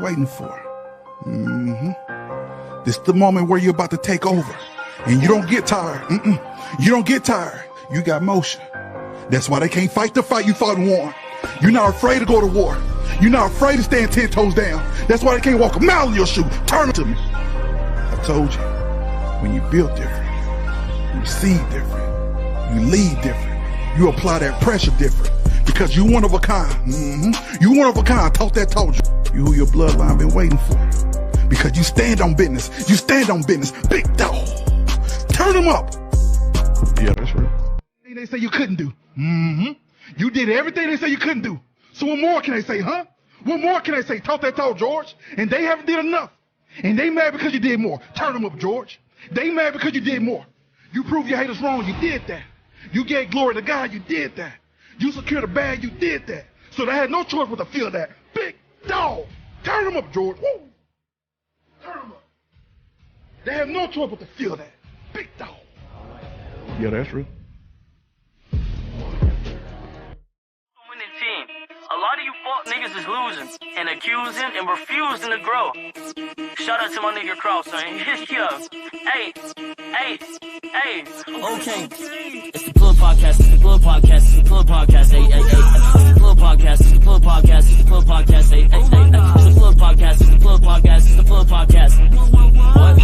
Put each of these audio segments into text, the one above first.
waiting for. This is the moment where you're about to take over. And you don't get tired. You don't get tired. You got motion. That's why they can't fight the fight you fought and won. You're not afraid to go to war. You're not afraid to stand 10 toes down. That's why they can't walk a mile in your shoe. Turn it to me. I told you, when you build different, you receive different, you lead different, you apply that pressure different. Because you one of a kind. You one of a kind. Talk that told you. You who your bloodline been waiting for. Because you stand on business. You stand on business. Big dog. Turn them up. Yeah, that's right. They say you couldn't do. You did everything they say you couldn't do. So what more can they say, huh? What more can they say? Talk that talk, George. And they haven't did enough. And they mad because you did more. Turn them up, George. They mad because you did more. You proved your haters wrong. You did that. You gave glory to God. You did that. You secured a bag. You did that. So they had no choice but to feel that. Big dog. Turn them up, George. Woo. Turn them up. They have no choice but to feel that. Big dog. Yeah, that's real. A lot of you fuck niggas is losing and accusing and refusing to grow. Shout out to my nigga Cross, man. Yeah. Hey. Okay. It's the Plug Podcast. It's the Plug Podcast. It's the Plug Podcast. Hey. It's the Plug Podcast. It's the Plug Podcast. It's the Plug Podcast. Hey. It's the Plug Podcast. It's the Plug Podcast. It's the Plug Podcast. What?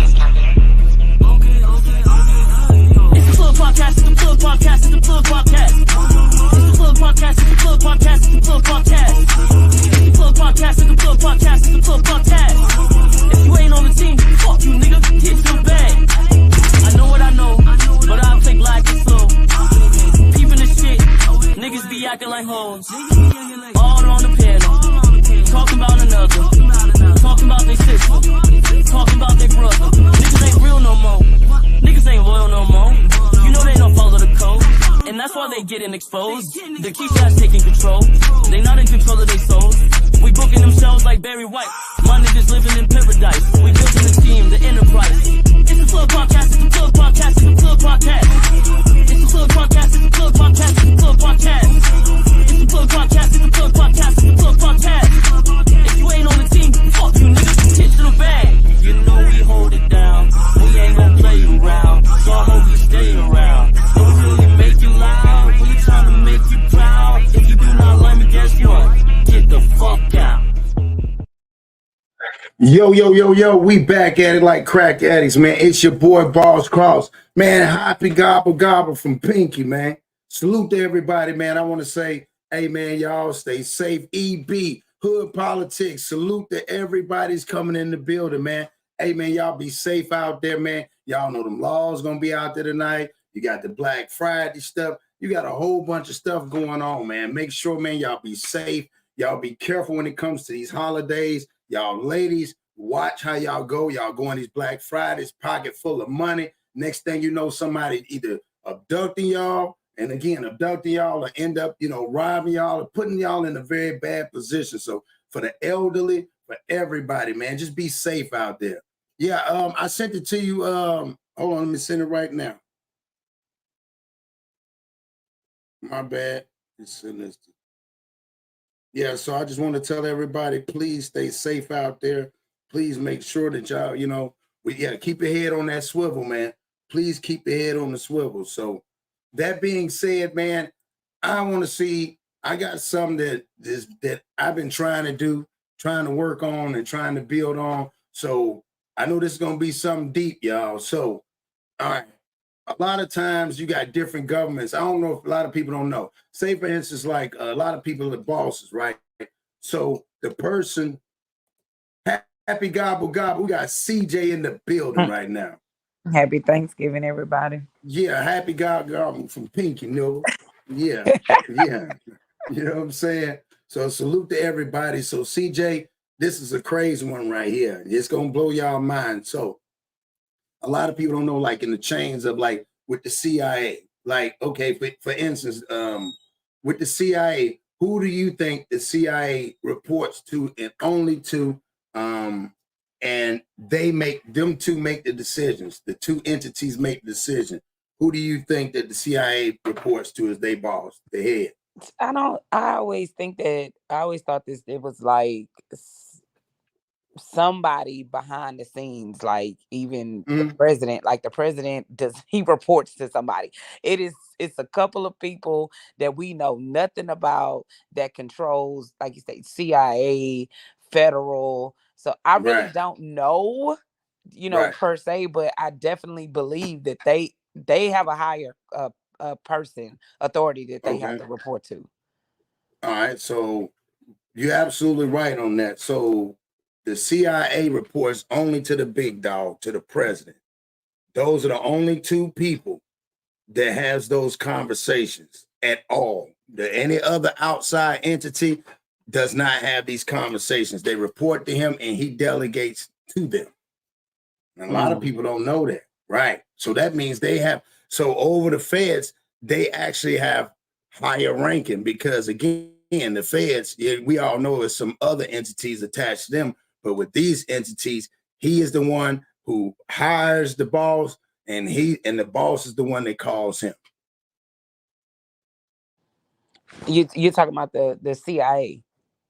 It's the Plug Podcast. It's the Plug Podcast. It's the Plug Podcast. It's the Plug Podcast. It's the Plug Podcast. It's the Plug Podcast. It's the Plug Podcast. It's the Plug Podcast. It's the Plug Podcast. If you ain't on the team, fuck you, nigga. Get your bag. I know what I know, but I'll take like it's slow. Peeping the shit, niggas be acting like hoes. All on the piano, talking about another, talking about their sister, talking about their brother. Niggas ain't real no more. Niggas ain't loyal no more. You know they don't follow the code. And that's why they getting exposed. The key shots taking control. They not in control of their souls. We booking themselves like Barry White. My niggas living in paradise. We building the team, the enterprise. It's the Plug Podcast, it's the Plug Podcast, it's the Plug Podcast. It's the Plug Podcast, it's the Plug Podcast, it's the Plug Podcast. It's the Plug Podcast, it's the Plug Podcast, it's the Plug Podcast. If you ain't on the team, fuck you niggas, get to the bag. You know we hold it down. We ain't gon' play around. So I hope you stay around. Don't really make you loud. We trying to make you proud. If you do not like me, guess what? Get the fuck out. Yo, we back at it like crack addicts, man. It's your boy, Boss Cross. Man, happy gobble from Pinky, man. Salute to everybody, man. I want to say, hey, man, y'all stay safe. EB, Hood Politics, salute to everybody's coming in the building, man. Hey, man, y'all be safe out there, man. Y'all know them laws going to be out there tonight. You got the Black Friday stuff. You got a whole bunch of stuff going on, man. Make sure, man, y'all be safe. Y'all be careful when it comes to these holidays. Y'all ladies, watch how y'all go. Y'all go on these Black Fridays, pocket full of money. Next thing you know, somebody either abducting y'all, and again, abducting y'all, or end up, robbing y'all or putting y'all in a very bad position. So for the elderly, for everybody, man, just be safe out there. Yeah, I sent it to you. Hold on, let me send it right now. My bad. Yeah, so I just want to tell everybody, please stay safe out there. Please make sure that y'all, keep your head on that swivel, man. Please keep your head on the swivel. So that being said, man, I want to see, I got something that I've been trying to do, trying to work on and trying to build on. So I know this is going to be something deep, y'all. So, all right. A lot of times you got different governments. I don't know if a lot of people don't know. Say, for instance, like a lot of people are bosses, right? So the person, happy gobble. We got CJ in the building right now. Happy Thanksgiving, everybody. Yeah, happy gobble from Pinky, Yeah. You know what I'm saying? So salute to everybody. So CJ, this is a crazy one right here. It's going to blow y'all mind. So a lot of people don't know, like in the chains of like with the CIA, like, okay, for instance, with the CIA, who do you think the CIA reports to and only to, and them two make the decisions, the two entities make the decision. Who do you think that the CIA reports to as they boss, the head? I always thought it was like somebody behind the scenes, like even the Mm, president, like the president does, he reports to somebody. It's a couple of people that we know nothing about that controls, like you say, CIA, federal. So I really right, don't know, right. per se, but I definitely believe that they have a higher person authority that they have Okay. to report to. All right. So you're absolutely right on that. So the CIA reports only to the big dog, to the president. Those are the only two people that has those conversations at all. Any other outside entity does not have these conversations. They report to him and he delegates to them. And a lot of Mm. people don't know that. Right. So that means so over the feds, they actually have higher ranking because, again, the feds, we all know there's some other entities attached to them. But with these entities, he is the one who hires the boss, and the boss is the one that calls him. You're talking about the CIA.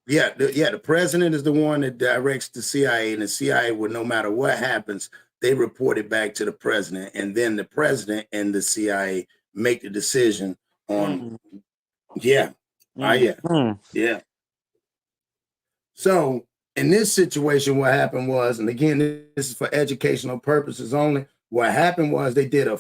The president is the one that directs the CIA, and the CIA will, no matter what happens, they report it back to the president, and then the president and the CIA make the decision on. Mm. Yeah, Mm. yeah, Mm. yeah. So in this situation, what happened was, and again, this is for educational purposes only. What happened was they did I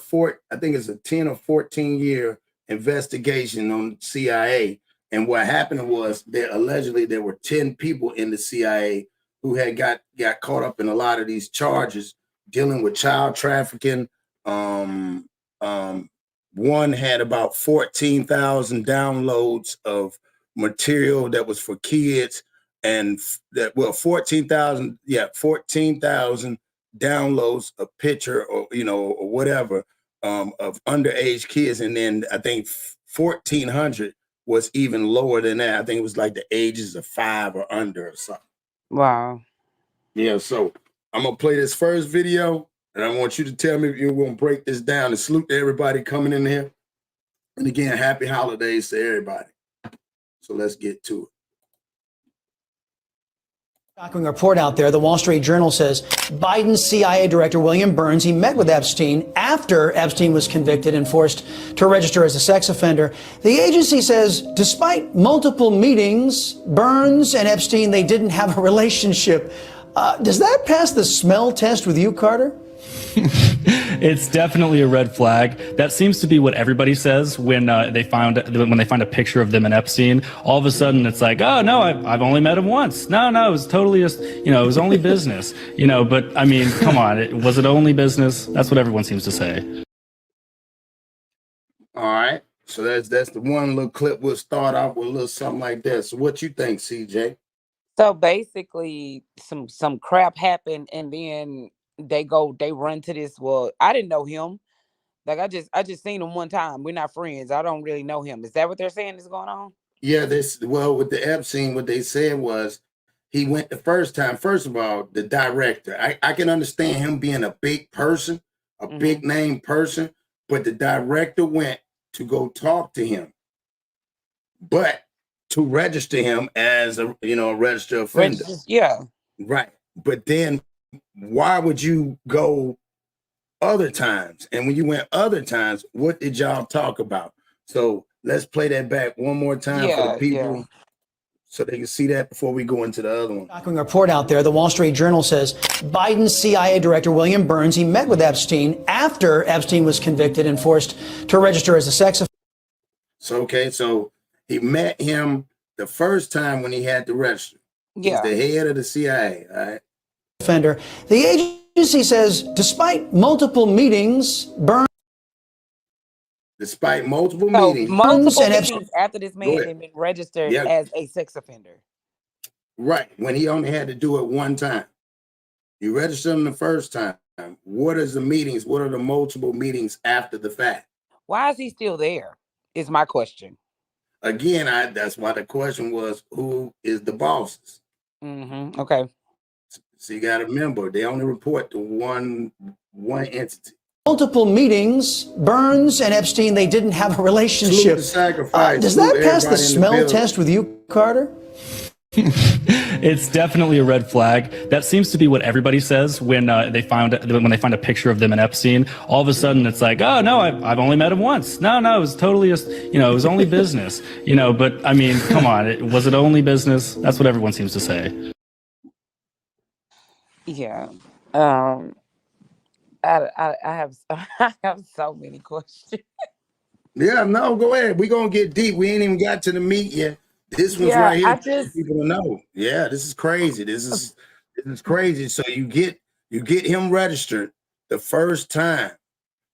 think it's a 10 or 14-year investigation on CIA. And what happened was allegedly there were 10 people in the CIA who had got caught up in a lot of these charges dealing with child trafficking. Um, um, One had about 14,000 downloads of material that was for kids, and 14,000 downloads a picture, or or whatever, of underage kids. And then I think 1,400 was even lower than that. I think it was like the ages of 5 or under or something. Wow. Yeah, so I'm gonna play this first video, and I want you to tell me if you're gonna break this down. And salute to everybody coming in here, and again, happy holidays to everybody. So let's get to it. Shocking report out there. The Wall Street Journal says Biden's CIA Director William Burns, he met with Epstein after Epstein was convicted and forced to register as a sex offender. The agency says despite multiple meetings, Burns and Epstein, they didn't have a relationship. Does that pass the smell test with you, Carter? It's definitely a red flag. That seems to be what everybody says when they find a picture of them and Epstein. All of a sudden, it's like, oh no, I've only met him once. No, it was totally just, it was only business. But I mean, come on, was it only business? That's what everyone seems to say. All right, so that's the one little clip. We'll start off with a little something like that. So what you think, CJ? So basically, some crap happened, and then they run to this. Well, I didn't know him. Like I just seen him one time. We're not friends. I don't really know him. Is that what they're saying is going on? Yeah, with the Epstein, what they said was he went the first time. First of all, the director, I can understand him being a big person, a big name person, but the director went to go talk to him, but to register him as a registered offender. Yeah. Right. But then why would you go other times? And when you went other times, what did y'all talk about? So let's play that back one more time for the people so they can see that before we go into the other one. Shocking report out there. The Wall Street Journal says Biden's CIA Director William Burns, he met with Epstein after Epstein was convicted and forced to register as a sex offender. So he met him the first time when he had to register. Yeah. He's the head of the CIA, all right? Offender. The agency says despite multiple meetings, Burns Multiple and meetings after this man had been registered as a sex offender. Right. When he only had to do it one time. You registered him the first time. What is the meetings? What are the multiple meetings after the fact? Why is he still there? Is my question. Again, that's why the question was, who is the bosses? Okay. So you got to remember, they only report to one entity. Multiple meetings, Burns and Epstein, they didn't have a relationship. Does that pass the smell test with you, Carter? It's definitely a red flag. That seems to be what everybody says when they find a picture of them and Epstein. All of a sudden, it's like, oh no, I've only met him once. No, it was totally just, it was only business. But I mean, come on, was it only business? That's what everyone seems to say. Yeah. I have I have so many questions. Yeah, no, go ahead. We're gonna get deep. We ain't even got to the meat yet. This one's Yeah, right here I for just people to know. Yeah, this is crazy. This is crazy. So you get him registered the first time,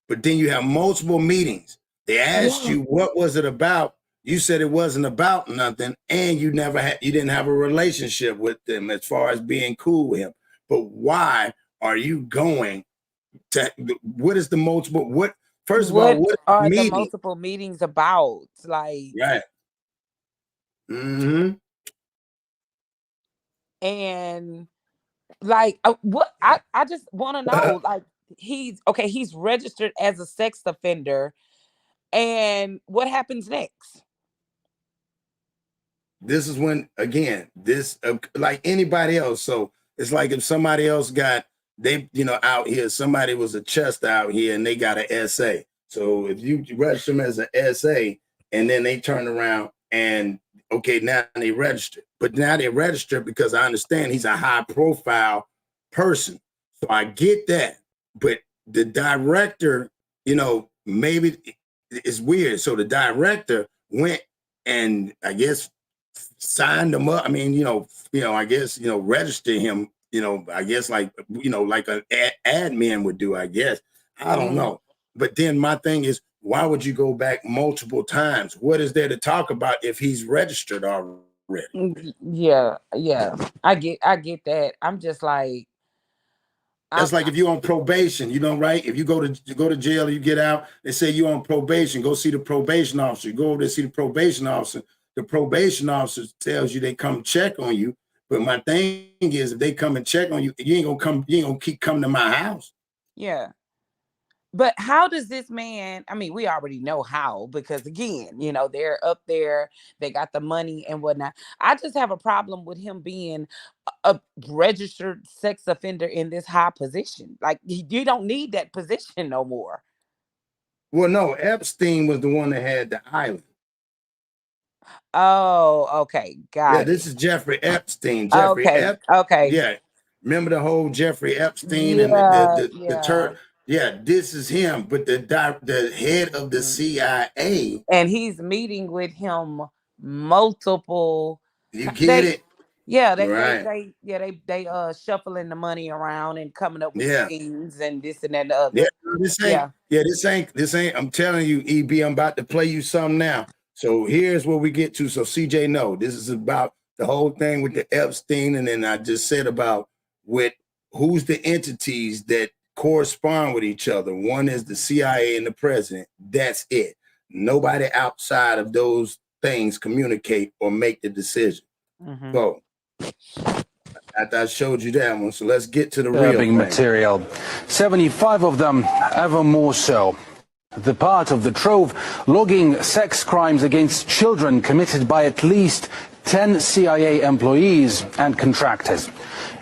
but then you have multiple meetings. They asked yeah. you what was it about. You said it wasn't about nothing, and you didn't have a relationship with them as far as being cool with him. But why are you going to what is the multiple what first of all, What what is the are the meeting? multiple meetings about? Like, Right. Mm-hmm. and like what I just want to know, like, he's registered as a sex offender, and what happens next? This is when again, this like anybody else. So it's like if somebody else got out here, somebody was a chest out here and they got an SA. So if you register them as an SA and then they turn around and okay, now they register, but now they register because I understand he's a high profile person. So I get that, but the director, maybe it's weird. So the director went and I guess signed him up. I mean, I guess, register him, I guess like an admin would do, I guess. I don't Mhm. know. But then my thing is, why would you go back multiple times? What is there to talk about if he's registered already? Yeah. I get that. I'm just like, I'm That's like if you're on probation, right? If you go to jail, you get out, they say you're on probation, go see the probation officer. You go over there, see the probation officer. The probation officer tells you they come check on you. But my thing is, if they come and check on you, you ain't gonna keep coming to my house. yeah. But how does this man, I mean, we already know how, because again, they're up there, they got the money and whatnot. I just have a problem with him being a registered sex offender in this high position. Like, you don't need that position no more. Well, no, Epstein was the one that had the island. Oh, okay. Yeah, Got it. this is Jeffrey Epstein. Okay. Okay. Yeah. Remember the whole Jeffrey Epstein and Yeah. the Yeah. Turk? Yeah, this is him, but the head of the Mhm. CIA. And he's meeting with him multiple You get they it? yeah, Right. they shuffling the money around and coming up with Yeah. schemes and this and that and the Yeah, other. Yeah. this ain't, I'm telling you, EB, I'm about to play you some now. So here's where we get to. So CJ, no, this is about the whole thing with the Epstein. And then I just said about with who's the entities that correspond with each other. One is the CIA and the president. That's it. Nobody outside of those things communicate or make the decision. Hmm. So I showed you that one. So let's get to the real Disturbing thing. material. 75 of them, ever more so. The part of the trove logging sex crimes against children committed by at least 10 CIA employees and contractors.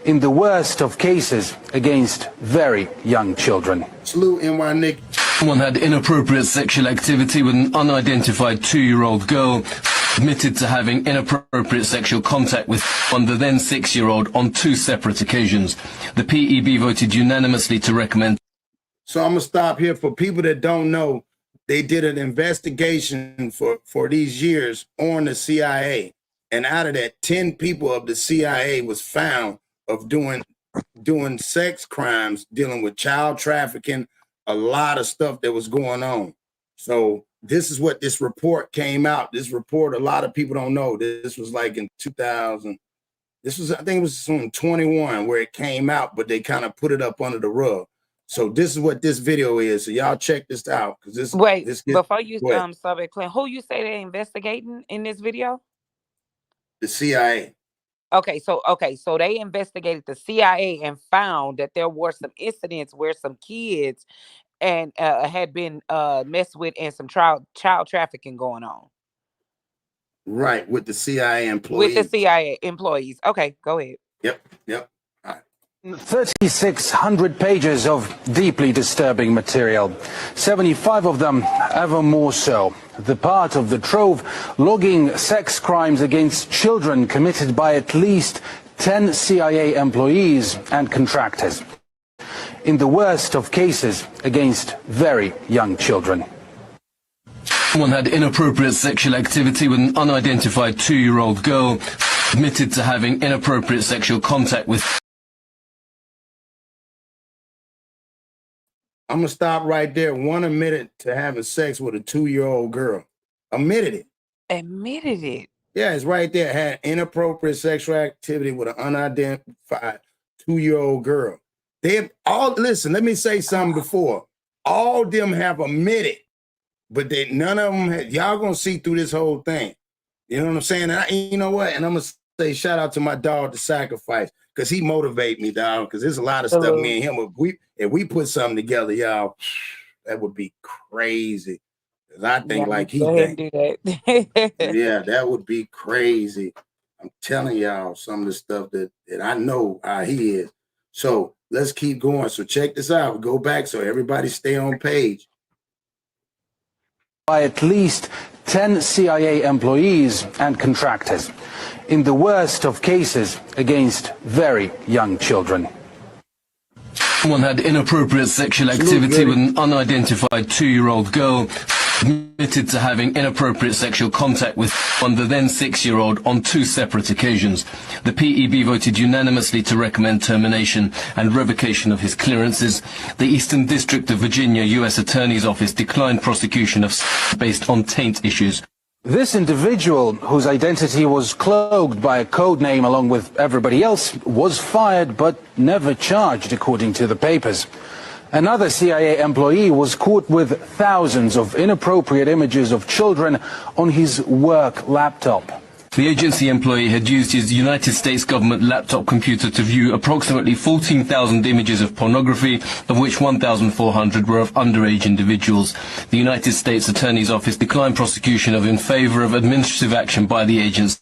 In the worst of cases, against very young children. Salute NY Nick. Someone had inappropriate sexual activity with an unidentified 2-year-old girl, admitted to having inappropriate sexual contact with the then 6-year-old on 2 separate occasions. The PEB voted unanimously to recommend. So I'm gonna stop here. For people that don't know, they did an investigation for these years on the CIA, and out of that, 10 people of the CIA was found of doing sex crimes, dealing with child trafficking, a lot of stuff that was going on. So this is what this report came out. This report, a lot of people don't know. This was like in 2000. This was, I think it was in 21 where it came out, but they kind of put it up under the rug. So this is what this video is. So y'all check this out, because Wait, this gets, before you go ahead. start it, Clint, who you say they're investigating in this video? The CIA. Okay, so they investigated the CIA and found that there were some incidents where some kids and had been messed with and some child trafficking going on. Right, with the CIA With the employees. CIA employees. Okay, go ahead. Yep. All right. 3,600 pages of deeply disturbing material, 75 of them ever more so. The part of the trove logging sex crimes against children committed by at least 10 CIA employees and contractors. In the worst of cases, against very young children. Someone had inappropriate sexual activity with an unidentified 2-year-old girl, admitted to having inappropriate sexual contact with. I'm gonna stop right there. One admitted to having sex with a 2-year-old girl. Admitted it. Admitted it. Yeah, it's right there. Had inappropriate sexual activity with an unidentified 2-year-old girl. They all listen. Let me say something before. All them have admitted, but none of them. Y'all gonna see through this whole thing. You know what I'm saying? And you know what? And I'm gonna say shout out to my dog, The Sacrifice, because he motivate me, dog. Because there's a lot of stuff me and him. If we put something together, y'all, that would be crazy. Because I think like he think. Do that. Yeah, that would be crazy. I'm telling y'all some of the stuff that I know how he is. So let's keep going. So check this out. Go back so everybody stay on page. By at least 10 CIA employees and contractors. In the worst of cases, against very young children. Someone had inappropriate sexual activity with an unidentified 2-year-old girl, admitted to having inappropriate sexual contact with the then 6-year-old on 2 separate occasions. The PEB voted unanimously to recommend termination and revocation of his clearances. The Eastern District of Virginia U.S. Attorney's Office declined prosecution of based on taint issues. This individual, whose identity was cloaked by a code name along with everybody else, was fired but never charged, according to the papers. Another CIA employee was caught with thousands of inappropriate images of children on his work laptop. The agency employee had used his United States government laptop computer to view approximately 14,000 images of pornography, of which 1,400 were of underage individuals. The United States Attorney's Office declined prosecution in favor of administrative action by the agency.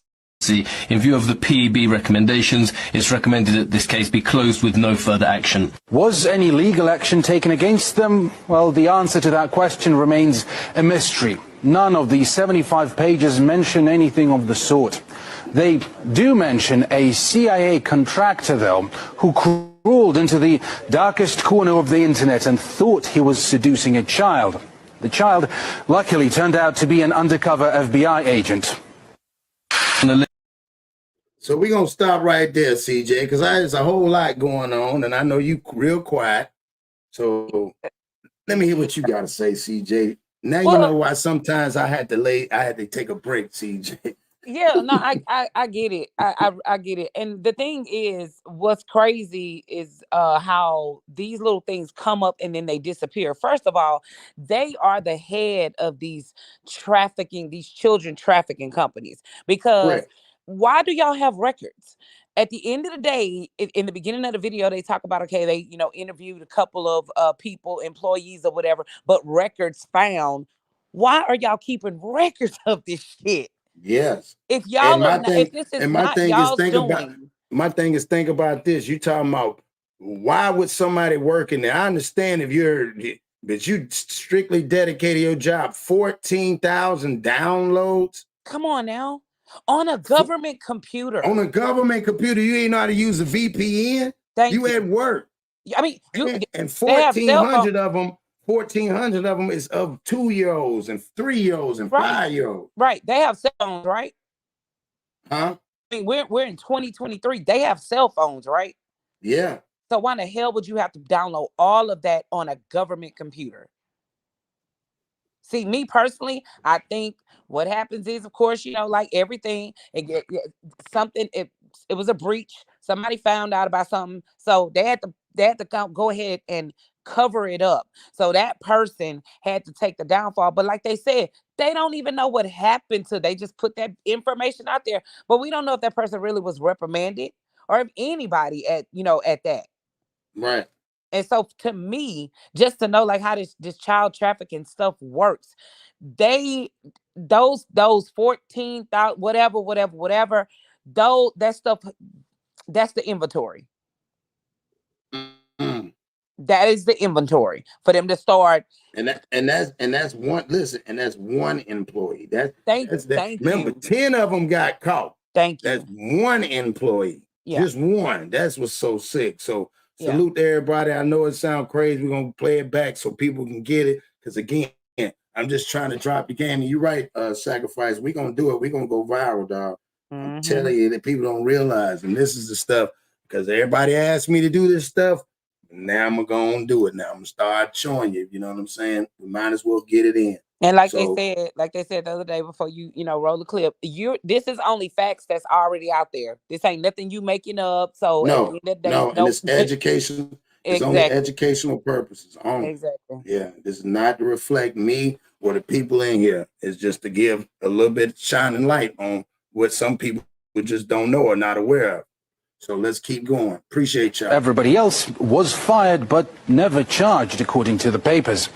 In view of the PEB recommendations, it's recommended that this case be closed with no further action. Was any legal action taken against them? Well, the answer to that question remains a mystery. None of the 75 pages mention anything of the sort. They do mention a CIA contractor, though, who crawled into the darkest corner of the internet and thought he was seducing a child. The child luckily turned out to be an undercover FBI agent. So we're going to stop right there, CJ, because there's a whole lot going on, and I know you real quiet. So let me hear what you got to say, CJ. Now you know why sometimes I had to take a break, CJ. Yeah, no, I get it. I get it. And the thing is, what's crazy is how these little things come up and then they disappear. First of all, they are the head of these children trafficking companies. Because why do y'all have records? At the end of the day, in the beginning of the video, they talk about, okay, they, interviewed a couple of people, employees or whatever, but records found. Why are y'all keeping records of this shit? Yes. If y'all are not, if this is not y'all's doing. My thing is think about this. You talking about why would somebody work in there? I understand but you strictly dedicated your job. 14,000 downloads. Come on now. On a government computer. On a government computer, you ain't know how to use a VPN. You at work. I mean, and 1,400 of them. 1,400 of them is of 2-year-olds and 3-year-olds and 5-year-olds. Right. They have cell phones, right? Huh? I mean, we're in 2023. They have cell phones, right? Yeah. So why the hell would you have to download all of that on a government computer? See, me personally, I think what happens is, of course, like everything, it was a breach. Somebody found out about something, so they had to go ahead and cover it up. So that person had to take the downfall. But like they said, they don't even know what happened to. They just put that information out there, but we don't know if that person really was reprimanded or if anybody at that. Right. And so to me, just to know like how this child trafficking stuff works, they those 14,000 whatever, though that stuff, that's the inventory. Mm. That is the inventory for them to start. And that's one. Listen, and that's one employee. That's that. Thank Remember, you. 10 of them got caught. Thank That's you. one employee. Yeah. Just one. That's what's so sick. So Yeah. salute to everybody. I know it sounds crazy. We're gonna play it back so people can get it. Because again, I'm just trying to drop the game. And you're right, Sacrifice. We're gonna do it. We're gonna go viral, dog. I'm telling you that people don't realize. And this is the stuff because everybody asked me to do this stuff. Now I'm gonna do it. Now I'm gonna start showing you. You know what I'm saying? We might as well get it in. And like So- they said the other day before you roll the clip, this is only facts that's already out there. This ain't nothing you making up. So at the end of the day, and it's education. It's only educational purposes. Only. Exactly. Yeah, this is not to reflect me or the people in here. It's just to give a little bit of shining light on what some people just don't know or not aware of. So let's keep going. Appreciate y'all. Everybody else was fired but never charged, according to the papers.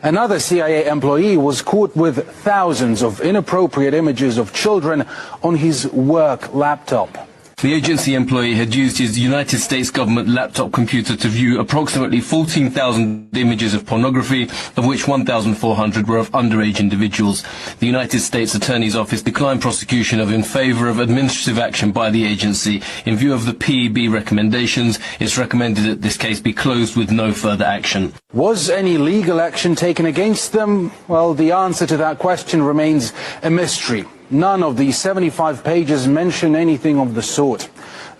Another CIA employee was caught with thousands of inappropriate images of children on his work laptop. The agency employee had used his United States government laptop computer to view approximately 14,000 images of pornography, of which 1,400 were of underage individuals. The United States Attorney's Office declined prosecution in favor of administrative action by the agency. In view of the PEB recommendations, it's recommended that this case be closed with no further action. Was any legal action taken against them? Well, the answer to that question remains a mystery. None of the 75 pages mention anything of the sort.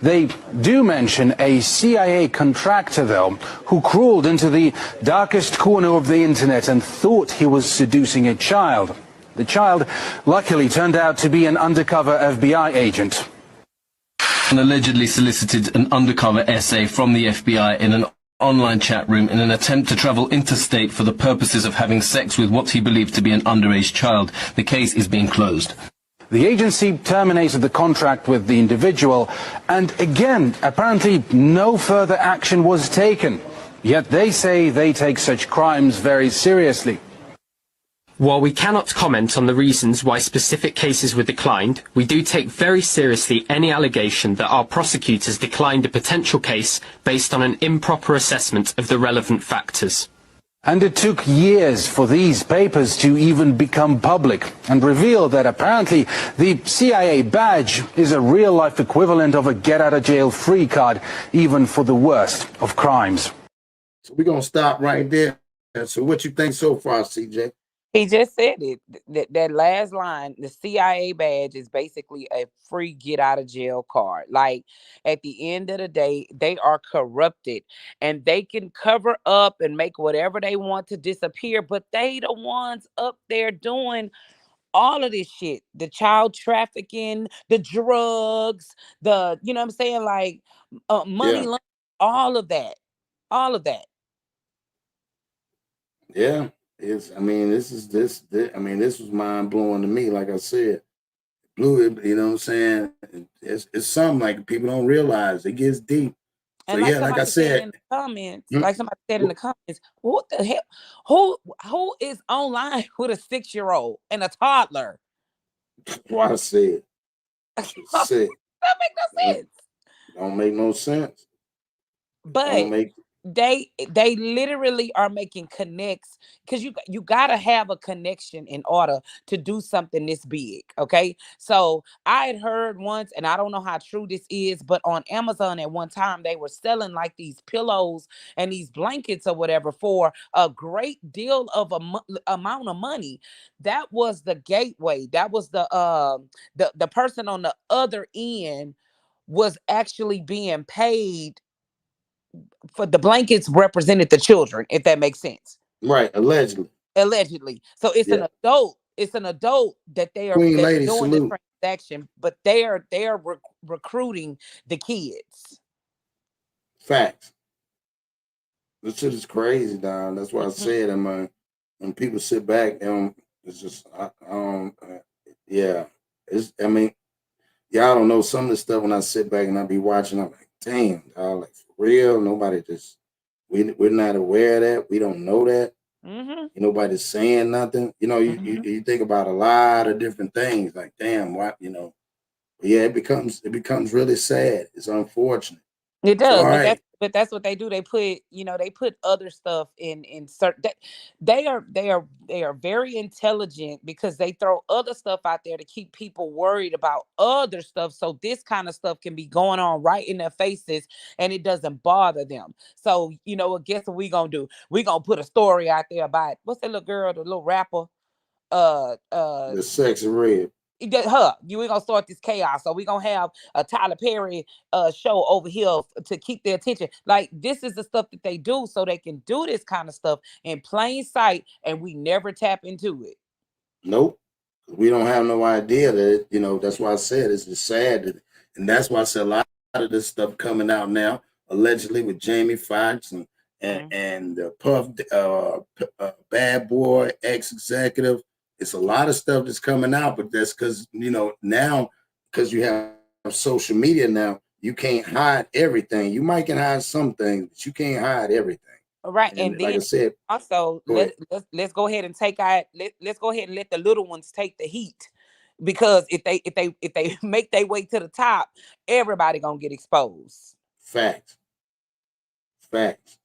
They do mention a CIA contractor, though, who crawled into the darkest corner of the internet and thought he was seducing a child. The child luckily turned out to be an undercover FBI agent. And allegedly solicited an undercover essay from the FBI in an online chat room in an attempt to travel interstate for the purposes of having sex with what he believed to be an underage child. The case is being closed. The agency terminated the contract with the individual, and again, apparently no further action was taken. Yet they say they take such crimes very seriously. While we cannot comment on the reasons why specific cases were declined, we do take very seriously any allegation that our prosecutors declined a potential case based on an improper assessment of the relevant factors. And it took years for these papers to even become public and reveal that apparently the CIA badge is a real-life equivalent of a get-out-of-jail-free card, even for the worst of crimes. So we're going to stop right there. So what you think so far, CJ? He just said it. That last line, the CIA badge is basically a free get out of jail card. Like at the end of the day, they are corrupted and they can cover up and make whatever they want to disappear, but they the ones up there doing all of this shit, the child trafficking, the drugs, the, you know what I'm saying? Like money, all of that. Yeah. This was mind blowing to me. Like I said, blew it. You know what I'm saying? It's something like people don't realize. It gets deep. So and like I said in the comments, like somebody said in the comments, what the hell? Who is online with a 6-year-old and a toddler? What I said. That make no sense. Don't make no sense. But they literally are making connects, because you gotta have a connection in order to do something this big. Okay, so I had heard once, and I don't know how true this is, but on Amazon at one time they were selling like these pillows and these blankets or whatever for a great deal of amount of money. That was the gateway. That was the person on the other end was actually being paid for the blankets represented the children, if that makes sense. Right, allegedly. So it's an adult. It's an adult that they are doing the transaction, but they are recruiting the kids. Facts. This shit is crazy, dog. That's why I said, when people sit back, it's just, y'all don't know some of the stuff when I sit back and I be watching. I'm like, damn, dog, like for real, nobody just We're not aware of that. We don't know that. Mm-hmm. Nobody's saying nothing. You think about a lot of different things. Like, damn, what Yeah, it becomes really sad. It's unfortunate. It So, does, all right. but that's what they do. They put other stuff in certain. They are very intelligent because they throw other stuff out there to keep people worried about other stuff. So this kind of stuff can be going on right in their faces, and it doesn't bother them. So guess what we gonna do? We gonna put a story out there about what's that little girl, the little rapper, The Sexy Red. You ain't gonna start this chaos. So we gonna have a Tyler Perry show over here to keep their attention. Like, this is the stuff that they do so they can do this kind of stuff in plain sight, and we never tap into it. Nope. We don't have no idea that that's why I said it's just sad and that's why I said a lot of this stuff coming out now, allegedly with Jamie Foxx and Puff Bad Boy ex-executive. It's a lot of stuff that's coming out, but that's because now, because you have social media now, you can't hide everything. You might can hide some things, but you can't hide everything. All right, and then like I said, also let's go ahead and let's go ahead and let the little ones take the heat, because if they make their way to the top, everybody gonna get exposed. Facts.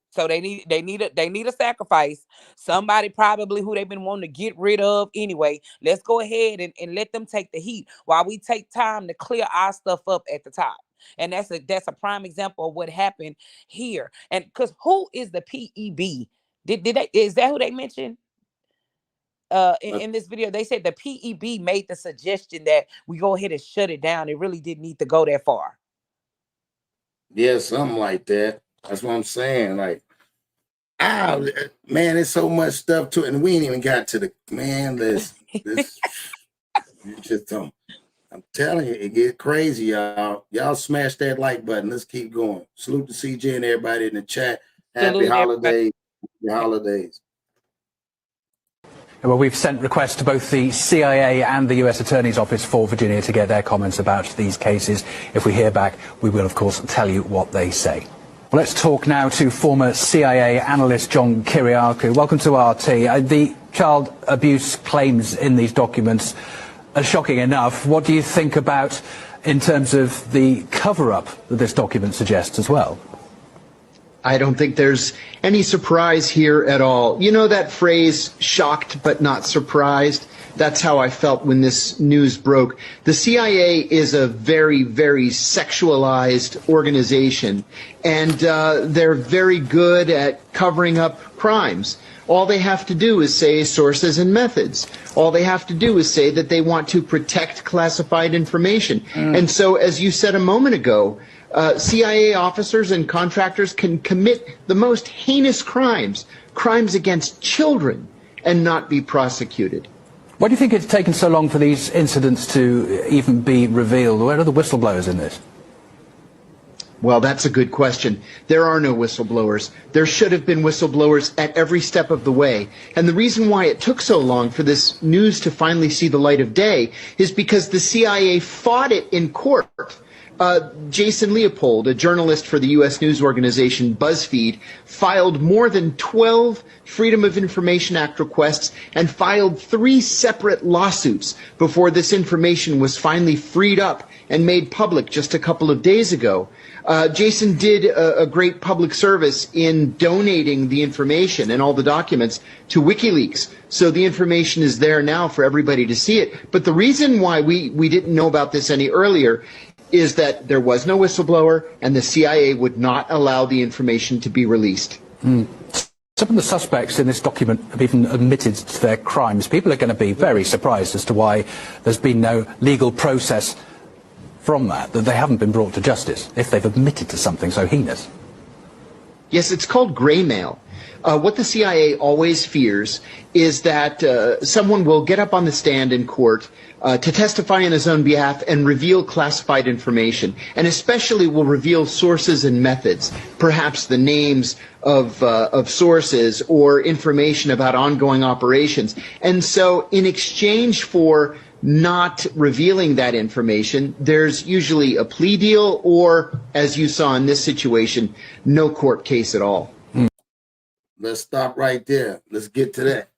So they need a sacrifice. Somebody probably who they've been wanting to get rid of anyway. Let's go ahead and let them take the heat while we take time to clear our stuff up at the top. And that's a prime example of what happened here. And because who is the PEB? Is that who they mentioned? In this video, they said the PEB made the suggestion that we go ahead and shut it down. It really didn't need to go that far. Yeah, something like that. That's what I'm saying. Like, man, there's so much stuff to it, and we ain't even got to the this. You just don't. I'm telling you, it get crazy, y'all. Y'all smash that like button. Let's keep going. Salute to CJ and everybody in the chat. Happy holidays. Happy holidays. Well, we've sent requests to both the CIA and the US Attorney's Office for Virginia to get their comments about these cases. If we hear back, we will, of course, tell you what they say. Well, let's talk now to former CIA analyst John Kiriakou. Welcome to RT. The child abuse claims in these documents are shocking enough. What do you think about in terms of the cover-up that this document suggests as well? I don't think there's any surprise here at all. You know that phrase, shocked but not surprised? That's how I felt when this news broke. The CIA is a very, very sexualized organization, and they're very good at covering up crimes. All they have to do is say sources and methods. All they have to do is say that they want to protect classified information. And so, as you said a moment ago, CIA officers and contractors can commit the most heinous crimes against children, and not be prosecuted. Why do you think it's taken so long for these incidents to even be revealed? Where are the whistleblowers in this? Well, that's a good question. There are no whistleblowers. There should have been whistleblowers at every step of the way. And the reason why it took so long for this news to finally see the light of day is because the CIA fought it in court. Jason Leopold, a journalist for the U.S. news organization BuzzFeed, filed more than 12 Freedom of Information Act requests and filed 3 separate lawsuits before this information was finally freed up and made public just a couple of days ago. Jason did a great public service in donating the information and all the documents to WikiLeaks. So the information is there now for everybody to see it. But the reason why we didn't know about this any earlier is that there was no whistleblower, and the CIA would not allow the information to be released. Some of the suspects in this document have even admitted to their crimes. People are going to be very surprised as to why there's been no legal process from that they haven't been brought to justice, if they've admitted to something so heinous. Yes, it's called gray mail. What the CIA always fears is that someone will get up on the stand in court to testify on his own behalf and reveal classified information, and especially will reveal sources and methods, perhaps the names of sources or information about ongoing operations. And so in exchange for not revealing that information, there's usually a plea deal or, as you saw in this situation, no court case at all. let's stop right there. Let's get to that.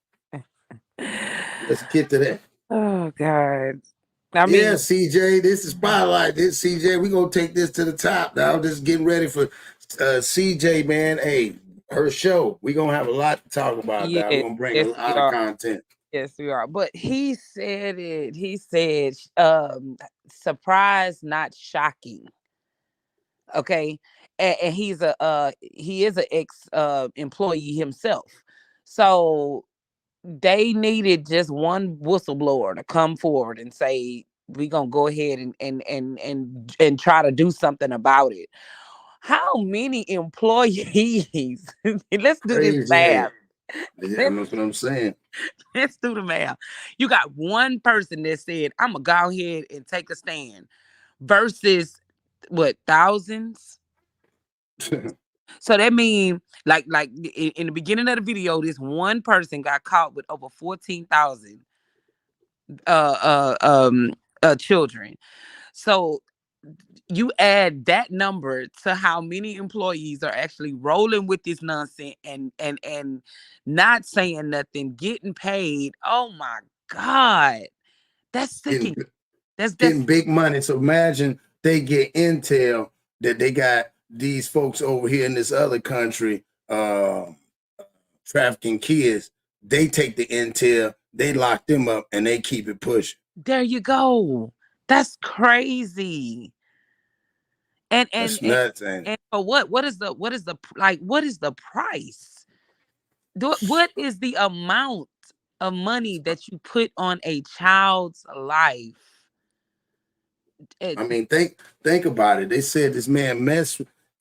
Let's get to that. Oh God. I Yeah, mean, CJ, this is Spotlight. This CJ, we gonna take this to the top now. Just getting ready for CJ, man. Hey, her show. We gonna have a lot to talk about. That we're yes, gonna bring a yes, we lot of are. content. Yes, we are. But he said it. He said, surprise, not shocking. Okay. And he is an ex employee himself. So they needed just one whistleblower to come forward and say, we're gonna go ahead and try to do something about it. How many employees? Let's do this Crazy. math. Yeah, that's what I'm saying. Let's do the math. You got one person that said, I'm gonna go ahead and take a stand versus what, thousands? So that means like in the beginning of the video, this one person got caught with over 14,000 children. So you add that number to how many employees are actually rolling with this nonsense and not saying nothing, getting paid. Oh my God. That's Getting, sickening. That's getting big money. So imagine they get intel that they got these folks over here in this other country trafficking kids. They take the intel, they lock them up, and they keep it pushing. there you go. That's crazy. And That's nuts, ain't it? and for what? What is the price? What is the amount of money that you put on a child's life? I mean, think about it. They said this man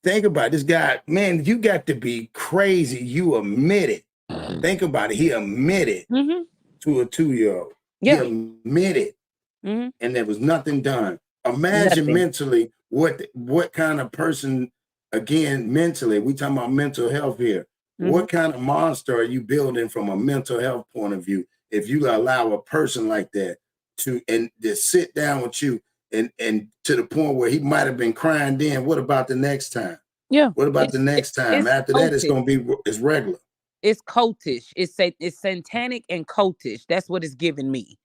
think about it. This guy, man, you got to be crazy. You admit it. Think about it. He admitted to a 2-year-old. He Yeah. admitted, Mhm. and there was nothing done. Imagine Nothing. mentally what kind of person, again, mentally, we talking about mental health here. What kind of monster are you building from a mental health point of view if you allow a person like that to sit down with you and to the point where he might have been crying then? What about the next time? Yeah. What about the next time? It's After that, it's cultish. gonna be it's regular. It's cultish. It's satanic and cultish. That's what it's giving me.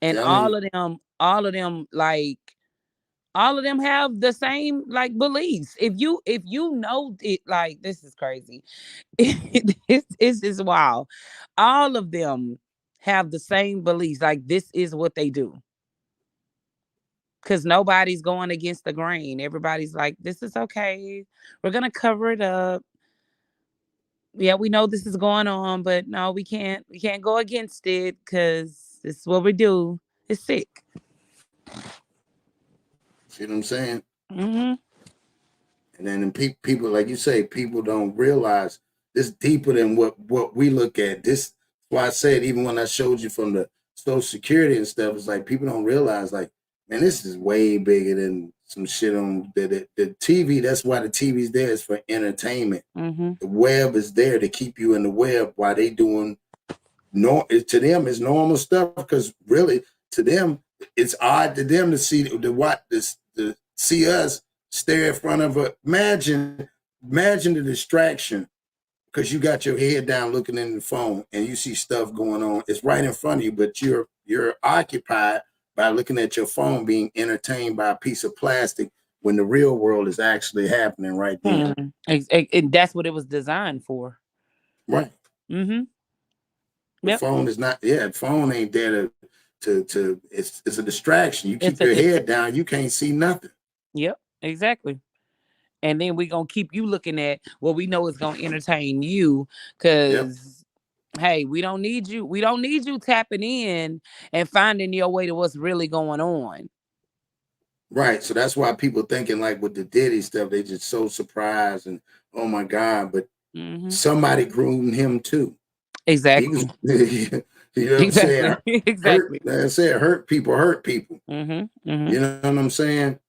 And Telling all of them, like all of them have the same like beliefs. If you know it, like this is crazy. It's just wild. All of them have the same beliefs. Like this is what they do. Because nobody's going against the grain. Everybody's like, this is okay. We're gonna cover it up. Yeah, we know this is going on, but no, we can't go against it because this is what we do. It's sick. See what I'm saying? Mm-hmm. And then people, like you say, people don't realize this deeper than what we look at. This why I said even when I showed you from the Social Security and stuff, it's like people don't realize, like, man, this is way bigger than some shit on the TV. That's why the TV's there is for entertainment. Mm-hmm. The web is there to keep you in the web while they doing to them it's normal stuff, because really to them it's odd to them to see to see us stare in front of a imagine the distraction, because you got your head down looking in the phone and you see stuff going on. It's right in front of you, but you're occupied by looking at your phone, being entertained by a piece of plastic when the real world is actually happening right there. And that's what it was designed for. Right. Mm-hmm. The phone is not. Yeah, the phone ain't there to. It's a distraction. You keep your head down, you can't see nothing. Yep, exactly. And then we're gonna keep you looking at what we know is gonna entertain you, because hey, we don't need you. We don't need you tapping in and finding your way to what's really going on. Right. So that's why people thinking like with the Diddy stuff, they just so surprised and oh my God, but somebody groomed him too. Exactly. You know what I'm saying? Exactly. Like I said, hurt people hurt people. You know what I'm saying?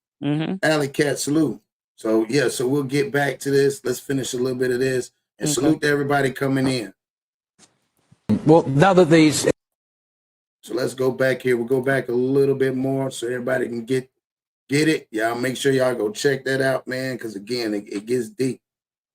Alley Cat, salute. So yeah, so we'll get back to this. Let's finish a little bit of this and salute to everybody coming in. Well, now that these... So let's go back here. We'll go back a little bit more so everybody can get Get it? Y'all make sure y'all go check that out, man, because again, it gets deep.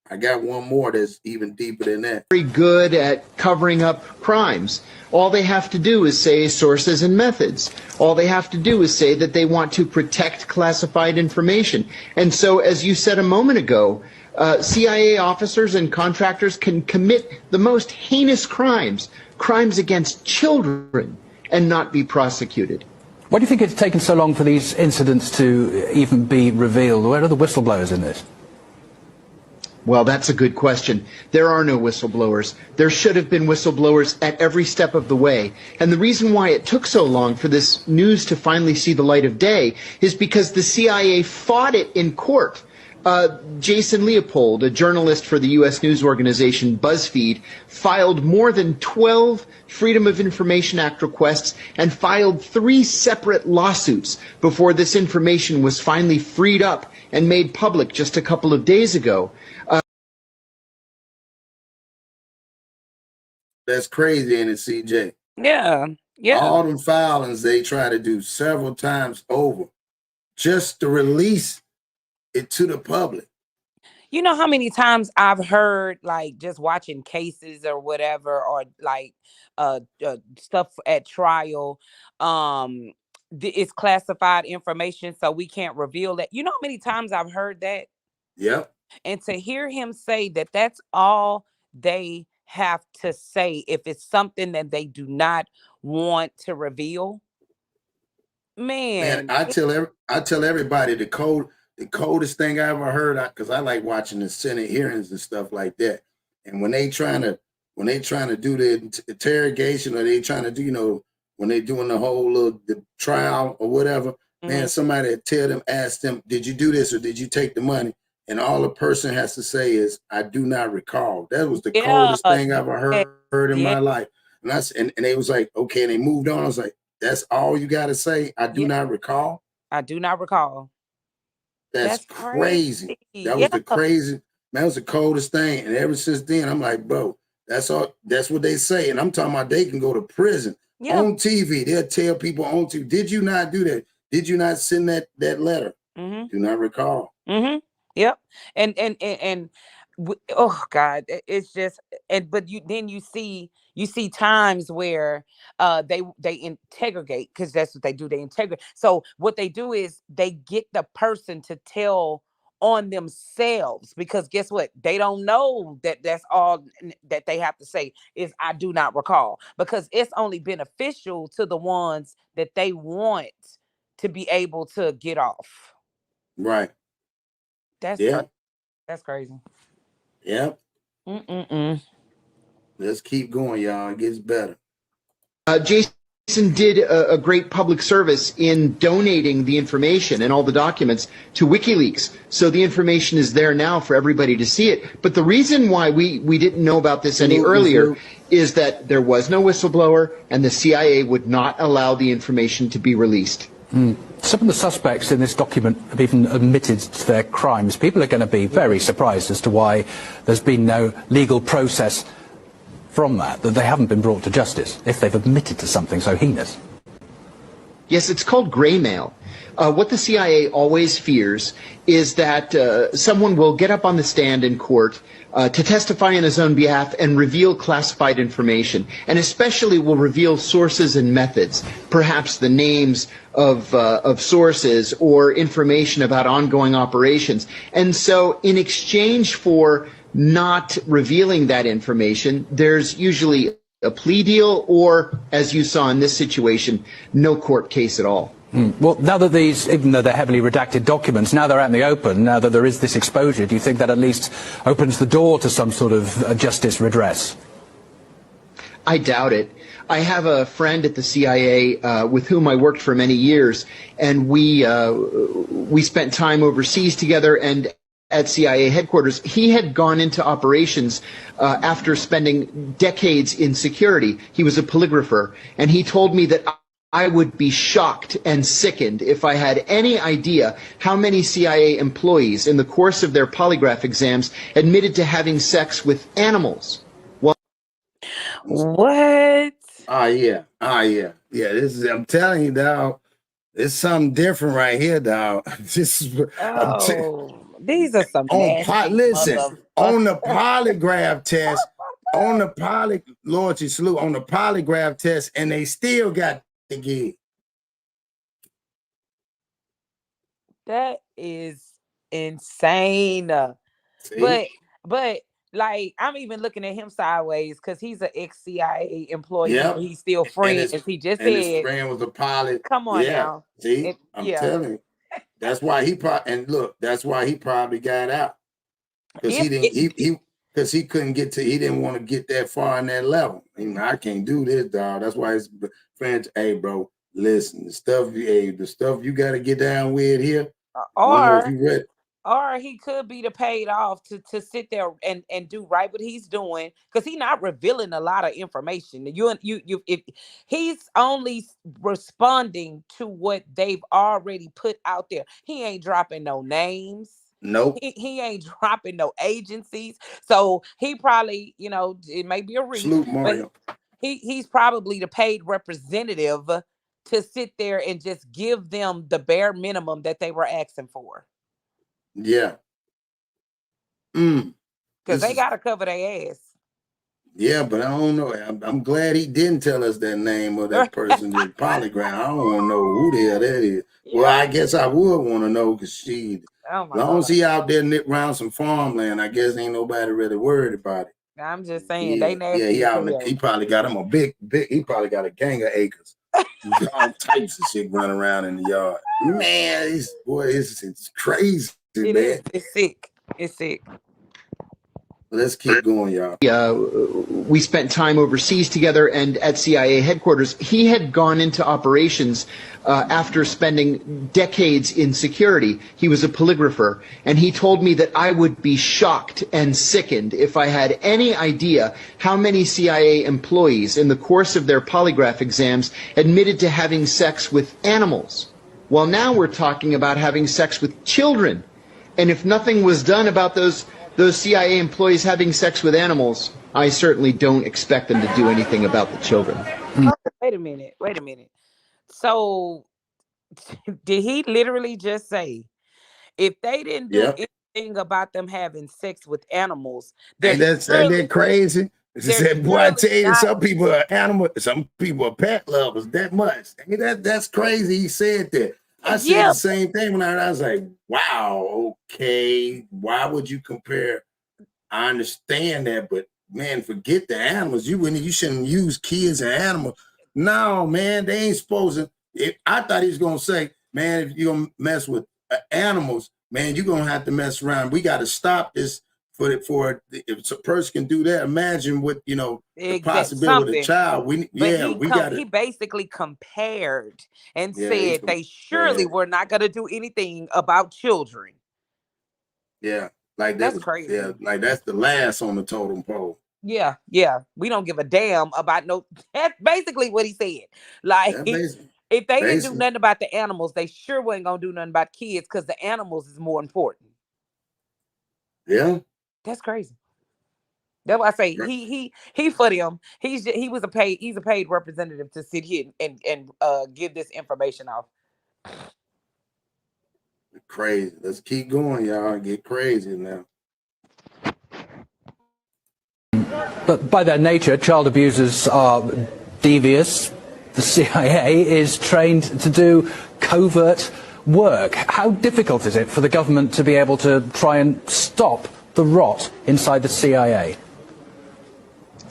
I got one more that's even deeper than that. Very good at covering up crimes. All they have to do is say sources and methods. All they have to do is say that they want to protect classified information. And so, as you said a moment ago, CIA officers and contractors can commit the most heinous crimes, crimes against children, and not be prosecuted. Why do you think it's taken so long for these incidents to even be revealed? Where are the whistleblowers in this? Well, that's a good question. There are no whistleblowers. There should have been whistleblowers at every step of the way. And the reason why it took so long for this news to finally see the light of day is because the CIA fought it in court. Jason Leopold, a journalist for the U.S. news organization BuzzFeed, filed more than 12 Freedom of Information Act requests and filed 3 separate lawsuits before this information was finally freed up and made public just a couple of days ago. That's crazy, ain't it, CJ? Yeah, yeah. All them filings they try to do several times over just to release it to the public. You know how many times I've heard, like, just watching cases or whatever, or like stuff at trial, it's classified information, so we can't reveal that. You know how many times I've heard that? Yep. And to hear him say that that's all they have to say if it's something that they do not want to reveal, man. I tell everybody the coldest thing I ever heard, because I like watching the Senate hearings and stuff like that. And when they trying to do the interrogation, or they trying to do, when they doing the whole the trial or whatever, man, somebody ask them, did you do this or did you take the money? And all the person has to say is, I do not recall. That was the coldest thing I ever heard in my life. And they was like, okay, and they moved on. I was like, that's all you got to say? I do not recall? I do not recall. That's crazy. That was the crazy, man, that was the coldest thing. And ever since then, I'm like, bro, that's all. That's what they say. And I'm talking about they can go to prison on TV. They'll tell people on TV, did you not do that? Did you not send that letter? Do not recall. Yep. And oh God, it's just, but you see times where they integrate, because that's what they do. They integrate. So what they do is they get the person to tell on themselves, because guess what? They don't know that that's all that they have to say is, I do not recall, because it's only beneficial to the ones that they want to be able to get off. Right. That's that's crazy. Yep. Let's keep going, y'all. It gets better. Jason did a great public service in donating the information and all the documents to WikiLeaks. So the information is there now for everybody to see it. But the reason why we didn't know about this any earlier is that there was no whistleblower, and the CIA would not allow the information to be released. Some of the suspects in this document have even admitted to their crimes. People are going to be very surprised as to why there's been no legal process from that they haven't been brought to justice if they've admitted to something so heinous. Yes, it's called gray mail. What the CIA always fears is that someone will get up on the stand in court to testify on his own behalf and reveal classified information, and especially will reveal sources and methods, perhaps the names of sources or information about ongoing operations. And so in exchange for not revealing that information, there's usually a plea deal, or, as you saw in this situation, no court case at all. Well, now that these, even though they're heavily redacted documents, now they're out in the open, now that there is this exposure, do you think that at least opens the door to some sort of justice redress? I doubt it. I have a friend at the CIA with whom I worked for many years, and we spent time overseas together and at CIA headquarters. He had gone into operations after spending decades in security. He was a polygrapher, and he told me that I would be shocked and sickened if I had any idea how many CIA employees in the course of their polygraph exams admitted to having sex with animals. What? Yeah. This is, I'm telling you now, It's something different right here, dog. This is These are some nasty listen, on the motherfuckers. polygraph test, on the loyalty salute, on the polygraph test, and they still got the gig. That is insane. See? But like I'm even looking at him sideways because he's an ex-CIA employee, Yep. but he's still And friends. He just his said, friend was a pilot. "Come on now." See, I'm telling you. That's why he that's why he probably got out. Because he couldn't get to, he didn't want to get that far in that level. I can't do this, dog. That's why his friends, hey, bro, listen, the stuff you got to get down with here. Or he could be paid off to sit there and do right what he's doing, because he's not revealing a lot of information. If he's only responding to what they've already put out there, he ain't dropping no names. Nope. He ain't dropping no agencies. So he probably, it may be a reach, but he's probably the paid representative to sit there and just give them the bare minimum that they were asking for. Yeah. Because they got to cover their ass. Yeah, but I don't know. I'm glad he didn't tell us that name of that person that polygraph. I don't want to know who the hell that is. Yeah. Well, I guess I would want to know, because as long as he out there nip around some farmland, I guess ain't nobody really worried about it. I'm just saying, they nasty. Yeah, he probably got him a big, he probably got a gang of acres. All types of shit running around in the yard. Man, it's crazy. It is. It's sick. It's sick. Let's keep going, y'all. We spent time overseas together and at CIA headquarters. He had gone into operations after spending decades in security. He was a polygrapher, and he told me that I would be shocked and sickened if I had any idea how many CIA employees in the course of their polygraph exams admitted to having sex with animals. Well, now we're talking about having sex with children. And if nothing was done about those CIA employees having sex with animals, I certainly don't expect them to do anything about the children. Wait a minute. So, did he literally just say, if they didn't do anything about them having sex with animals, ain't that crazy? Said, boy, I tell you, some people are animal, some people are pet lovers that much. That's crazy. He said that. I said the same thing when I was like, wow, okay, why would you compare? I understand that, but man, forget the animals. You shouldn't use kids and animals. No, man, they ain't supposed to. I thought he was gonna say, man, if you're gonna mess with animals, man, you're gonna have to mess around. We got to stop this if a person can do that. Imagine what the possibility with a child. He basically compared and said they surely were not going to do anything about children. Yeah, like that's crazy. Yeah, like that's the last on the totem pole. Yeah, we don't give a damn about no. That's basically what he said. Like, if they didn't do nothing about the animals, they sure wasn't gonna do nothing about kids, because the animals is more important. Yeah. That's crazy. That's why I say he for them. He's a paid representative to sit here and give this information off. Crazy. Let's keep going, y'all. Get crazy now. But by their nature, child abusers are devious. The CIA is trained to do covert work. How difficult is it for the government to be able to try and stop the rot inside the CIA?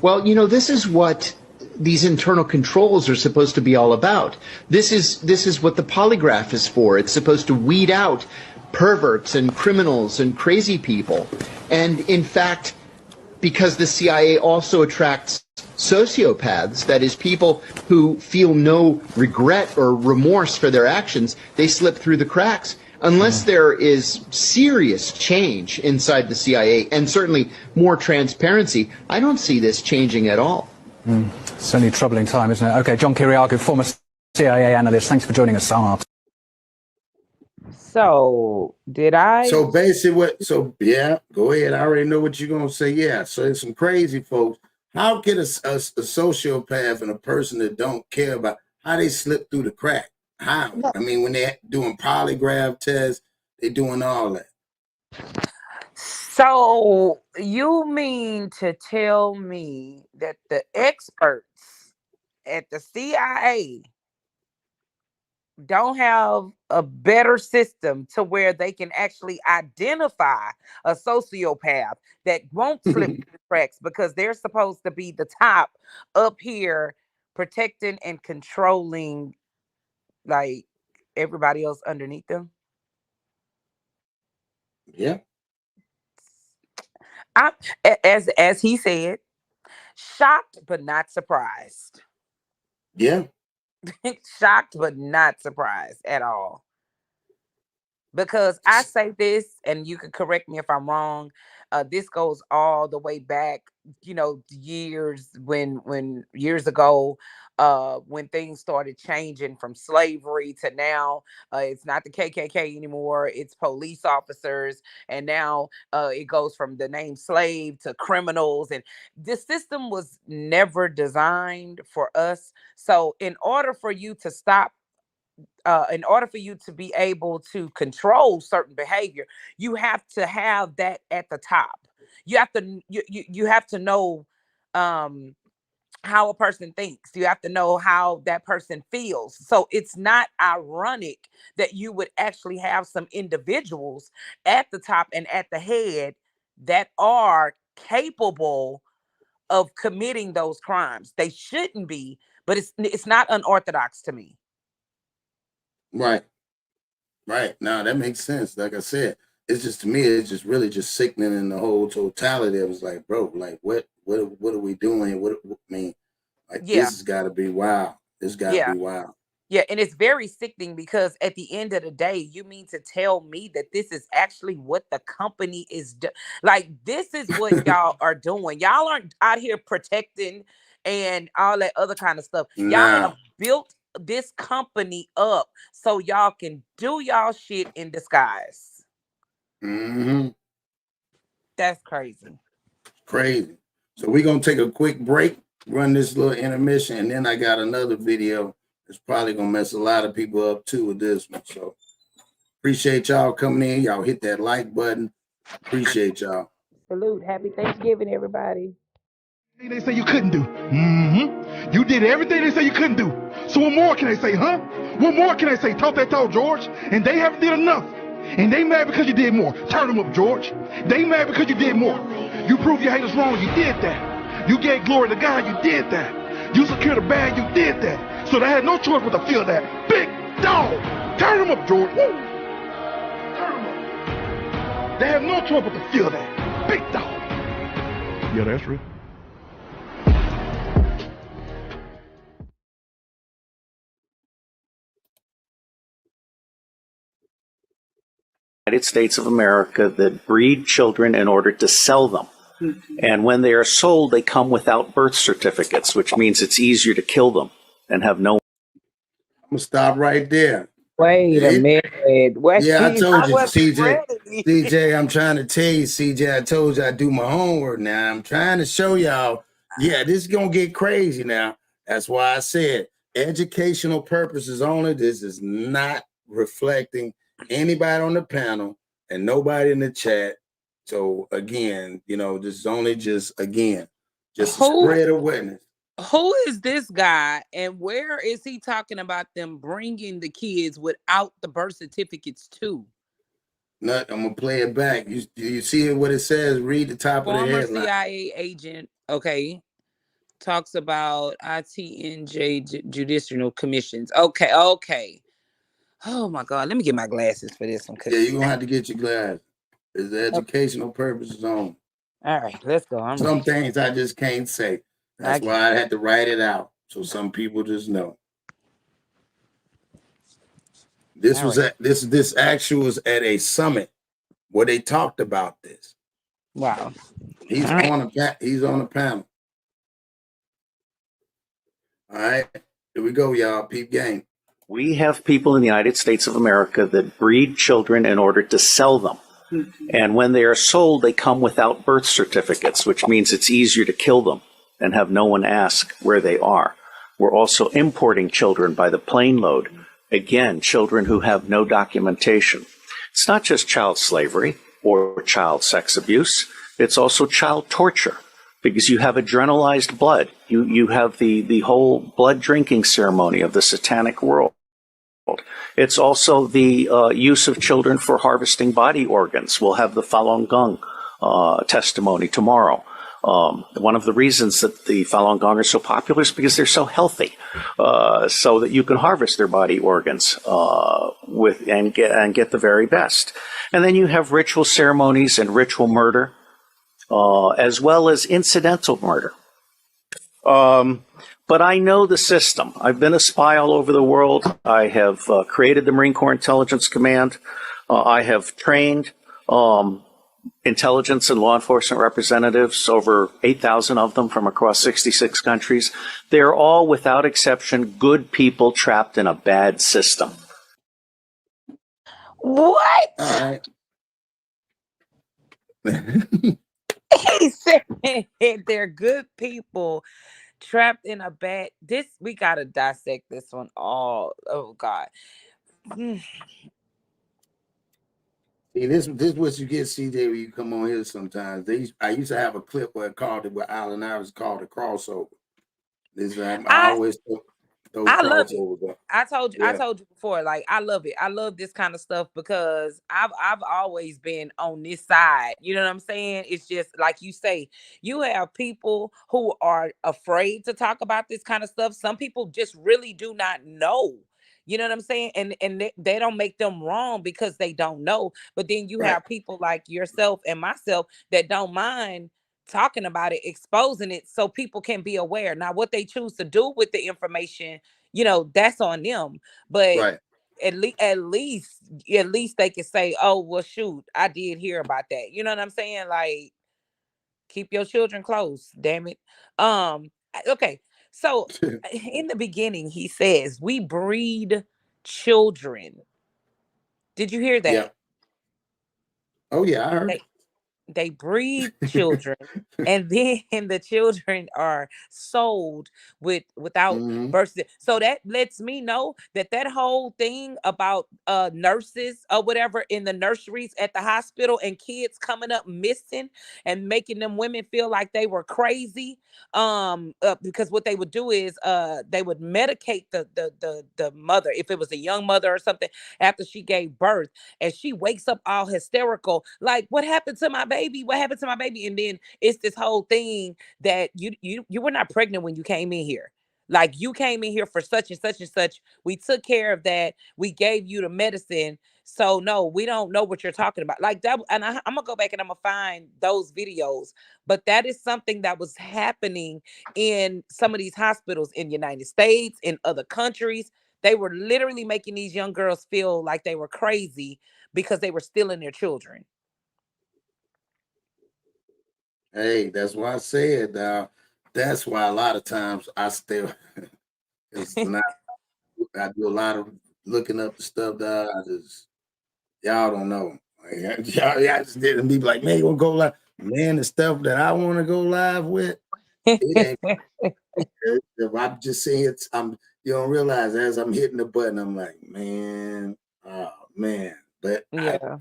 Well, this is what these internal controls are supposed to be all about. This is what the polygraph is for. It's supposed to weed out perverts and criminals and crazy people. And in fact, because the CIA also attracts sociopaths, that is, people who feel no regret or remorse for their actions, they slip through the cracks. Unless there is serious change inside the CIA, and certainly more transparency, I don't see this changing at all. It's only a troubling time, isn't it? Okay, John Kiriakou, former CIA analyst, thanks for joining us, Art. So, So basically go ahead. I already know what you're going to say. Yeah, so there's some crazy folks. How can a sociopath and a person that don't care about, how they slip through the crack? How? I mean, when they're doing polygraph tests, they're doing all that. So you mean to tell me that the experts at the CIA don't have a better system to where they can actually identify a sociopath that won't slip through the cracks because they're supposed to be the top up here protecting and controlling like everybody else underneath them? Yeah. I, as he said, shocked but not surprised. Yeah. Shocked but not surprised at all. Because I say this, and you can correct me if I'm wrong. This goes all the way back, years years ago, when things started changing from slavery to now. It's not the KKK anymore; it's police officers, and now it goes from the name slave to criminals. And this system was never designed for us. So, in order for you to be able to control certain behavior, you have to have that at the top. You have to know um, how a person thinks. You have to know how that person feels. So it's not ironic that you would actually have some individuals at the top and at the head that are capable of committing those crimes. They shouldn't be, but it's not unorthodox to me. Right. Right. Now that makes sense. Like I said, it's just to me, it's just really just sickening in the whole totality. It was like, bro, like what are we doing? I mean, like Yeah. this has got to be wild. This got to Yeah. be wild. Yeah, and it's very sickening because at the end of the day, you mean to tell me that this is actually what the company is like, this is what y'all are doing. Y'all aren't out here protecting and all that other kind of stuff. Y'all have built this company up so y'all can do y'all shit in disguise. Mm-hmm. That's crazy. Crazy. So we're gonna take a quick break, run this little intermission, and then I got another video. It's probably gonna mess a lot of people up too with this one. So appreciate y'all coming in. Y'all hit that like button. Appreciate y'all. Salute. Happy Thanksgiving, everybody. They say you couldn't do. Mm-hmm. You did everything they say you couldn't do. So what more can they say, huh? What more can they say? Talk that talk, George. And they haven't did enough. And they mad because you did more. Turn them up, George. They mad because you did more. You proved your haters wrong. You did that. You gave glory to God. You did that. You secured the bag. You did that. So they had no choice but to feel that. Big dog. Turn them up, George. Woo. Turn them up. They have no choice but to feel that. Big dog. Yeah, that's real. United States of America that breed children in order to sell them. And when they are sold, they come without birth certificates, which means it's easier to kill them and have no. I'm gonna stop right there. Wait a minute. Wait, yeah, I told you, CJ. ready. CJ, I'm trying to tell you, CJ. I told you I do my homework now. I'm trying to show y'all. Yeah, this is gonna get crazy now. That's why I said educational purposes only. This is not reflecting anybody on the panel and nobody in the chat. So again, this is only just a spread awareness. Who is this guy and where is he talking about them bringing the kids without the birth certificates too? I'm gonna play it back. You see what it says? Read the top of the headline. Former CIA agent, okay, talks about ITNJ judicial commissions. Okay. Oh my God, let me get my glasses for this one. Yeah, you're gonna have to get your glasses. It's the educational purposes only. All right, let's go. Some things I just can't say. That's why I had to write it out. So some people just know. This was this actually was at a summit where they talked about this. Wow. He's on a panel. All right. Here we go, y'all. Peep game. We have people in the United States of America that breed children in order to sell them. And when they are sold, they come without birth certificates, which means it's easier to kill them and have no one ask where they are. We're also importing children by the plane load Again, children who have no documentation. It's not just child slavery or child sex abuse. It's also child torture, because you have adrenalized blood. You have the whole blood drinking ceremony of the satanic world. It's also the use of children for harvesting body organs. We'll have the Falun Gong testimony tomorrow. One of the reasons that the Falun Gong are so popular is because they're so healthy, so that you can harvest their body organs and get the very best. And then you have ritual ceremonies and ritual murder, as well as incidental murder. But I know the system. I've been a spy all over the world. I have created the Marine Corps Intelligence Command. I have trained intelligence and law enforcement representatives, over 8,000 of them from across 66 countries. They're all, without exception, good people trapped in a bad system. What? All right. He said they're good people trapped in a bad. We gotta dissect this one all. Oh God. See, this is what you get, CJ, when you come on here sometimes. I used to have a clip where Allen Iverson called a crossover. I always those I love it. crossovers up. I told you Yeah. before, like, I love it. I love this kind of stuff because I've always been on this side. You know what I'm saying? It's just like you say, you have people who are afraid to talk about this kind of stuff. Some people just really do not know. You know what I'm saying? And they don't make them wrong because they don't know. But then you have people like yourself and myself that don't mind talking about it, exposing it so people can be aware. Now, what they choose to do with the information, that's on them. But at least they can say, oh, well, shoot, I did hear about that. You know what I'm saying? Like, keep your children close, damn it. Okay. So in the beginning, he says we breed children. Did you hear that? Yeah. Oh yeah, I heard. They breed children, and then the children are sold without birth. So that lets me know that whole thing about nurses or whatever in the nurseries at the hospital and kids coming up missing and making them women feel like they were crazy, because what they would do is they would medicate the mother if it was a young mother or something after she gave birth, and she wakes up all hysterical, like, what happened to my baby? What happened to my baby? And then it's this whole thing that you were not pregnant when you came in here. Like, you came in here for such and such and such. We took care of that. We gave you the medicine. So no, we don't know what you're talking about. Like that. And I'm gonna go back and I'm gonna find those videos. But that is something that was happening in some of these hospitals in the United States, in other countries. They were literally making these young girls feel like they were crazy because they were stealing their children. Hey, that's why I said that's why a lot of times I still it's not I do a lot of looking up the stuff that y'all don't know. Y'all just didn't be like, man, you wanna go live? Man, the stuff that I want to go live with, it ain't if I'm just saying it, you don't realize as I'm hitting the button, I'm like, man, oh man. But yeah.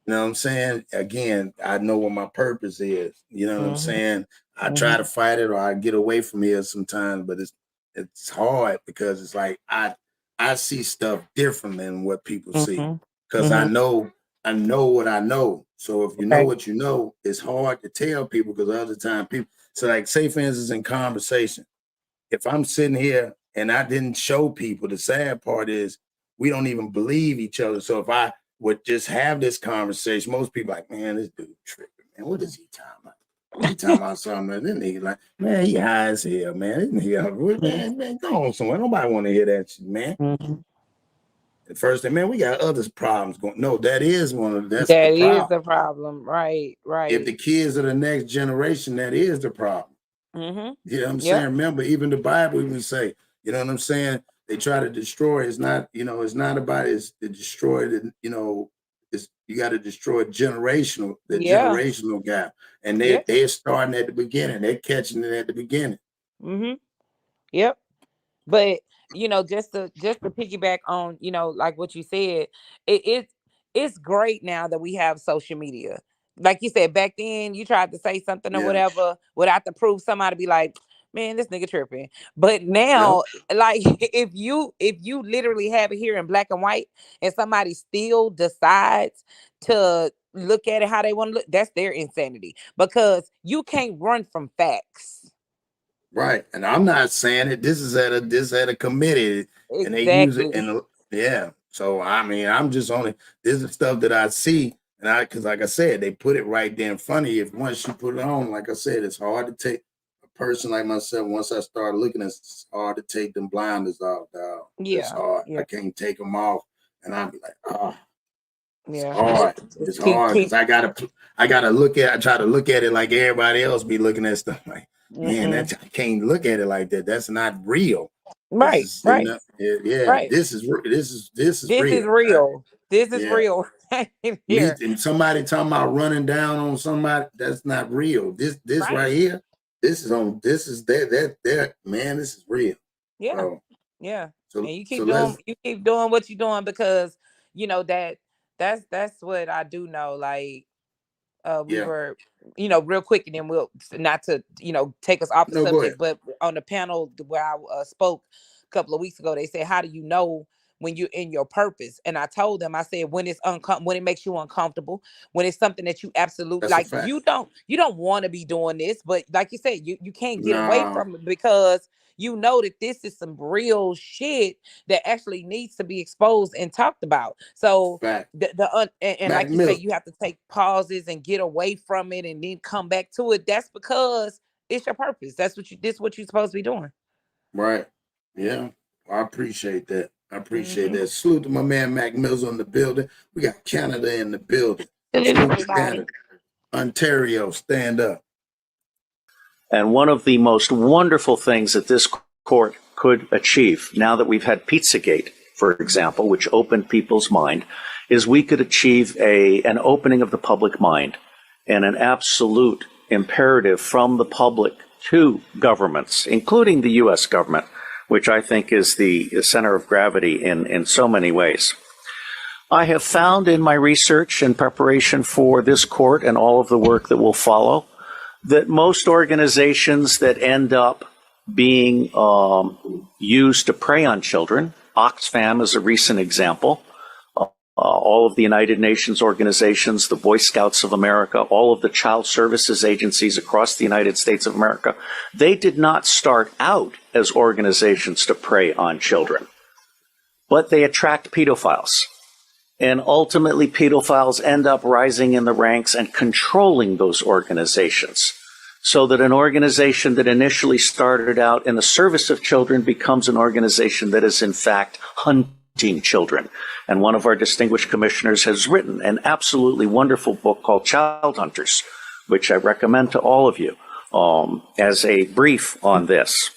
You know what I'm saying? Again, I know what my purpose is. You know what I'm saying? I try to fight it or I get away from here sometimes, but it's hard because it's like I see stuff different than what people see. Because I know what I know. So if you know what you know, it's hard to tell people because other time people, so like say for instance in conversation, if I'm sitting here and I didn't show people, the sad part is we don't even believe each other. So if I would just have this conversation, most people like, man, this dude tripping, man. What is he talking about? He talking about something. Then he like, man, he high as hell, man. Isn't he? Man, go on somewhere. Nobody want to hear that shit, man. At first, man, we got other problems going. No, that is one of that's that the problem. is the problem, right? If the kids of the next generation, that is the problem. You know what I'm saying? Remember, even the Bible even say, you know what I'm saying? They try to destroy. It's not, it's not about it's to destroy the, it's you got to destroy generational gap. And they're starting at the beginning. They're catching it at the beginning. But just to piggyback on, like what you said, it it's great now that we have social media. Like you said, back then you tried to say something or Yeah. whatever without the proof, somebody be like, man, this nigga tripping. But Yep. now, like, if you literally have it here in black and white and somebody still decides to look at it how they want to look, that's their insanity, because you can't run from facts. Right. And I'm not saying it. This is at a committee and they use it Exactly. yeah. So I mean, I'm just only this is stuff that I see and because like I said, they put it right there in front of you. If once you put it on, like I said, it's hard to take a person like myself. Once I start looking, it's hard to take them blinders off, dog. It's Yeah. hard. I Yeah. can't take them off. And I'll be like, oh, it's Yeah. hard. It's Just hard keep. because I try to look at it like everybody else be looking at stuff like, man, Mm-mm. I can't look at it like that. That's not real. This Right. is Right. yeah. Right. This is This is real. real. This is Yeah. real. Me Here. and somebody talking about running down on somebody. That's not real. This Right. right here. This is on. This is that man. This is real. Yeah. So Yeah. so And you so keep doing let's what you're doing, because that's what I do know. Like, we yeah. were, real quick, and then we'll, not to, take us off the No, go ahead. subject, but on the panel where I spoke a couple of weeks ago, they said, how do you know when you're in your purpose? And I told them, I said, when when it makes you uncomfortable, when it's something that you absolutely That's a like, fact. you don't want to be doing this, but like you said, you can't get away No, from it, because you know that this is some real shit that actually needs to be exposed and talked about. So fact. and Mac like you say, Miller. you have to take pauses and get away from it and then come back to it. That's because it's your purpose. This is what you're supposed to be doing. Right. Yeah. I appreciate that. I appreciate Hmm. that. Salute to my man Mac Mills on the building. We got Canada in the building. Salute to Everybody. Canada. Ontario, stand up. And one of the most wonderful things that this court could achieve, now that we've had Pizzagate, for example, which opened people's mind, is we could achieve an opening of the public mind and an absolute imperative from the public to governments, including the U.S. government, which I think is the center of gravity in so many ways. I have found in my research and preparation for this court and all of the work that will follow that most organizations that end up being used to prey on children, Oxfam is a recent example, all of the United Nations organizations, the Boy Scouts of America, all of the child services agencies across the United States of America, they did not start out as organizations to prey on children, but they attract pedophiles. And ultimately, pedophiles end up rising in the ranks and controlling those organizations, so that an organization that initially started out in the service of children becomes an organization that is in fact hunting children. And one of our distinguished commissioners has written an absolutely wonderful book called Child Hunters, which I recommend to all of you as a brief on this.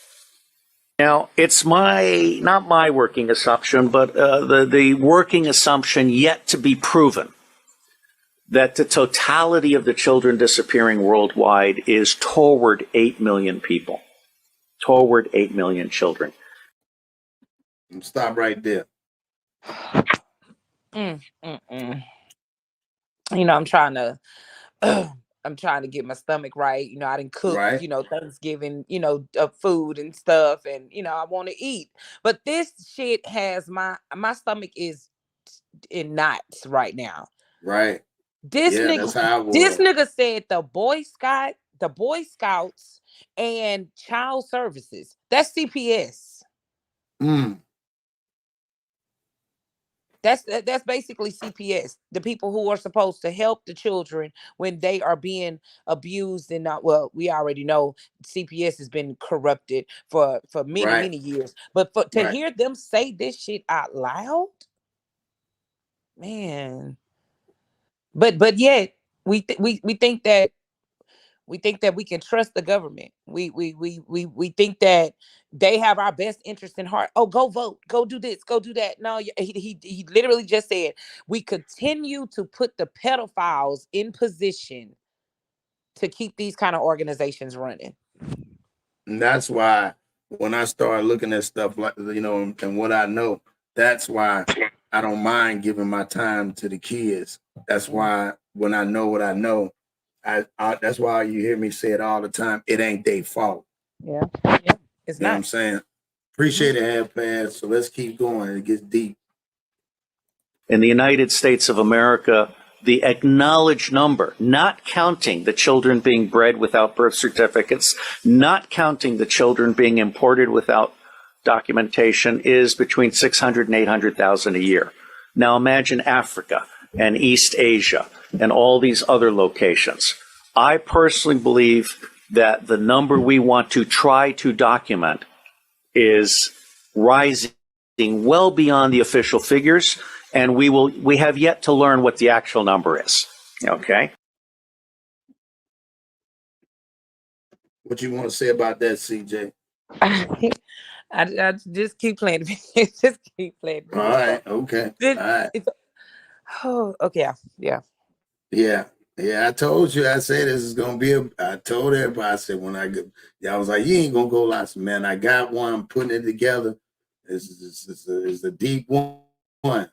Now, it's not my working assumption, but the working assumption yet to be proven, that the totality of the children disappearing worldwide is toward 8 million people, toward 8 million children. Stop right there. I'm trying to I'm trying to get my stomach right. I didn't cook, Right. Thanksgiving, food and stuff, and I want to eat. But this shit has my stomach is in knots right now. Right. This Yeah, that's nigga, how I this was. nigga said the Boy Scouts and child services. That's CPS. Mm. That's basically CPS, the people who are supposed to help the children when they are being abused and not. Well, we already know CPS has been corrupted for many Right. years, but to Right. hear them say this shit out loud, man. But yet we think that we can trust the government. We think that they have our best interest in heart. Oh, go vote, go do this, go do that. No, he literally just said we continue to put the pedophiles in position to keep these kind of organizations running. And that's why when I start looking at stuff like, you know, and what I know, that's why I don't mind giving my time to the kids. That's why when I know what I know, I that's why you hear me say it all the time. It ain't their fault. Yeah. Yeah. It's You know what I'm not. saying? Appreciate it, half pass. So let's keep going. It gets deep. In the United States of America, the acknowledged number, not counting the children being bred without birth certificates, not counting the children being imported without documentation, is between 600 and 800,000 a year. Now imagine Africa and East Asia and all these other locations. I personally believe that the number we want to try to document is rising well beyond the official figures, and we have yet to learn what the actual number is. Okay. What you want to say about that, CJ? I just keep playing. Just keep playing. All right. Okay. All right. Oh, okay. Yeah. Yeah. Yeah, I told you. I said this is gonna be I told everybody. I said when I go, I was like, you ain't gonna go lots. Man, I got one. I'm putting it together. It's a deep one.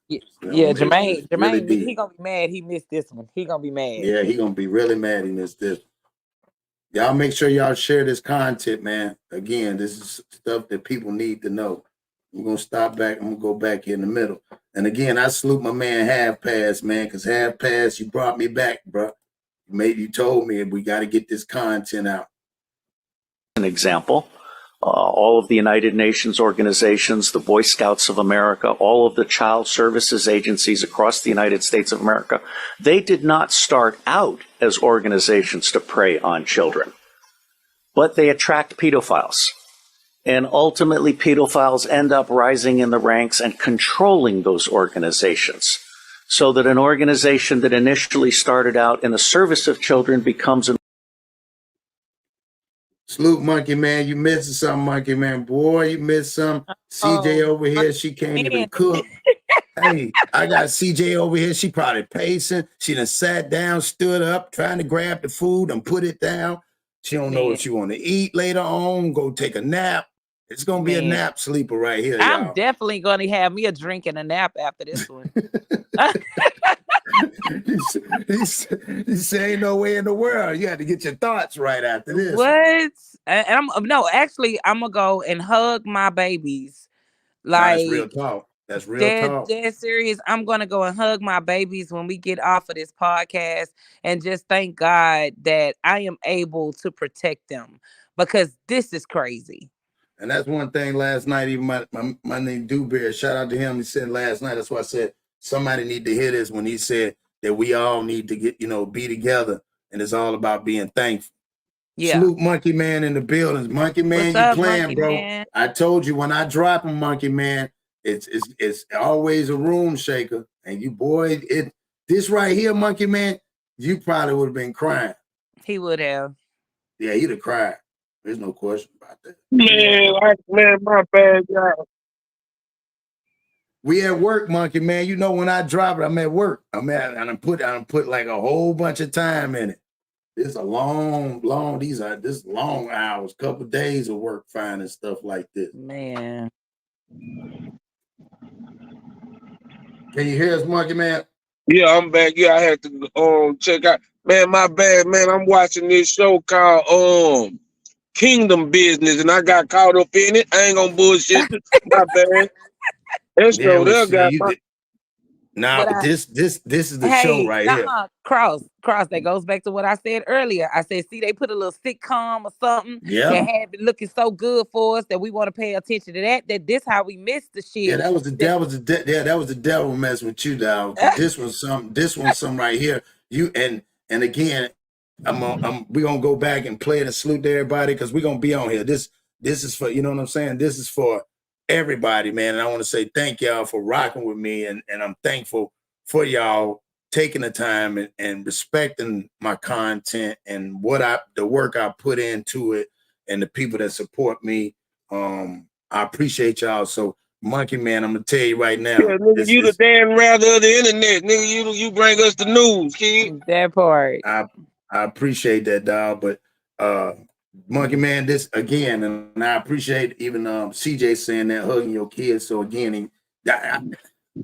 Yeah, Jermaine, really he gonna be mad. He missed this one. He gonna be mad. Yeah, he gonna be really mad he missed this. Y'all make sure y'all share this content, man. Again, this is stuff that people need to know. We're gonna stop back. I'm gonna go back in the middle. And again, I salute my man Half Pass, man, because Half Pass, you brought me back, bro. You told me we got to get this content out. An example, all of the United Nations organizations, the Boy Scouts of America, all of the child services agencies across the United States of America, they did not start out as organizations to prey on children, but they attract pedophiles. And ultimately, pedophiles end up rising in the ranks and controlling those organizations, so that an organization that initially started out in the service of children becomes an... Salute, Monkey Man. You missing something, Monkey Man. Boy, you missed something. CJ over here, she can't even cook. Hey, I got CJ over here. She probably pacing. She done sat down, stood up, trying to grab the food and put it down. She don't know if she want to eat later on, go take a nap. It's going to be a nap sleeper right here, I'm y'all. definitely going to have me a drink and a nap after this one. He said, ain't no way in the world. You had to get your thoughts right after this. What? And actually, I'm going to go and hug my babies. Like, that's real talk. That's real talk. Dead serious. I'm going to go and hug my babies when we get off of this podcast and just thank God that I am able to protect them, because this is crazy. And that's one thing last night, even my name Dewberry, shout out to him. He said last night, that's why I said somebody need to hear this when he said that we all need to get, be together. And it's all about being thankful. Yeah. Salute Monkey Man in the buildings. Monkey Man, you playing, Monkey bro. Man? I told you when I drop him, Monkey Man, it's always a room shaker. And you, boy, this right here, Monkey Man, you probably would have been crying. He would have. Yeah, he'd have cried. There's no question about that. Man, my bad, y'all. We at work, Monkey Man. When I drop it, I'm at work. I put like a whole bunch of time in it. It's a long, this long hours, couple of days of work finding stuff like this. Man. Can you hear us, Monkey Man? Yeah, I'm back. Yeah, I had to check out. Man, my bad, man. I'm watching this show called Kingdom Business, and I got caught up in it. I ain't gonna bullshit you. My bad. That show there got but this is the show right here. Cross. That goes back to what I said earlier. I said, see, they put a little sitcom or something that had been looking so good for us that we want to pay attention to that. That this how we missed the shit. Yeah, that was the devil messing with you, dog. This one's some right here. And again, we're gonna go back and play it and salute to everybody because we're gonna be on here. This is for, you know what I'm saying? This is for everybody, man. And I want to say thank y'all for rocking with me, and I'm thankful for y'all taking the time and respecting my content and the work I put into it and the people that support me. I appreciate y'all. So Monkey Man, I'm gonna tell you right now. Yeah, nigga, you the Dan Rather of the internet. Nigga, you bring us the news, kid. That part. I appreciate that, dog. But Monkey Man, this again, and I appreciate even CJ saying that, hugging your kids. So again, I'm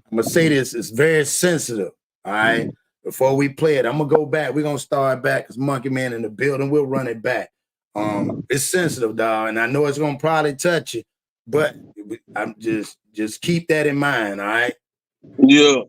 gonna say this, it's very sensitive. All right. Before we play it, I'm gonna go back. We're gonna start back because Monkey Man in the building. We'll run it back. It's sensitive, dog, and I know it's gonna probably touch you, but I'm just keep that in mind. All right. Yeah.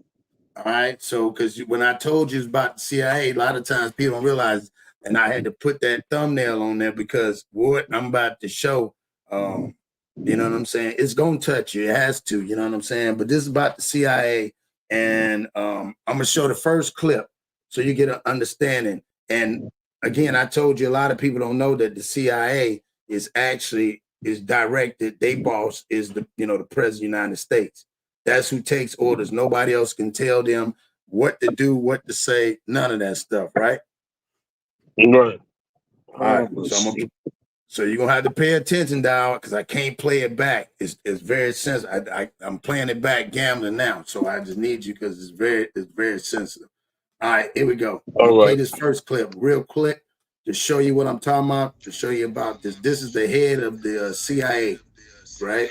All right. So, because when I told you about the CIA, a lot of times people don't realize, and I had to put that thumbnail on there because what I'm about to show, you know what I'm saying? It's gonna touch you. It has to. You know what I'm saying? But this is about the CIA, and I'm gonna show the first clip so you get an understanding. And again, I told you a lot of people don't know that the CIA is directed. They boss is the president of the United States. That's who takes orders. Nobody else can tell them what to do, what to say, none of that stuff, right? Right. All right. So you're gonna have to pay attention, dog, because I can't play it back. It's very sensitive. I'm playing it back gambling now, so I just need you because it's very sensitive. All right, here we go. I'll play this first clip real quick to show you what I'm talking about, to show you about this. This is the head of the CIA, right?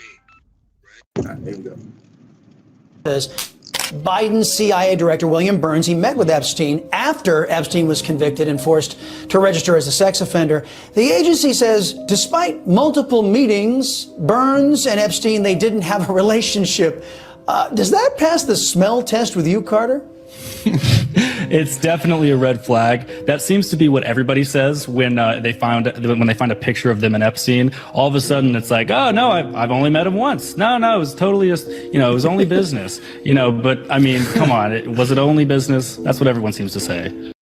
All right, here we go. Says Biden's CIA director, William Burns, he met with Epstein after Epstein was convicted and forced to register as a sex offender. The agency says despite multiple meetings, Burns and Epstein, they didn't have a relationship. Does that pass the smell test with you, Carter? It's definitely a red flag. That seems to be what everybody says when they find a picture of them and Epstein. All of a sudden, it's like, oh no, I've only met him once. No, it was totally just, it was only business. But I mean, come on, was it only business? That's what everyone seems to say.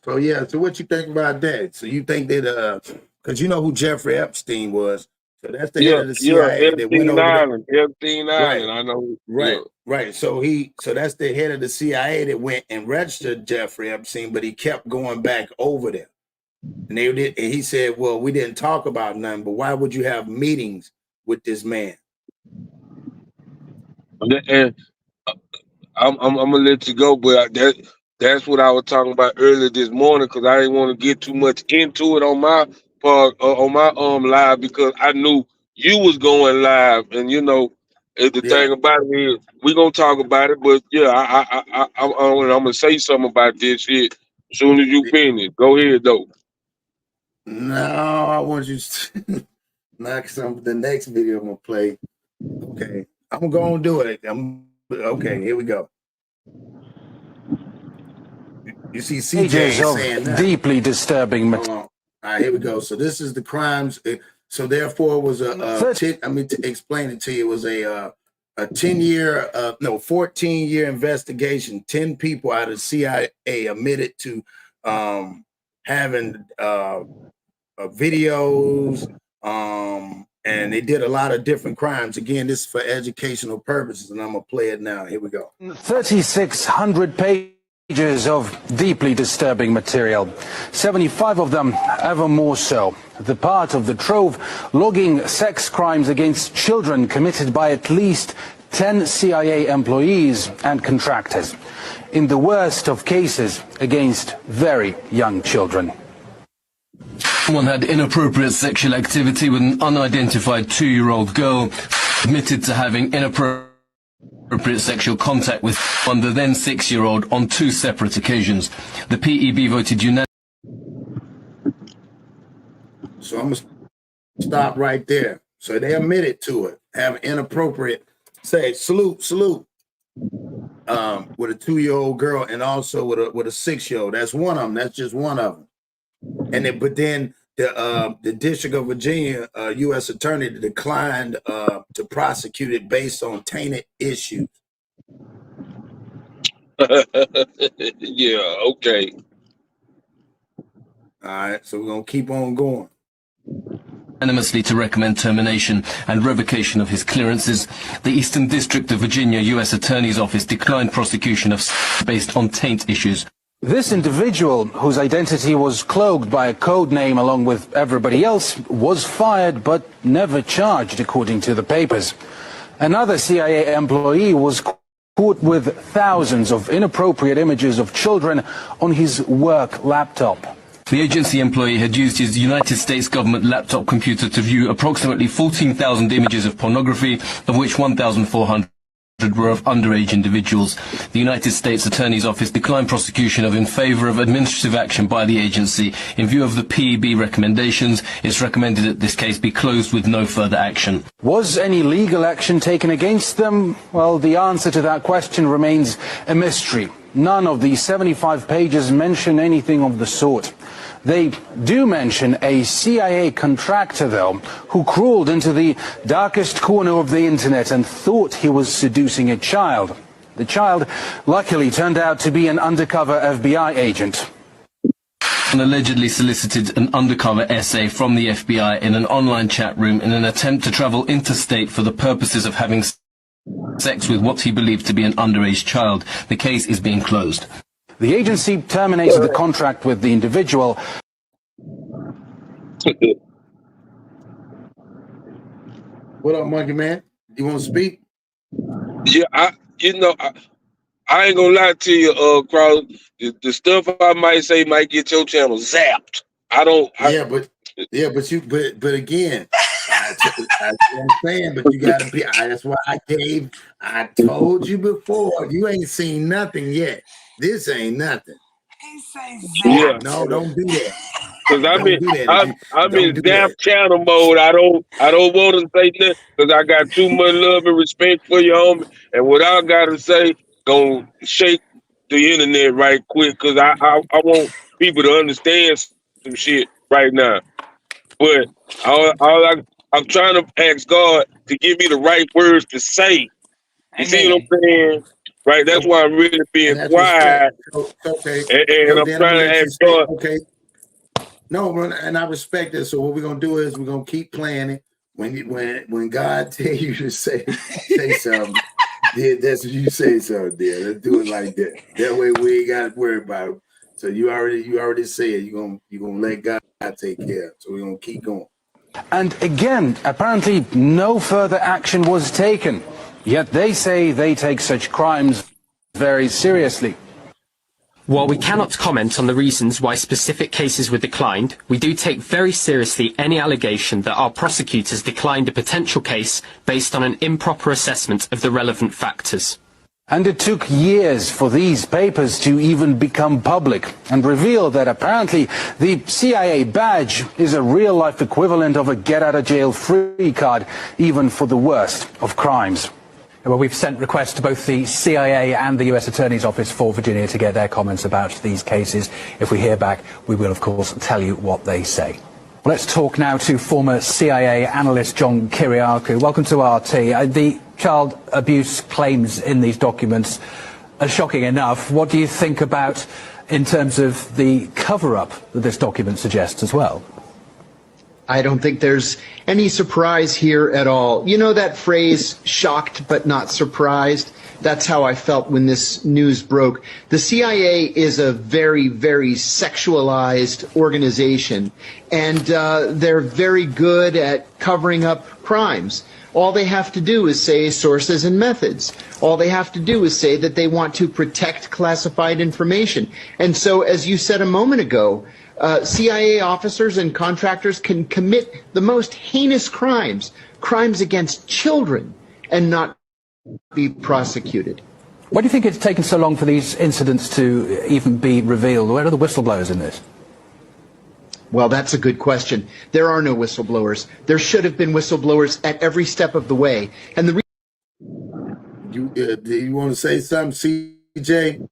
So yeah, so what you think about that? So you think that because you know who Jeffrey Epstein was? So that's the head of the CIA that went over Epstein Island, I know. Right. Right. So that's the head of the CIA that went and registered Jeffrey Epstein, but he kept going back over there. And he said, well, we didn't talk about nothing, but why would you have meetings with this man? And I'm gonna let you go, but that's what I was talking about earlier this morning, because I didn't want to get too much into it on my part on my live, because I knew you was going live, and the thing about it is we gonna talk about it, but yeah, I'm gonna say something about this shit as soon as you finish. Go ahead though. No, I want you to knock some. The next video I'm gonna play. Okay, I'm gonna do it. Okay. Here we go. You see, CJ saying that. Deeply disturbing. All right, here we go. So this is the crimes. So therefore, it was to explain it to you. It was a 14-year investigation. 10 people out of the CIA admitted to having videos, and they did a lot of different crimes. Again, this is for educational purposes, and I'm gonna play it now. Here we go. 3,600 pages of deeply disturbing material, 75 of them ever more so. The part of the trove logging sex crimes against children committed by at least 10 CIA employees and contractors, in the worst of cases against very young children. Someone had inappropriate sexual activity with an unidentified 2-year-old girl, admitted to having inappropriate sexual contact with the then 6-year-old on 2 separate occasions. The PEB voted unanimously. So I'm gonna stop right there. So they admitted to it, having inappropriate, salute, with a 2-year-old girl, and also with a 6-year-old. That's one of them. That's just one of them. But then the District of Virginia U.S. Attorney declined to prosecute it based on tainted issues. Yeah, okay. All right, so we're gonna keep on going. Unanimously to recommend termination and revocation of his clearances. The Eastern District of Virginia U.S. Attorney's Office declined prosecution of based on taint issues. This individual, whose identity was cloaked by a code name along with everybody else, was fired but never charged, according to the papers. Another CIA employee was caught with thousands of inappropriate images of children on his work laptop. The agency employee had used his United States government laptop computer to view approximately 14,000 images of pornography, of which 1,400 were of underage individuals. The United States Attorney's Office declined prosecution in favor of administrative action by the agency. In view of the PEB recommendations, it's recommended that this case be closed with no further action. Was any legal action taken against them? Well, the answer to that question remains a mystery. None of the 75 pages mention anything of the sort. They do mention a CIA contractor, though, who crawled into the darkest corner of the internet and thought he was seducing a child. The child luckily turned out to be an undercover FBI agent. And allegedly solicited an undercover essay from the FBI in an online chat room in an attempt to travel interstate for the purposes of having sex with what he believed to be an underage child. The case is being closed. The agency terminated the contract with the individual. What up, Monkey Man? You want to speak? Yeah, I ain't gonna lie to you, Cross. The stuff I might say might get your channel zapped. But again, I'm saying, but you gotta be. That's why I told you before. You ain't seen nothing yet. This ain't nothing. Yeah. No, don't do that. Cause I'm in Zap channel mode. I don't want to say nothing because I got too much love and respect for you, homie. And what I gotta say, gonna shake the internet right quick because I want people to understand some shit right now. But I'm trying to ask God to give me the right words to say. You see what I'm saying? Right, that's why I'm really being quiet. Okay. And I'm trying to ask God. Okay. No, and I respect it. So what we're gonna do is we're gonna keep playing it. When God tell you to say something, that's what you say something there. Let's do it like that. That way we ain't gotta worry about it. So you already said you're gonna let God take care of it. So we're gonna keep going. And again, apparently no further action was taken. Yet they say they take such crimes very seriously. While we cannot comment on the reasons why specific cases were declined, we do take very seriously any allegation that our prosecutors declined a potential case based on an improper assessment of the relevant factors. And it took years for these papers to even become public and reveal that apparently the CIA badge is a real-life equivalent of a get-out-of-jail-free card, even for the worst of crimes. Well, we've sent requests to both the CIA and the US Attorney's Office for Virginia to get their comments about these cases. If we hear back, we will, of course, tell you what they say. Well, let's talk now to former CIA analyst John Kiriakou. Welcome to RT. The child abuse claims in these documents are shocking enough. What do you think about in terms of the cover-up that this document suggests as well? I don't think there's any surprise here at all. You know that phrase, shocked but not surprised? That's how I felt when this news broke. The CIA is a very, very sexualized organization, and they're very good at covering up crimes. All they have to do is say sources and methods. All they have to do is say that they want to protect classified information. And so, as you said a moment ago, CIA officers and contractors can commit the most heinous crimes against children, and not be prosecuted. Why do you think it's taken so long for these incidents to even be revealed? Where are the whistleblowers in this? Well, that's a good question. There are no whistleblowers. There should have been whistleblowers at every step of the way. And the do you want to say something, CJ?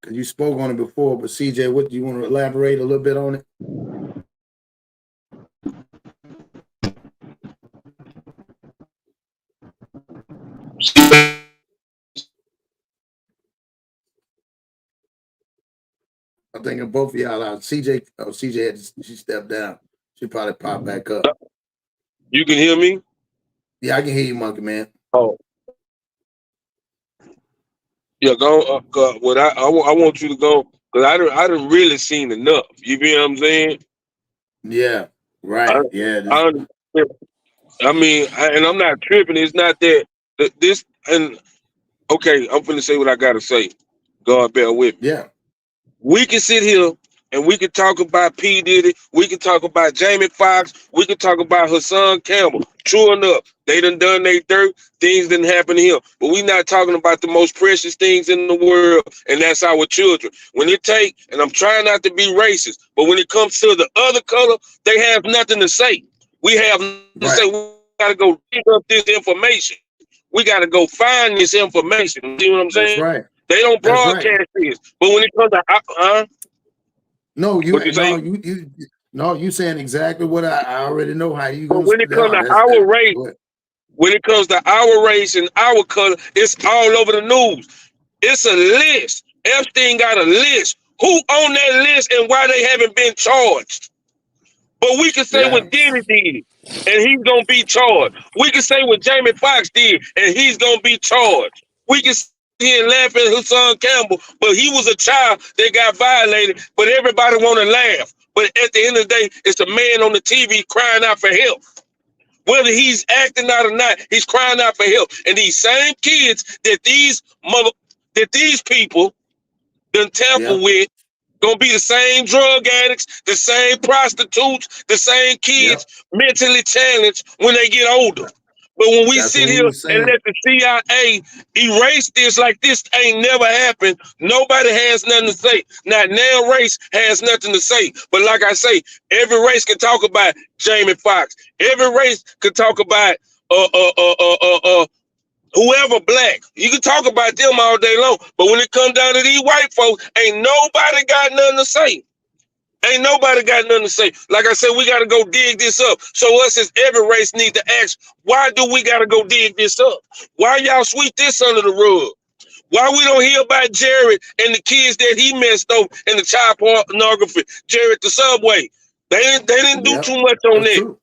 Because you spoke on it before, but CJ, what do you want to elaborate a little bit on it? I'm thinking both of y'all out. CJ she stepped down. She probably popped back up. You can hear me? Yeah, I can hear you, Monkey Man. Oh. Yeah, go. What I want you to go, because I done really seen enough. You feel what I'm saying? Yeah, right. I mean, and I'm not tripping. It's not that this. And okay, I'm finna say what I gotta say. God bear with me. Yeah. We can sit here And we could talk about P. Diddy. We could talk about Jamie Foxx. We could talk about Hassan Campbell. True enough, they done their dirt. Things didn't happen to him. But we not talking about the most precious things in the world, and that's our children. When it take, and I'm trying not to be racist, but when it comes to the other color, they have nothing to say. We have nothing to say. We got to go dig up this information. We got to go find this information. See what I'm saying? That's right. They don't That's broadcast right. this. But when it comes to, No, you What you no, saying? you no, you saying exactly what I already know how you But gonna when it comes to that's our race, go ahead. when it comes to our race and our color, it's all over the news. It's a list. Epstein got a list. Who on that list and why they haven't been charged? But we can say what Diddy did, and he's gonna be charged. We can say what Jamie Foxx did, and he's gonna be charged. We can sit here and laugh at Hassan Campbell, but he was a child that got violated, but everybody wanna laugh. But at the end of the day, it's a man on the TV crying out for help. Whether he's acting out or not, he's crying out for help. And these same kids that these people done tamper with, gonna be the same drug addicts, the same prostitutes, the same kids mentally challenged when they get older. But when we That's sit what we here was saying. and let the CIA erase this like this ain't never happened, nobody has nothing to say. Not now race has nothing to say. But like I say, every race can talk about Jamie Foxx. Every race can talk about whoever black. You can talk about them all day long. But when it comes down to these white folks, ain't nobody got nothing to say. Ain't nobody got nothing to say. Like I said, we got to go dig this up. So us as every race need to ask, why do we got to go dig this up? Why y'all sweep this under the rug? Why we don't hear about Jared and the kids that he messed up in the child pornography? Jared the Subway. They didn't do too much on that. True.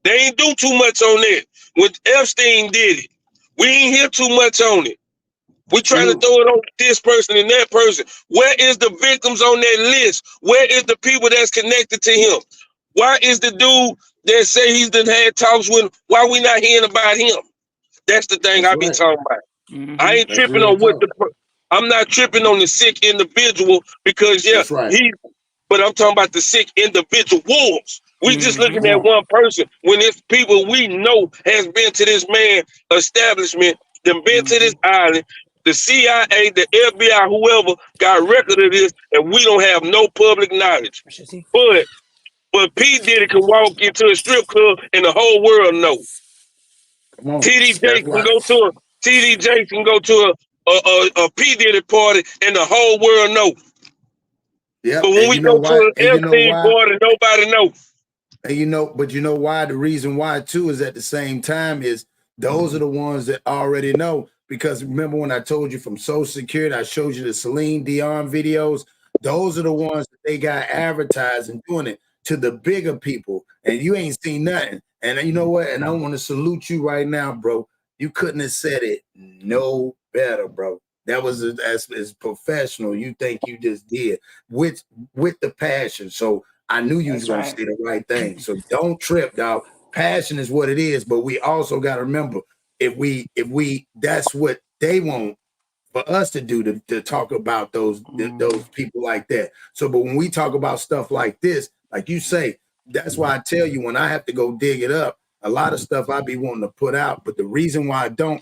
They ain't do too much on that. When Epstein did it, we ain't hear too much on it. We trying to throw it on this person and that person. Where is the victims on that list? Where is the people that's connected to him? Why is the dude that say he's done had talks with him? Why we not hearing about him? That's the thing I be talking about. I ain't tripping on what I'm not tripping on the sick individual because but I'm talking about the sick individuals. We just looking at one person when it's people we know has been to this man establishment, then been to this island. The CIA, the FBI, whoever got record of this, and we don't have no public knowledge. But P. Diddy can walk into a strip club and the whole world know. TD Jakes can go to a P. Diddy party and the whole world know. Yeah, but when we go to an Epstein party, nobody knows. And but you know why? The reason why too is at the same time is those are the ones that already know. Because remember when I told you from Social Security, I showed you the Celine Dion videos. Those are the ones that they got advertising doing it to the bigger people, and you ain't seen nothing. And you know what? And I want to salute you right now, bro. You couldn't have said it no better, bro. That was as professional. You think you just did with the passion. So I knew you was gonna say the right thing. So don't trip, dog. Passion is what it is, but we also got to remember if we that's what they want for us to do to talk about those people like that. So, but when we talk about stuff like this, like you say, that's why I tell you when I have to go dig it up, a lot of stuff I be wanting to put out, but the reason why I don't,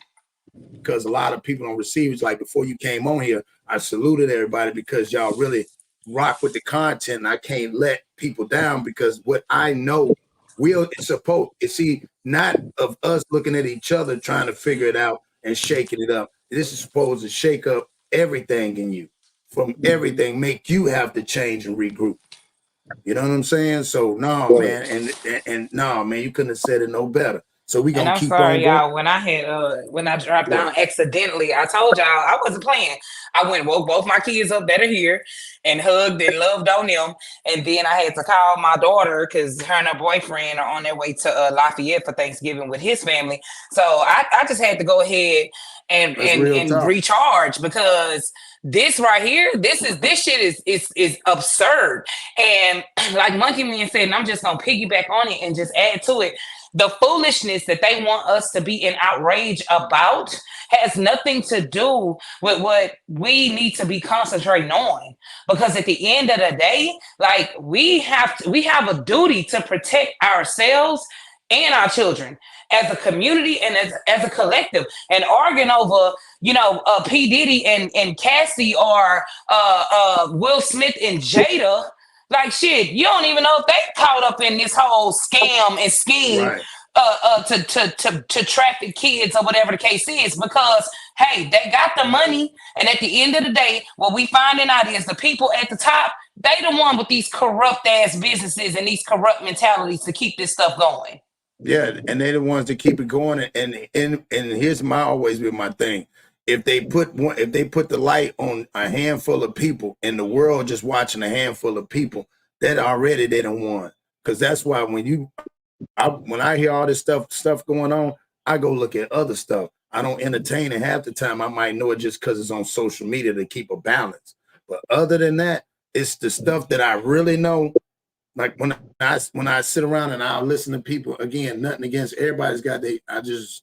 because a lot of people don't receive it. Like before you came on here, I saluted everybody because y'all really rock with the content. And I can't let people down because what I know it's supposed not of us looking at each other trying to figure it out and shaking it up. This is supposed to shake up everything in you, from everything, make you have to change and regroup. You know what I'm saying? So no, man, and no, man, you couldn't have said it no better. So we gonna keep on going. Y'all. When I dropped down accidentally, I told y'all I wasn't playing. I went and woke both my kids up that are here and hugged and loved on them. And then I had to call my daughter because her and her boyfriend are on their way to Lafayette for Thanksgiving with his family. So I just had to go ahead and recharge because this right here, this shit is absurd. And like Monkey Man said, and I'm just gonna piggyback on it and just add to it. the foolishness that they want us to be in outrage about has nothing to do with what we need to be concentrating on. Because at the end of the day, like we have a duty to protect ourselves and our children as a community and as a collective. And arguing over, P. Diddy and Cassie or Will Smith and Jada, like shit, you don't even know if they caught up in this whole scam and scheme to traffic kids or whatever the case is, because hey, they got the money, and at the end of the day, what we finding out is the people at the top, they the one with these corrupt ass businesses and these corrupt mentalities to keep this stuff going. Yeah, and they're the ones that keep it going. And here's always been my thing. If they put the light on a handful of people and the world just watching a handful of people, that already they don't want. Because that's why when I hear all this stuff going on, I go look at other stuff. I don't entertain it half the time. I might know it just because it's on social media to keep a balance. But other than that, it's the stuff that I really know. Like when I sit around and I'll listen to people, again, nothing against everybody's got I just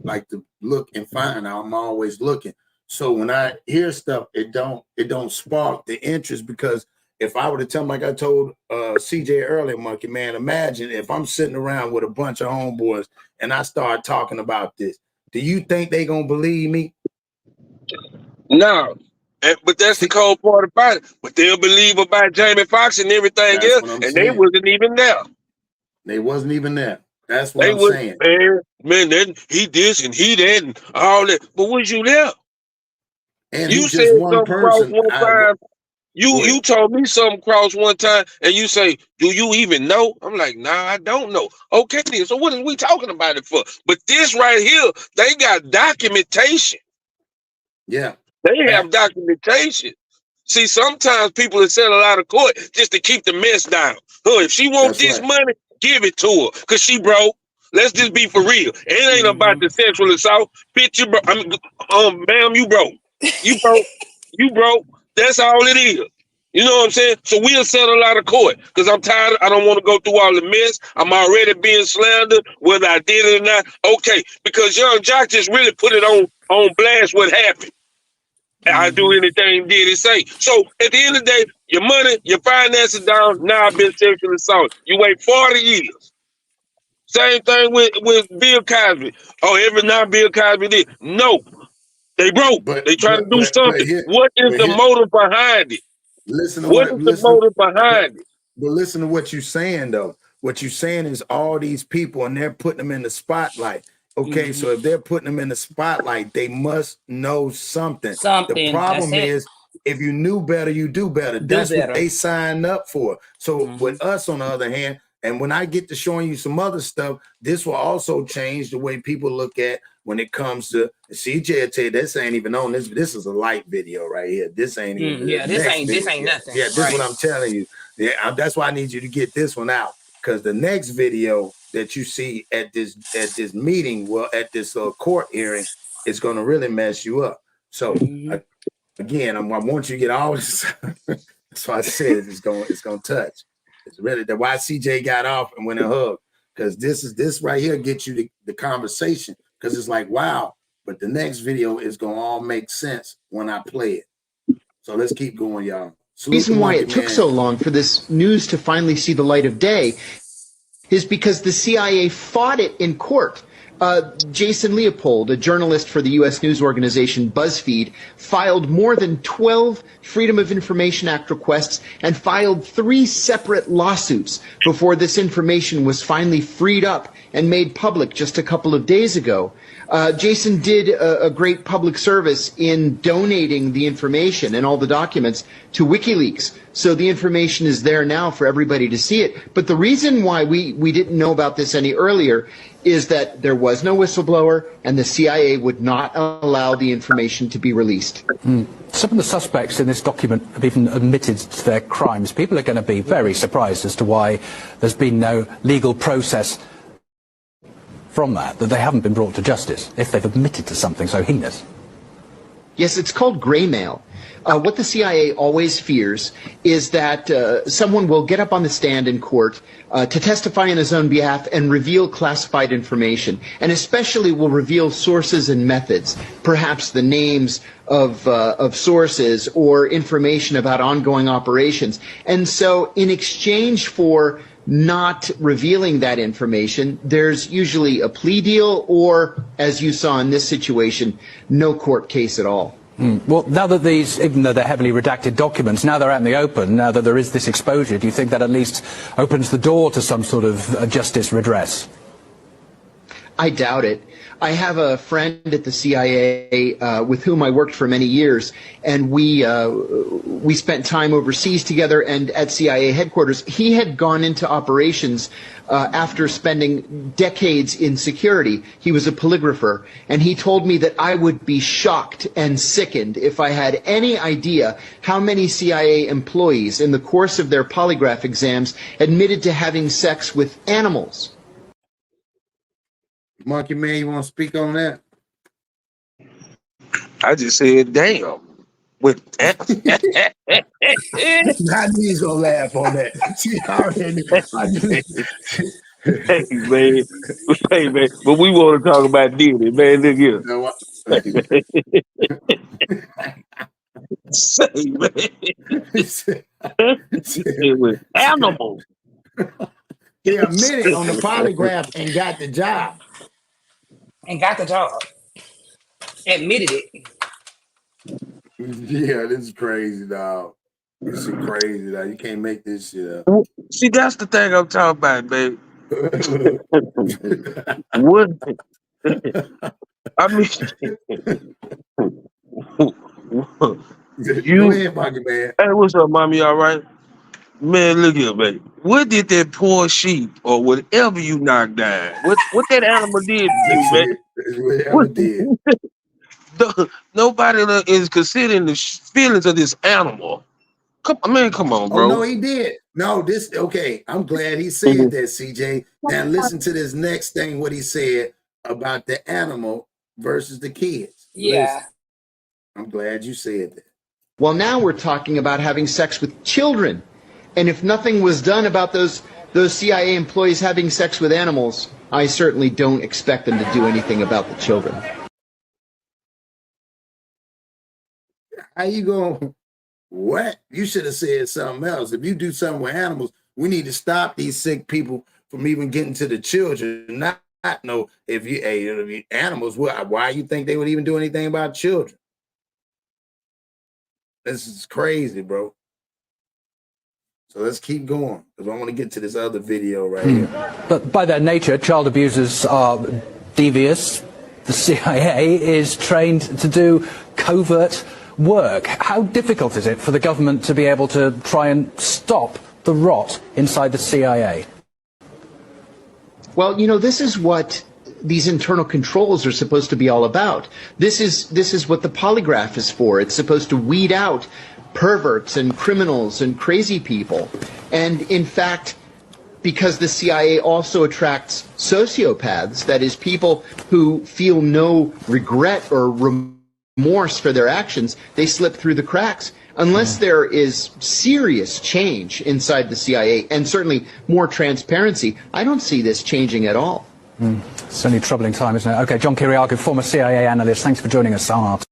like to look and find. I'm always looking. So when I hear stuff, it don't spark the interest, because if I were to tell them, like I told CJ earlier, Monkey Man, imagine if I'm sitting around with a bunch of homeboys and I start talking about this. Do you think they gonna believe me? No. But that's the cold part about it. But they'll believe about Jamie Foxx and everything else, and they wasn't even there. They wasn't even there. That's what I'm saying. Man, then he this and he that and all that. But was you there? And you said something cross one time. You told me something cross one time, and you say, "Do you even know?" I'm like, "Nah, I don't know." Okay, then. So what are we talking about it for? But this right here, they got documentation. Yeah. They have documentation. See, sometimes people will settle out of court just to keep the mess down. If she wants this money, give it to her, because she broke. Let's just be for real. It ain't about the sexual assault. Bitch, you broke. Ma'am, you broke. You broke. You broke. That's all it is. You know what I'm saying? So we'll settle out of court, because I'm tired. I don't want to go through all the mess. I'm already being slandered, whether I did it or not. Okay, because Young Jock just really put it on blast what happened. I do anything did it say. So at the end of the day, your money, your finances down. Now I've been sexually assaulted. You wait 40 years. Same thing with Bill Cosby. Now Bill Cosby did. No, they broke. They trying to do something. What is the motive behind it? What is the motive behind it? But listen to what you're saying, though. What you're saying is all these people, and they're putting them in the spotlight. Okay, so if they're putting them in the spotlight, they must know something. The problem is, if you knew better, you do better. That's what they signed up for. So with us, on the other hand, and when I get to showing you some other stuff, this will also change the way people look at when it comes to CJ. I tell you, this ain't even on this. This is a light video right here. This ain't even. This ain't nothing. Yeah, this is what I'm telling you. Yeah, that's why I need you to get this one out, because the next video that you see at this meeting, at this court hearing, is going to really mess you up. So again, I want you to get all this. That's why I said it's going to touch. It's really the why CJ got off and went and hugged, because this right here gets you the conversation, because it's like, wow. But the next video is going to all make sense when I play it. So let's keep going, y'all. The reason why it took so long for this news to finally see the light of day is because the CIA fought it in court. Jason Leopold, a journalist for the U.S. news organization BuzzFeed, filed more than 12 Freedom of Information Act requests and filed 3 separate lawsuits before this information was finally freed up and made public just a couple of days ago. Jason did a great public service in donating the information and all the documents to WikiLeaks. So the information is there now for everybody to see it. But the reason why we didn't know about this any earlier is that there was no whistleblower, and the CIA would not allow the information to be released. Some of the suspects in this document have even admitted to their crimes. People are going to be very surprised as to why there's been no legal process from that they haven't been brought to justice if they've admitted to something so heinous. Yes, it's called gray mail. What the CIA always fears is that someone will get up on the stand in court to testify on his own behalf and reveal classified information, and especially will reveal sources and methods, perhaps the names of sources or information about ongoing operations. And so in exchange for not revealing that information, there's usually a plea deal or, as you saw in this situation, no court case at all. Well, now that these, even though they're heavily redacted documents, now they're out in the open, now that there is this exposure, do you think that at least opens the door to some sort of justice redress? I doubt it. I have a friend at the CIA with whom I worked for many years, and we spent time overseas together and at CIA headquarters. He had gone into operations after spending decades in security. He was a polygrapher, and he told me that I would be shocked and sickened if I had any idea how many CIA employees in the course of their polygraph exams admitted to having sex with animals. Monkey Man, you want to speak on that? I just said, damn. With I knew he's gonna laugh on that. She already. Hey man, but we want to talk about Diddy, man. Look here. No, Say, man. It was animals. He admitted on the polygraph and got the job. Admitted it. Yeah, this is crazy, dog. This is crazy, dog. You can't make this shit up. See, that's the thing I'm talking about, baby. What? I mean, Go ahead, Monkey Man. Hey, what's up, mommy? All right? Man, look here, baby. What did that poor sheep or whatever you knocked down? What that animal did to you, baby? Whatever did. Nobody is considering the feelings of this animal. Come on, bro. Oh, no, he did. No, this, okay. I'm glad he said that, CJ. Now listen to this next thing, what he said about the animal versus the kids. Yeah. Listen. I'm glad you said that. Well, now we're talking about having sex with children. And if nothing was done about those CIA employees having sex with animals, I certainly don't expect them to do anything about the children. How you going? What? You should have said something else. If you do something with animals, we need to stop these sick people from even getting to the children. Not know if you animals. Why you think they would even do anything about children? This is crazy, bro. So let's keep going because I want to get to this other video right here. But by their nature, child abusers are devious. The CIA is trained to do covert work. How difficult is it for the government to be able to try and stop the rot inside the CIA? Well, this is what these internal controls are supposed to be all about. This is what the polygraph is for. It's supposed to weed out perverts and criminals and crazy people. And in fact, because the CIA also attracts sociopaths, that is, people who feel no regret or remorse for their actions, they slip through the cracks. Unless there is serious change inside the CIA, and certainly more transparency, I don't see this changing at all. It's only a troubling time, isn't it? Okay, John Kiriakou, former CIA analyst, thanks for joining us, Sart.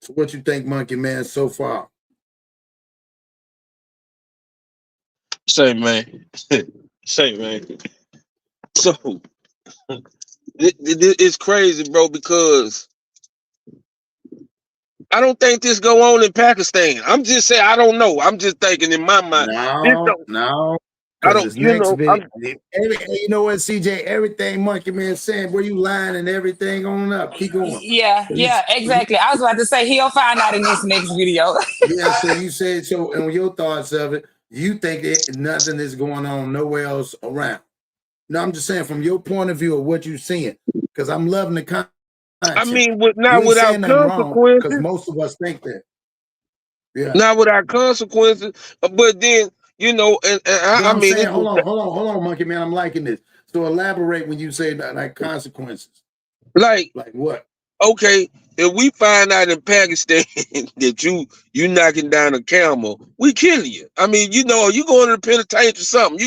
So what you think, Monkey Man, so far? Say, man. Say, man. So, it's crazy, bro, because I don't think this go on in Pakistan. I'm just saying, I don't know. I'm just thinking in my mind. No. I don't, you know what, CJ, everything Monkey Man saying, where you lying and everything on up. Keep going. Yeah, exactly. I was about to say he'll find out in this next video. Yeah, so you said, so and your thoughts of it, you think nothing is going on nowhere else around. No, I'm just saying from your point of view of what you're seeing, because I'm loving the content. I mean, not without consequences. Because most of us think that. Yeah. Not without consequences, but then, and I mean, saying, hold on, Monkey Man. I'm liking this. So elaborate when you say like consequences. Like what? Okay, if we find out in Pakistan that you knocking down a camel, we kill you. I mean, you know, you going to the penitentiary or something.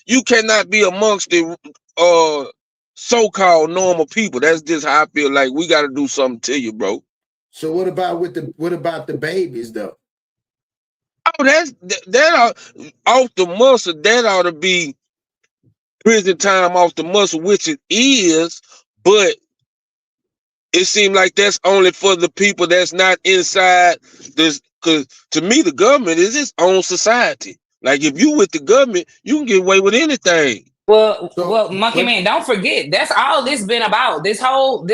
You cannot be amongst the so-called normal people. That's just how I feel like we got to do something to you, bro. So what about the babies though? Oh, that off the muscle. That ought to be prison time off the muscle, which it is, but it seems like that's only for the people that's not inside this. Because to me, the government is its own society. Like if you with the government, you can get away with anything. Well, Monkey Man, don't forget that's all this been about. All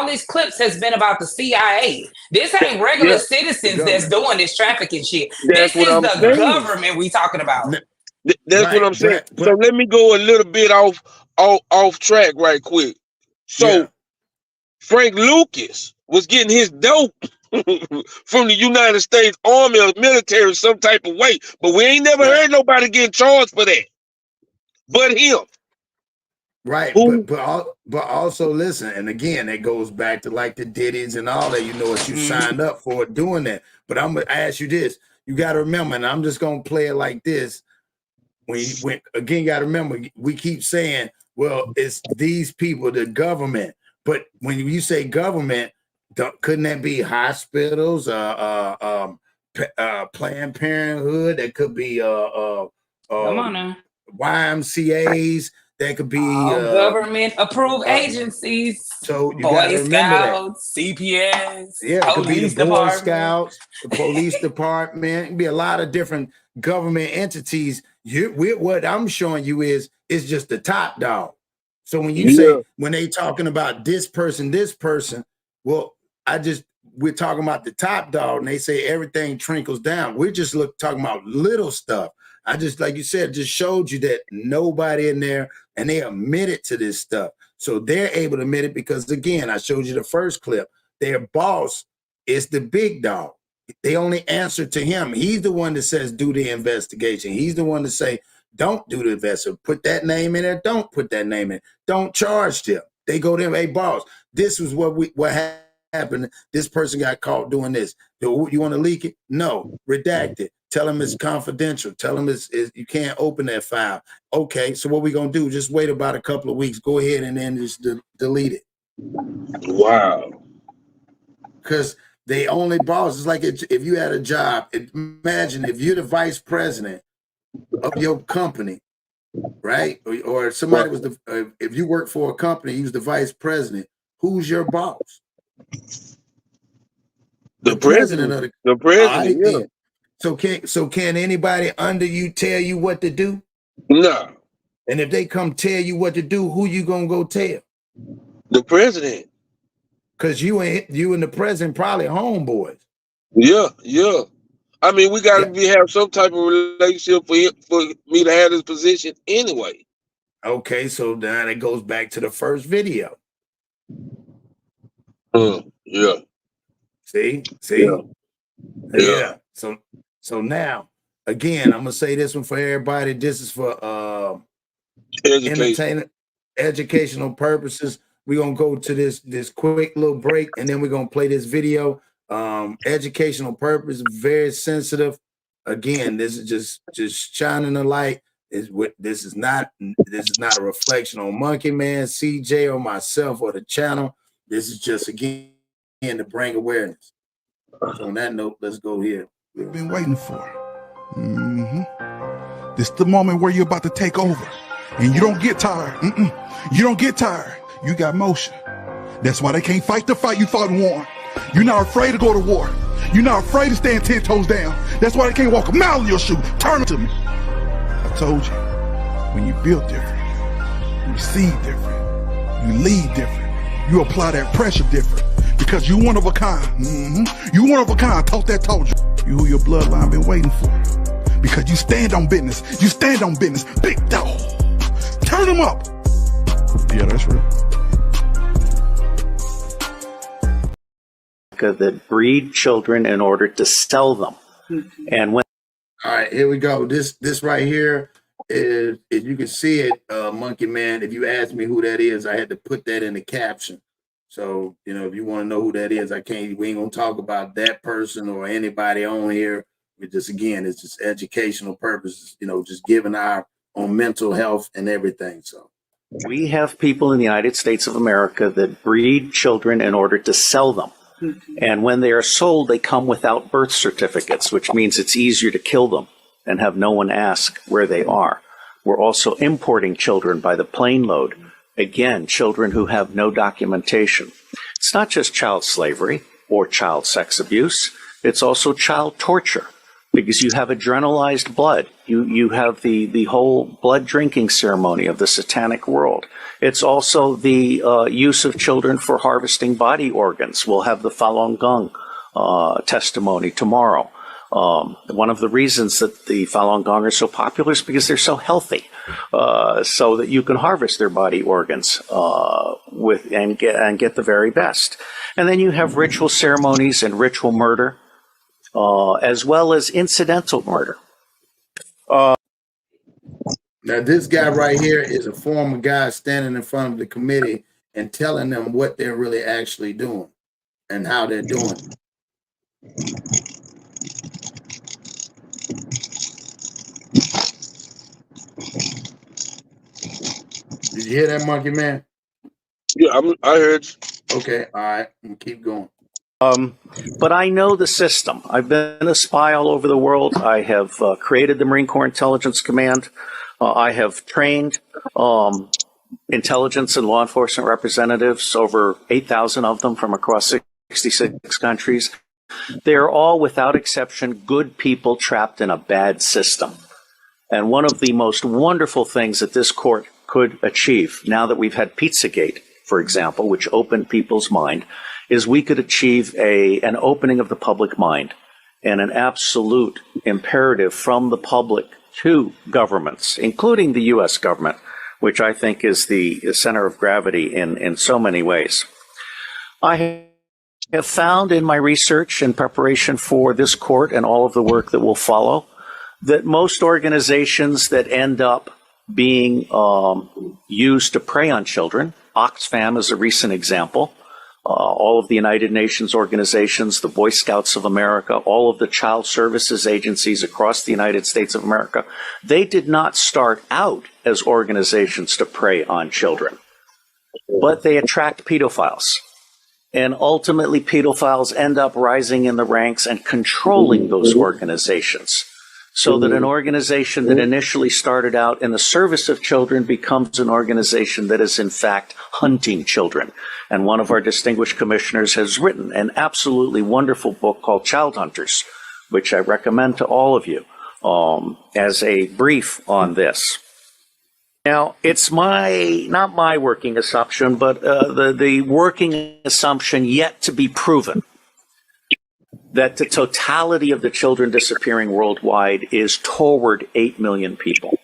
these clips has been about the CIA. This ain't regular citizens that's doing this trafficking shit. That's This what is I'm the saying. government we talking about. That's what I'm saying. So let me go a little bit off track right quick. So Frank Lucas was getting his dope from the United States Army or military some type of way, but we ain't never heard nobody getting charged for that, but him. Right, but also listen, and again, it goes back to like the Diddy's and all that. You know what you signed up for doing that. But I'm gonna ask you this: you got to remember, and I'm just gonna play it like this. When again, you got to remember, we keep saying, "Well, it's these people, the government." But when you say government, couldn't that be hospitals, Planned Parenthood? That could be Come on now. YMCA's. That could be government approved agencies. So you Boy got to remember Scouts, CPS, it could be the Boy Department. Scouts, the police department. It could be a lot of different government entities. What I'm showing you is just the top dog. So when you say when they talking about this person, well, we're talking about the top dog, and they say everything trickles down. We're just talking about little stuff. I just, like you said, just showed you that nobody in there, and they admitted to this stuff. So they're able to admit it because, again, I showed you the first clip. Their boss is the big dog. They only answer to him. He's the one that says, do the investigation. He's the one to say, don't do the investigation. Put that name in there. Don't put that name in. Don't charge them. They go to him, hey, boss, this was what happened. This person got caught doing this. You want to leak it? No, redact it. Tell them it's confidential. Tell them you can't open that file. Okay, so what we gonna do? Just wait about a couple of weeks. Go ahead and then just delete it. Wow. Because they only boss. It's like if you had a job. Imagine if you're the vice president of your company, right? Or somebody was if you work for a company, he was the vice president. Who's your boss? The president of the president. Right, So can anybody under you tell you what to do? No. And if they come tell you what to do, who you gonna go tell? The president. Because you and the president probably homeboys. Yeah. I mean, we got to have some type of relationship for me to have this position anyway. Okay, so then it goes back to the first video. Yeah. See? Yeah. So now, again, I'm gonna say this one for everybody. This is for educational purposes. We're gonna go to this quick little break, and then we're gonna play this video. Educational purpose, very sensitive. Again, this is just shining a light. This is not a reflection on Monkey Man, CJ, or myself or the channel. This is just again to bring awareness. So on that note, let's go here. We've been waiting for. This is the moment where you're about to take over, and you don't get tired. You don't get tired. You got motion. That's why they can't fight the fight you fought and won. You're not afraid to go to war. You're not afraid to stand 10 toes down. That's why they can't walk a mile in your shoe. Turn it to me. I told you, when you build different, you receive different, you lead different, you apply that pressure different, because you one of a kind. You one of a kind. Told you. You who your bloodline been waiting for. Because you stand on business. You stand on business. Big dog. Turn them up. Yeah, that's real. That breed children in order to sell them. And when all right, here we go. This right here is, if you can see it, Monkey Man, if you ask me who that is, I had to put that in the caption. So, if you want to know who that is, we ain't gonna talk about that person or anybody on here. It's just educational purposes, just giving our on mental health and everything. So we have people in the United States of America that breed children in order to sell them. And when they are sold, they come without birth certificates, which means it's easier to kill them and have no one ask where they are. We're also importing children by the plane load. Again, children who have no documentation. It's not just child slavery or child sex abuse. It's also child torture, because you have adrenalized blood. You have the whole blood drinking ceremony of the satanic world. It's also the use of children for harvesting body organs. We'll have the Falun Gong testimony tomorrow. One of the reasons that the Falun Gong are so popular is because they're so healthy, so that you can harvest their body organs and get the very best. And then you have ritual ceremonies and ritual murder, as well as incidental murder. Now, this guy right here is a former guy standing in front of the committee and telling them what they're really actually doing and how they're doing it. Did you hear that, Monkey Man? Yeah, I heard you. Okay, all right, we'll keep going. But I know the system. I've been a spy all over the world. I have created the Marine Corps Intelligence Command. I have trained intelligence and law enforcement representatives, over 8,000 of them from across 66 countries. They are all, without exception, good people trapped in a bad system. And one of the most wonderful things that this court could achieve, now that we've had Pizzagate, for example, which opened people's mind, is we could achieve an opening of the public mind and an absolute imperative from the public to governments, including the U.S. government, which I think is the center of gravity in so many ways. I have found in my research in preparation for this court and all of the work that will follow that most organizations that end up being used to prey on children, Oxfam is a recent example, all of the United Nations organizations, the Boy Scouts of America, all of the child services agencies across the United States of America, they did not start out as organizations to prey on children, but they attract pedophiles. And ultimately, pedophiles end up rising in the ranks and controlling those organizations, so that an organization that initially started out in the service of children becomes an organization that is in fact hunting children. And one of our distinguished commissioners has written an absolutely wonderful book called Child Hunters, which I recommend to all of you as a brief on this. Now, it's not my working assumption, but the working assumption yet to be proven, that the totality of the children disappearing worldwide is toward 8 million people,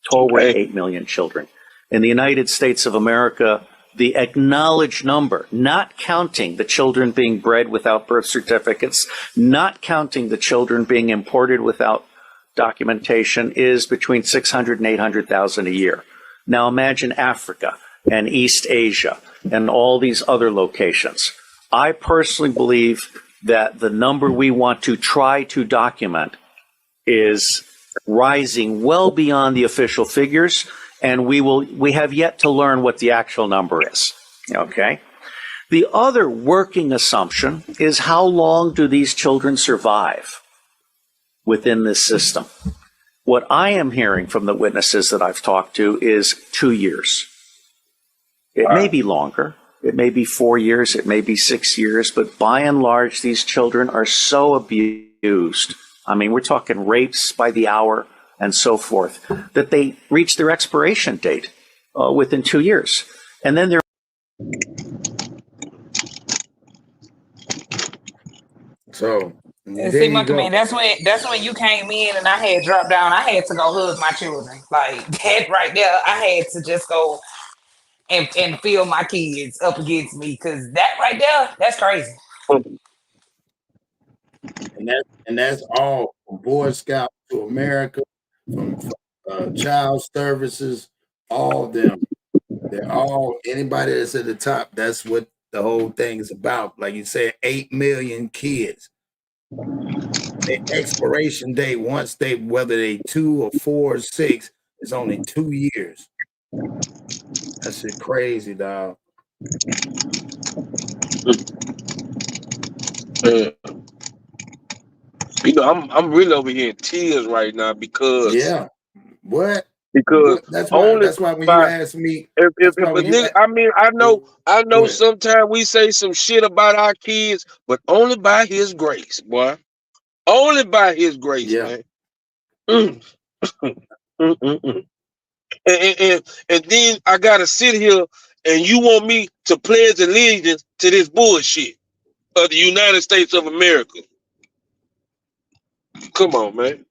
toward 8 million children. In the United States of America, the acknowledged number, not counting the children being bred without birth certificates, not counting the children being imported without documentation, is between 600 and 800,000 a year. Now imagine Africa and East Asia and all these other locations. I personally believe that the number we want to try to document is rising well beyond the official figures, and we have yet to learn what the actual number is. Okay? The other working assumption is, how long do these children survive within this system? What I am hearing from the witnesses that I've talked to is 2 years. It may be longer. It may be 4 years, it may be 6 years, but by and large, these children are so abused. I mean, we're talking rapes by the hour and so forth, that they reach their expiration date within 2 years. And then they're... So, and see, Monkey Man, that's when you came in and I had dropped down. I had to go hug my children. Like that right there, I had to just go and feel my kids up against me, because that right there, that's crazy. And that's all from Boy Scouts to America, from child services, all of them. They're all, anybody that's at the top, that's what the whole thing is about. Like you said, 8 million kids. The expiration date, once they, whether they 2 or 4 or 6, is only 2 years. That shit crazy, dog. You know, I'm really over here in tears right now because What? That's only why when you by ask me, if that's why a when you nigga, I mean, I go know ahead. sometimes we say some shit about our kids, but only by his grace, boy. Only by his grace, man. Mm. Mm, mm, mm. And then I gotta sit here and you want me to pledge allegiance to this bullshit of the United States of America. Come on, man.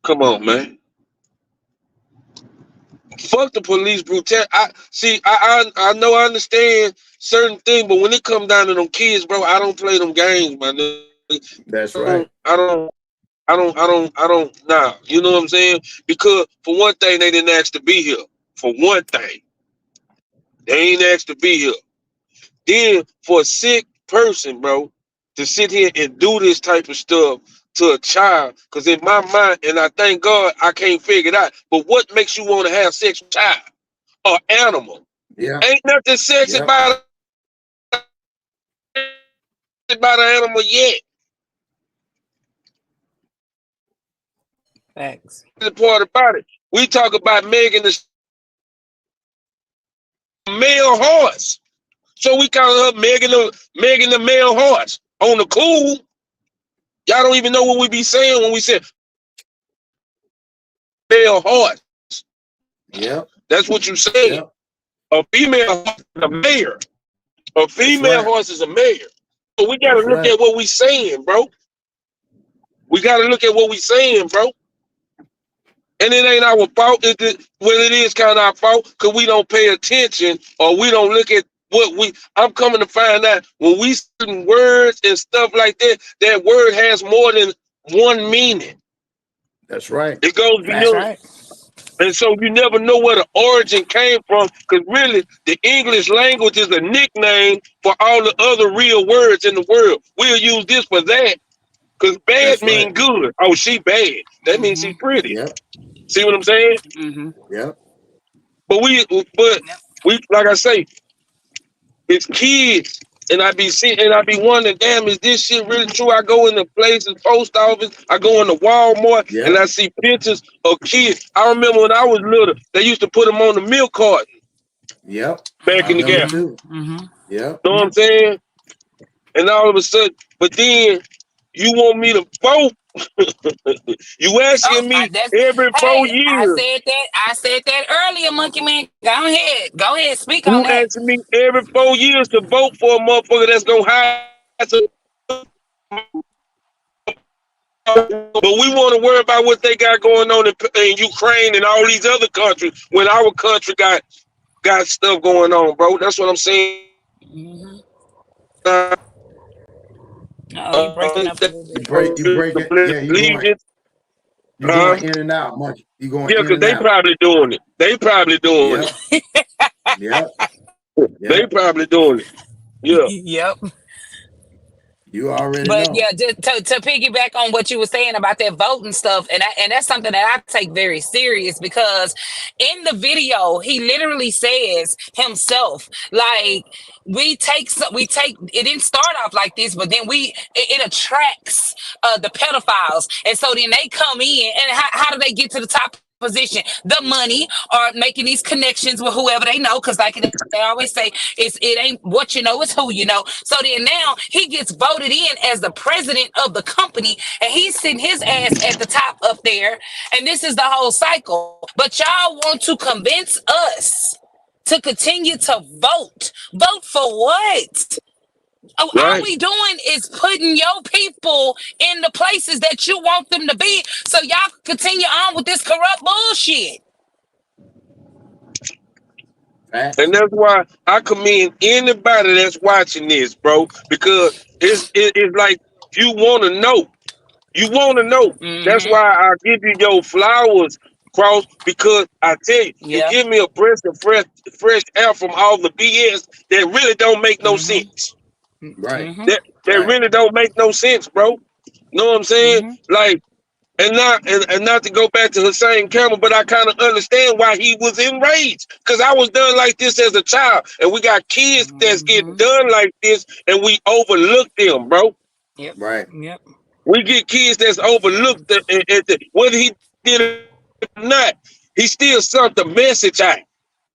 Come on, man. Fuck the police brutality. I know I understand certain things, but when it comes down to them kids, bro, I don't play them games, man. That's right. Nah. You know what I'm saying? Because for one thing, they didn't ask to be here. For one thing, they ain't asked to be here. Then for a sick person, bro, to sit here and do this type of stuff to a child, because in my mind, and I thank God I can't figure it out, but what makes you want to have sex with a child or animal? Yeah. Ain't nothing sexy about an animal yet. Thanks. The part about it, we talk about Megan the male horse. So we call her Megan the male horse. On the cool, y'all don't even know what we be saying when we say male horse. Yep. That's what you saying. Yep. A female horse is a mayor. A female horse is a mayor. So we gotta look at what we saying, bro. We gotta look at what we saying, bro. And it ain't our fault. It is kind of our fault because we don't pay attention or we don't look at what I'm coming to find out when we certain words and stuff like that, that word has more than one meaning. That's right. It goes beyond. And so you never know where the origin came from because really the English language is a nickname for all the other real words in the world. We'll use this for that because bad mean good. Oh, she bad. That means she's pretty. Yep. See what I'm saying? Mm-hmm. Yep. But we, like I say, it's kids, and I be wondering, damn, is this shit really true? I go in the places, post office, I go in the Walmart, and I see pictures of kids. I remember when I was little, they used to put them on the milk carton. Yep. Back in the gap. Too. Mm-hmm. Yep. Know what I'm saying? And all of a sudden, but then you want me to vote? You asking me every 4 years? I said that earlier, Monkey Man. Go ahead, speak on You that. asking me every 4 years to vote for a motherfucker that's gonna hire some. But we want to worry about what they got going on in Ukraine and all these other countries when our country got stuff going on, bro. That's what I'm saying. Mm-hmm. Oh, you breaking up a little bit. You break it. Yeah, you going in and out, Monkey. You going in because and they out. probably doing it. They probably doing it. Yep. They probably doing it. Yeah. Yep. You already But know. yeah, to piggyback on what you were saying about that voting stuff, and that's something that I take very serious because in the video he literally says himself, like we take it didn't start off like this, but then it attracts the pedophiles, and so then they come in, and how do they get to the top position? The money or making these connections with whoever they know, because like they always say, it ain't what you know, it's who you know. So then now he gets voted in as the president of the company, and he's sitting his ass at the top up there, and this is the whole cycle. But y'all want to convince us to continue to vote for what? All we doing is putting your people in the places that you want them to be, so y'all continue on with this corrupt bullshit. And that's why I commend anybody that's watching this, bro, because it's like you want to know. You want to know. That's why I give you your flowers Cross, because I tell you, it Yeah. give me a breath of fresh air from all the BS that really don't make no sense. Right. That Right. really don't make no sense, bro. Know what I'm saying? Like, and not to go back to Hussein Campbell, but I kind of understand why he was enraged. Because I was done like this as a child, and we got kids that's getting done like this, and we overlook them, bro. Yep. Right. Yep. We get kids that's overlooked, whether he did it or not, he still sent the message out.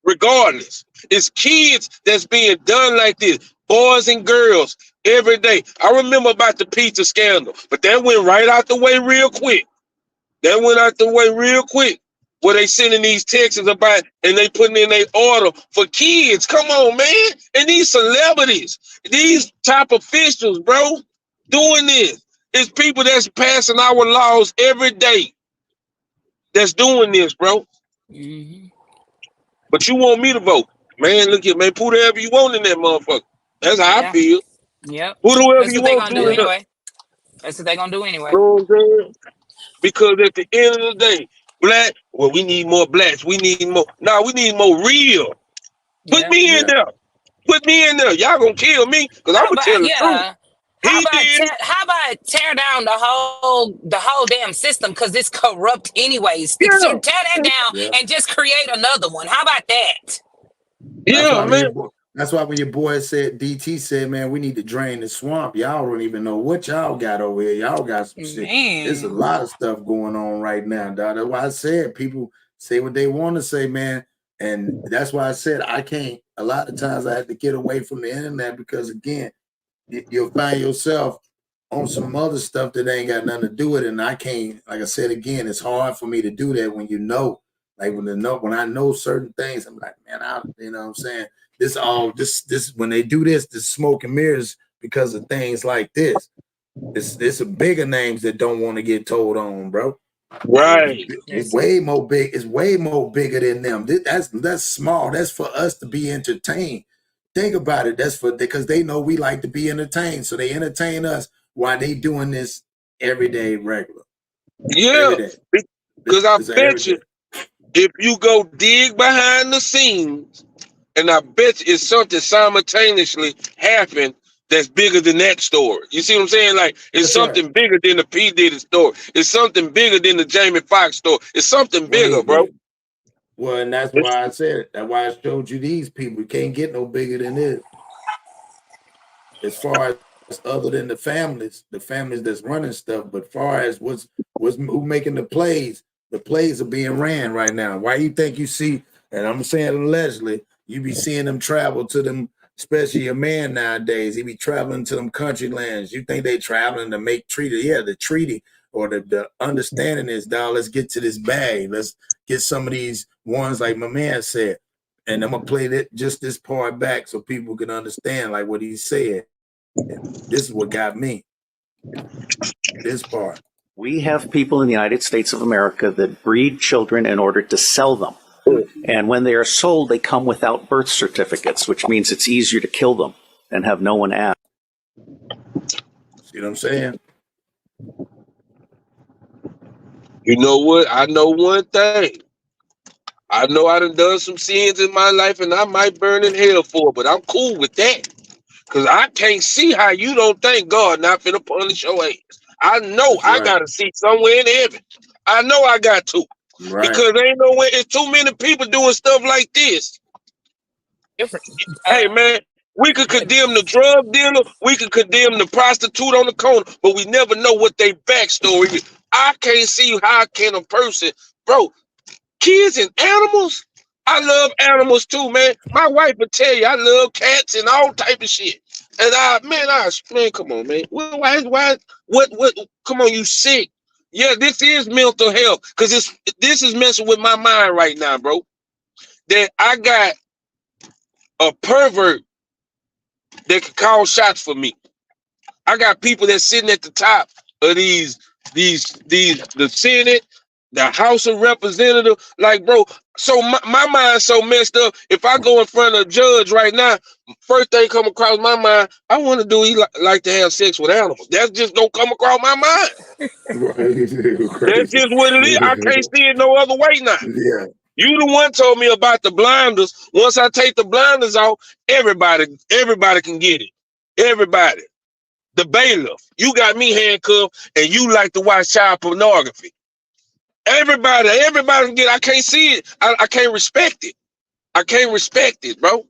Regardless, it's kids that's being done like this, boys and girls, every day. I remember about the pizza scandal, but that went right out the way real quick. Where they sending these texts about and they putting in their order for kids. Come on, man. And these celebrities, these top officials, bro, doing this. It's people that's passing our laws every day that's doing this, bro. But you want me to vote. Man, look here, man. Put whoever you want in that motherfucker. That's how I feel. Yep. Put whoever That's you what they want gonna to do in there. anyway. That's what they gonna do anyway. You know what I'm saying? Because at the end of the day, black, well, we need more blacks. We need more. Nah, we need more real. Put me in there. Put me in there. Y'all gonna kill me because I'm gonna tell the truth. How about tear down the whole damn system because it's corrupt anyways. Yeah. So tear that down and just create another one. How about that? Yeah, man. That's why when your boy said, DT said, man, we need to drain the swamp. Y'all don't even know what y'all got over here. Y'all got some shit. There's a lot of stuff going on right now, dog. That's why I said people say what they want to say, man. And that's why I said I can't. A lot of times I have to get away from the internet because, again, you'll find yourself on some other stuff that ain't got nothing to do with it. And I can't, like I said again, it's hard for me to do that when you know. Like when I know certain things, I'm like, man, you know what I'm saying? This when they do this smoke and mirrors because of things like this. It's some bigger names that don't want to get told on, bro. Right. It's way more big. It's way more bigger than them. That's small. That's for us to be entertained. Think about it. That's because they know we like to be entertained, so they entertain us while they doing this every day, regular. Yeah, because I bet you if you go dig behind the scenes, and I bet you it's something simultaneously happened that's bigger than that story. You see what I'm saying? Like it's something bigger than the P. Diddy story. It's something bigger than the Jamie Foxx story. It's something bigger, bro. Well, and that's why I said it. That's why I showed you these people. You can't get no bigger than this. As far as other than the families that's running stuff, but far as who making the plays are being ran right now. Why you think you see, and I'm saying allegedly, you be seeing them travel to them, especially a man nowadays, he be traveling to them country lands. You think they traveling to make treaty? Yeah, the treaty or the understanding is, dog, let's get to this bag. Let's get some of these ones like my man said. And I'm gonna play this part back so people can understand like what he said. This is what got me. This part. We have people in the United States of America that breed children in order to sell them. And when they are sold, they come without birth certificates, which means it's easier to kill them and have no one ask. See what I'm saying? You know what? I know one thing. I know I done some sins in my life and I might burn in hell for it, but I'm cool with that. Because I can't see how you don't think God not finna punish your ass. I know I gotta see somewhere in heaven. I know I got to. Right. Because ain't no way, it's too many people doing stuff like this. Hey man, we could condemn the drug dealer, we could condemn the prostitute on the corner, but we never know what their backstory is. I can't see how can a person, bro, kids and animals. I love animals too, man. My wife would tell you I love cats and all type of shit. And man, come on, man. Why? What? Come on, you sick? Yeah, this is mental health because this is messing with my mind right now, bro. That I got a pervert that can call shots for me. I got people that's sitting at the top of the Senate, the House of Representatives. Like, bro, So my mind's so messed up. If I go in front of a judge right now, first thing come across my mind, I want to do. He like to have sex with animals. That's just don't come across my mind. That's just what it is. I can't see it no other way now. Yeah. You the one told me about the blinders. Once I take the blinders off, everybody can get it. Everybody. The bailiff. You got me handcuffed and you like to watch child pornography. Everybody can get it. I can't see it. I can't respect it. I can't respect it, bro.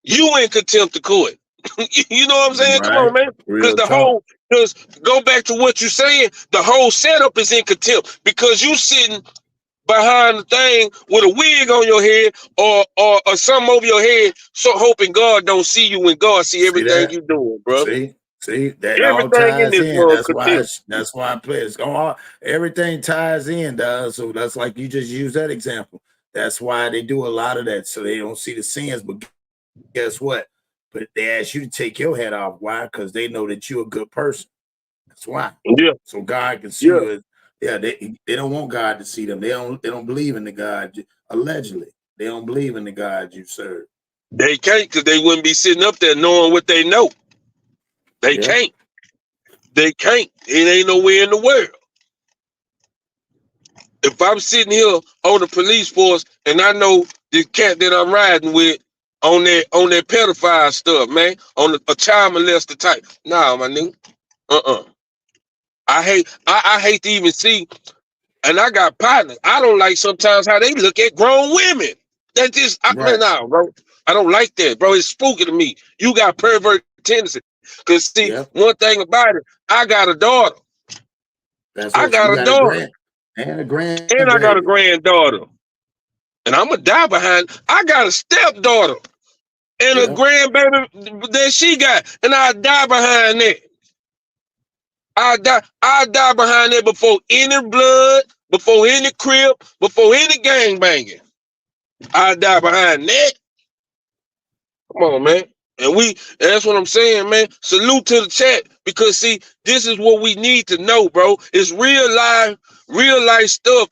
You in contempt of court. You know what I'm saying? Come on, man. Because go back to what you're saying, the whole setup is in contempt because you sitting behind the thing with a wig on your head or something over your head, so hoping God don't see you when God see everything you doing, bro. See that everything all ties in this in. That's why I play. It's going everything ties in, dog. So that's like you just use that example. That's why they do a lot of that, so they don't see the sins. But guess what? But they ask you to take your head off. Why? Because they know that you're a good person. That's why. Yeah. So God can see you. Yeah, they don't want God to see them. They don't believe in the God. Allegedly, they don't believe in the God you serve. They can't because they wouldn't be sitting up there knowing what they know. They can't. They can't. It ain't nowhere in the world. If I'm sitting here on the police force and I know the cat that I'm riding with on that pedophile stuff, man, on a child molester type. Nah, my nigga. I hate to even see, and I got partners. I don't like sometimes how they look at grown women. That just man, nah, bro. I don't like that, bro. It's spooky to me. You got pervert tendency. Cause see, one thing about it, I got a daughter. I got a daughter. And a grand. And I got a granddaughter. And I'm going to die behind. I got a stepdaughter. And a grandbaby that she got. And I die behind that. I die behind that before any blood, before any crib, before any gang banging. I die behind that. Come on, man. And that's what I'm saying, man. Salute to the chat. Because see, this is what we need to know, bro. It's real life stuff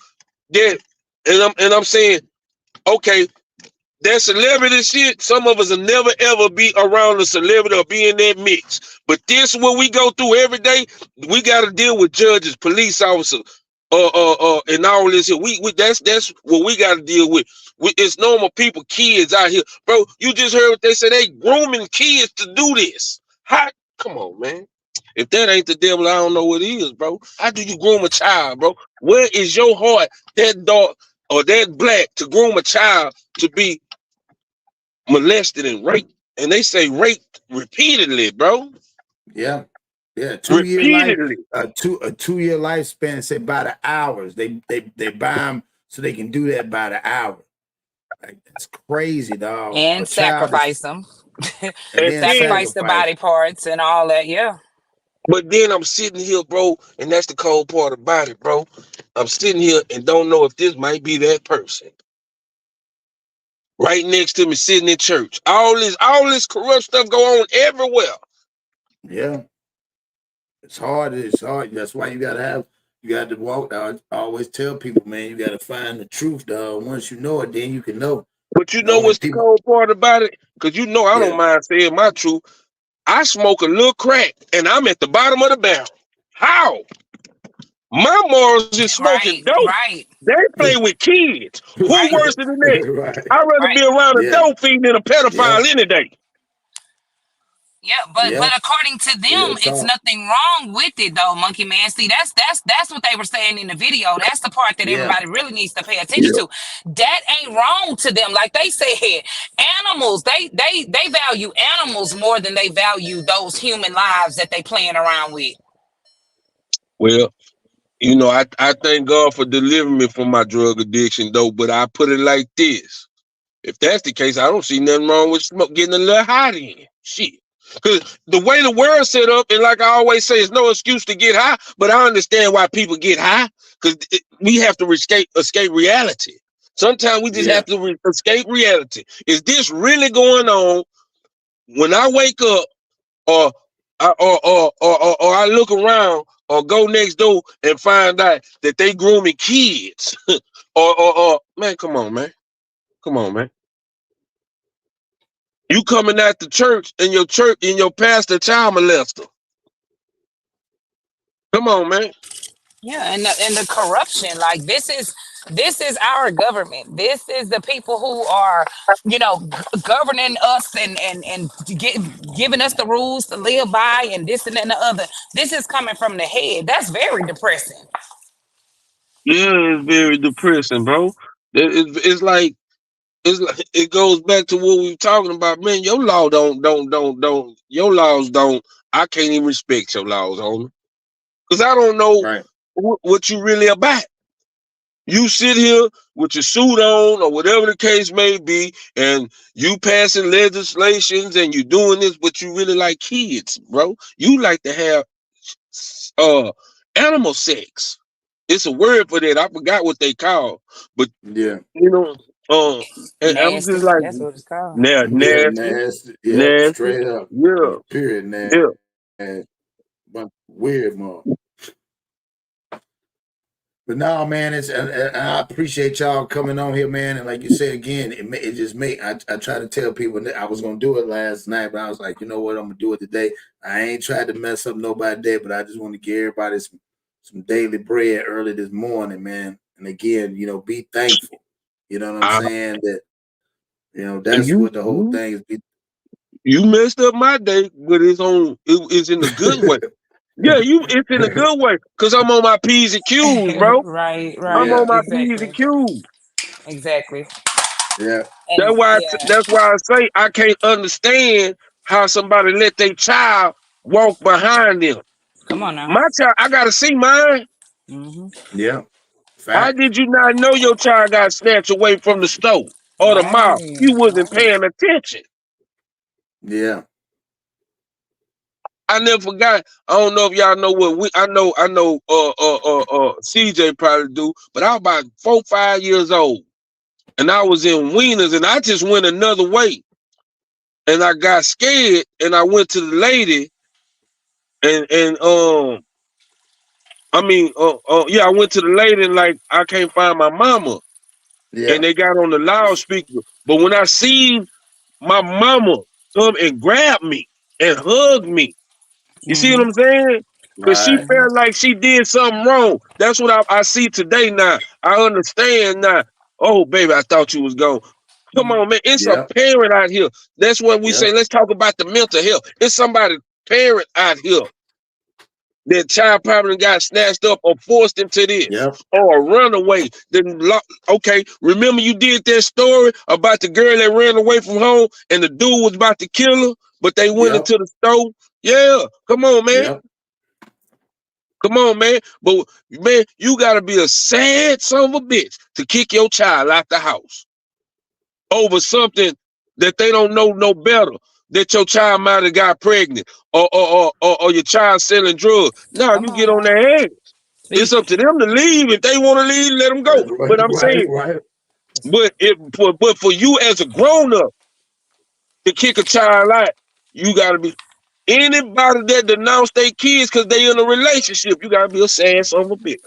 that, and I'm saying, okay, that celebrity shit, some of us will never ever be around a celebrity or be in that mix. But this is what we go through every day. We got to deal with judges, police officers, and all this here. That's what we got to deal with. It's normal people, kids out here, bro. You just heard what they said. They grooming kids to do this. Come on, man. If that ain't the devil, I don't know what is, bro. How do you groom a child, bro? Where is your heart, that dark or that black, to groom a child to be molested and raped? And they say raped repeatedly, bro. Yeah. 2-year life, a 2-year lifespan. Say by the hours. They buy them so they can do that by the hour. Like, that's crazy, dog. And sacrifice them. and sacrifice the body parts and all that. Yeah. But then I'm sitting here, bro, and that's the cold part about it, bro. I'm sitting here and don't know if this might be that person. Right next to me, sitting in church. All this corrupt stuff go on everywhere. Yeah. It's hard. That's why you got to walk. I always tell people, man, you got to find the truth, dog. Once you know it, then you can know. But you know what's the cold part about it? Because you know I don't mind saying my truth. I smoke a little crack, and I'm at the bottom of the barrel. How? My morals is smoking dope. Right. They play with kids. Who worse than that? I'd rather be around a dope fiend than a pedophile any day. Yeah, but according to them, it's nothing wrong with it though, Monkey Man. See, that's what they were saying in the video. That's the part that everybody really needs to pay attention to. That ain't wrong to them. Like they said, animals, they value animals more than they value those human lives that they playing around with. Well, you know, I thank God for delivering me from my drug addiction though, but I put it like this. If that's the case, I don't see nothing wrong with getting a little high then. Shit. Because the way the world's set up, and like I always say, it's no excuse to get high, but I understand why people get high, because we have to escape reality. Sometimes we just have to escape reality. Is this really going on when I wake up or I look around or go next door and find out that they grooming kids or man, come on, man. Come on, man. You coming at the church and your pastor child molester. Come on, man. Yeah, and the corruption, like this is our government. This is the people who are, governing us and giving us the rules to live by and this and that and the other. This is coming from the head. That's very depressing. Yeah, it's very depressing, bro. It's like it goes back to what we were talking about, man. Your law don't your laws don't. I can't even respect your laws, homie, because I don't know Right. what you really about. You sit here with your suit on or whatever the case may be, and you passing legislations and you doing this, but you really like kids, bro. You like to have animal sex. It's a word for that. I forgot what they call, but Yeah. you know, and I'm Nasty. just like, That's what it's called. Yeah, nasty, nasty. Yep, nasty, straight up. yeah, Period, yeah. nasty. But weird, man. But now, man, and I appreciate y'all coming on here, man. And like you said again, it just made. I try to tell people that I was gonna do it last night, but I was like, you know what, I'm gonna do it today. I ain't tried to mess up nobody's day, but I just want to give everybody some daily bread early this morning, man. And again, be thankful. You know what I'm saying? That that's what the whole thing is. You messed up my day, but it's in a good way. Yeah, it's in a good way, cause I'm on my P's and Q's, bro. Right, I'm right, on my P's and exactly, Q's. exactly. Yeah. And yeah, That's why I say I can't understand how somebody let their child walk behind them. come on now. My child, I gotta see mine. Hmm. Yeah. How Fact. did you not know your child got snatched away from the store or the mall? Right, You wasn't right. paying attention. Yeah. I never forgot. I don't know if y'all know what I know. CJ probably do, but I was about 4, 5 years old, and I was in Wieners, and I just went another way, and I got scared, and I went to the lady, and yeah, I went to the lady, and like I can't find my mama, Yeah. and they got on the loudspeaker, but when I seen my mama come and grab me and hug me. You see what Hmm. I'm saying? Because she Right. felt like she did something wrong. That's what I see today now. I understand now. Oh, baby, I thought you was gone. Come on, man. It's a Yep. parent out here. That's what we say. Yep. Let's talk about the mental health. It's somebody's parent out here. That child probably got snatched up or forced into this. Yep. Or a runaway. Okay, remember you did that story about the girl that ran away from home and the dude was about to kill her, but they went Yep. into the store? Yeah, come on, man. Yep. Come on, man. But, man, you got to be a sad son of a bitch to kick your child out the house over something that they don't know no better, that your child might have got pregnant or your child selling drugs. No, Come you on get on now. their ass. It's Speak. up to them to leave. If they want to leave, let them go. That's right. But I'm Right. saying, Right. but for you as a grown-up to kick a child out, you got to be, anybody that denounce their kids because they in a relationship, you got to be a sad son of a bitch.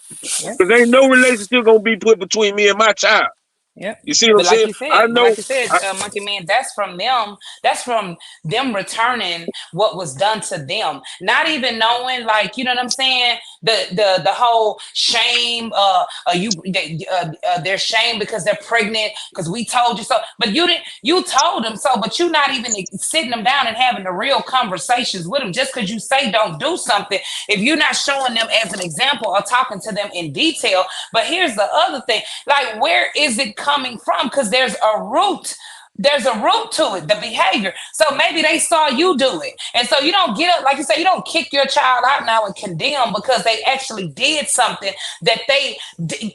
Yep. Because ain't no relationship going to be put between me and my child. Yep. You see what I'm But like saying? you I said, know. Monkey Man, that's from them. That's from them returning what was done to them. Not even knowing, like, you know what I'm saying? The whole shame. They're shame because they're pregnant because we told you so. But you didn't. You told them so. But you're not even sitting them down and having the real conversations with them. Just because you say don't do something, if you're not showing them as an example or talking to them in detail. But here's the other thing: like, where is it coming from? Because there's a root. There's a root to it, the behavior. So maybe they saw you do it. And so you don't get up, like you say, you don't kick your child out now and condemn because they actually did something that they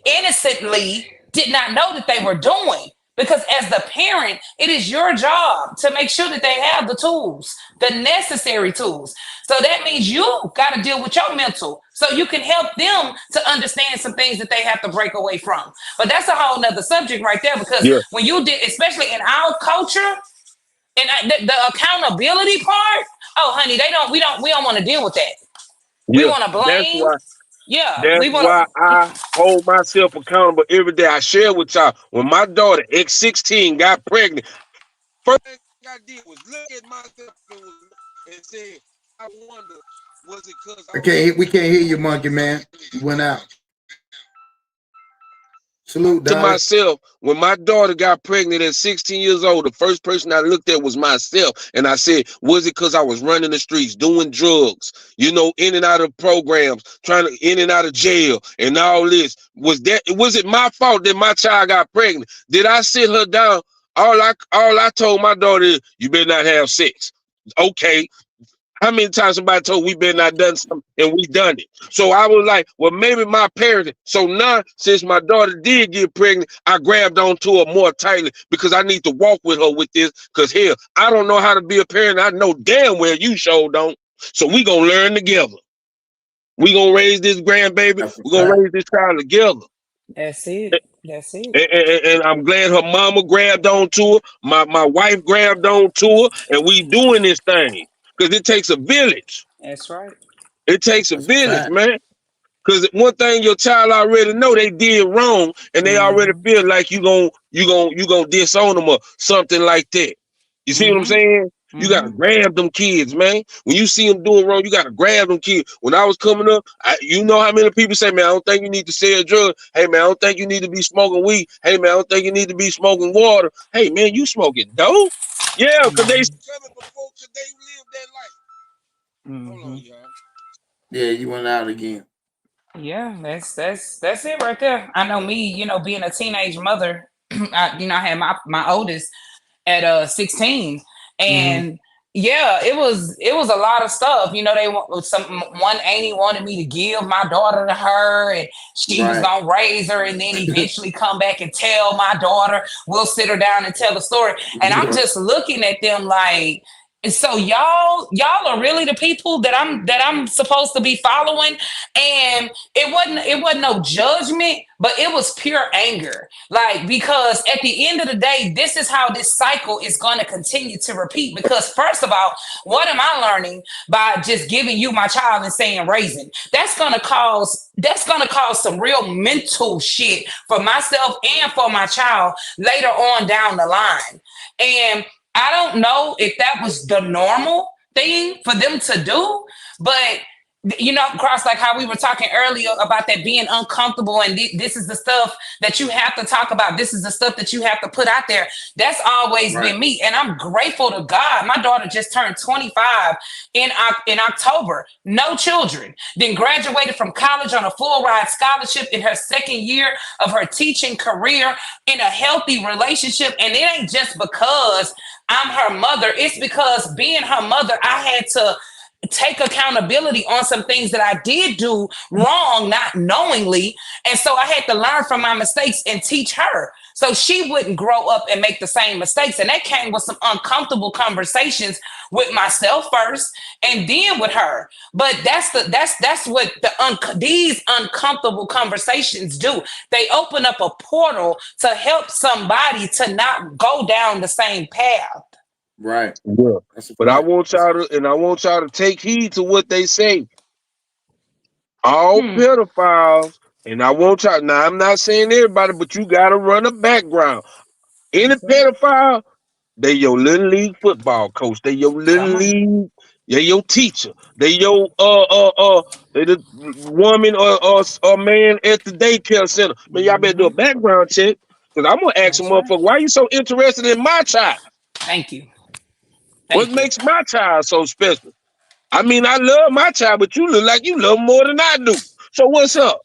innocently did not know that they were doing. Because as the parent, it is your job to make sure that they have the tools, the necessary tools. So that means you got to deal with your mental so you can help them to understand some things that they have to break away from. But that's a whole nother subject right there, because Yeah, when you did, especially in our culture, and the accountability part, oh honey, we don't want to deal with that. We yeah. want to That's blame. why. Yeah, That's leave why on. I hold myself accountable every day. I share with y'all. When my daughter, X16, got pregnant, first thing I did was look at myself and say, I wonder, was it because I was We can't hear you, running Monkey Man. You went out. Salute, to Dolly. myself? When my daughter got pregnant at 16 years old, the first person I looked at was myself. And I said, was it because I was running the streets, doing drugs, in and out of programs, trying to in and out of jail and all this? Was it my fault that my child got pregnant? Did I sit her down? All I told my daughter is, you better not have sex. Okay. How many times somebody told we better not done something and we done it? So I was like, well, maybe my parents. So now, since my daughter did get pregnant, I grabbed onto her more tightly because I need to walk with her with this. Because hell, I don't know how to be a parent. I know damn well you sure don't. So we gonna learn together. We gonna raise this grandbaby. We gonna raise this child together. That's it. That's it. And I'm glad her mama grabbed onto her. My wife grabbed onto her, and we doing this thing because it takes a village. That's right. It takes a That's a village, fact. man. Because one thing your child already know they did wrong, and they already feel like you gonna disown them or something like that. You see what I'm saying? You gotta grab them kids, man. When you see them doing wrong, you gotta grab them kids. When I was coming up, you know how many people say, man, I don't think you need to sell drugs. Hey, man, I don't think you need to be smoking weed. Hey, man, I don't think you need to be smoking water. Hey, man, you smoking dope? Yeah, because they coming before, because they live that life. Hold on, y'all. Yeah, you went out again. Yeah, that's it right there. I know me, being a teenage mother, I had my oldest at 16, and yeah, it was a lot of stuff. They one auntie wanted me to give my daughter to her, and she was Right. gonna raise her, and then eventually come back and tell my daughter. We'll sit her down and tell the story, and I'm just looking at them like. And so y'all are really the people that I'm supposed to be following. And it wasn't no judgment, but it was pure anger. Like, because at the end of the day, this is how this cycle is going to continue to repeat. Because first of all, what am I learning by just giving you my child and saying raising? That's gonna cause some real mental shit for myself and for my child later on down the line. And I don't know if that was the normal thing for them to do, but Cross, like how we were talking earlier about that being uncomfortable, and this is the stuff that you have to talk about. This is the stuff that you have to put out there. That's always been me, and I'm grateful to God. My daughter just turned 25 in October. No children. Then graduated from college on a full ride scholarship in her second year of her teaching career in a healthy relationship, and it ain't just because I'm her mother. It's because being her mother, I had to take accountability on some things that I did do wrong, not knowingly. And so I had to learn from my mistakes and teach her so she wouldn't grow up and make the same mistakes. And that came with some uncomfortable conversations with myself first and then with her. But that's what these uncomfortable conversations do. They open up a portal to help somebody to not go down the same path. Right. Yeah. But I want y'all to take heed to what they say. All pedophiles, and I want y'all. Now, I'm not saying everybody, but you gotta run a background. Any pedophile, they your little league football coach. They your little league. They your teacher. They your they the woman or man at the daycare center. Man, y'all better do a background check, because I'm gonna ask a motherfucker, why you so interested in my child? Thank you. What makes my child so special? I mean, I love my child, but you look like you love more than I do. So what's up?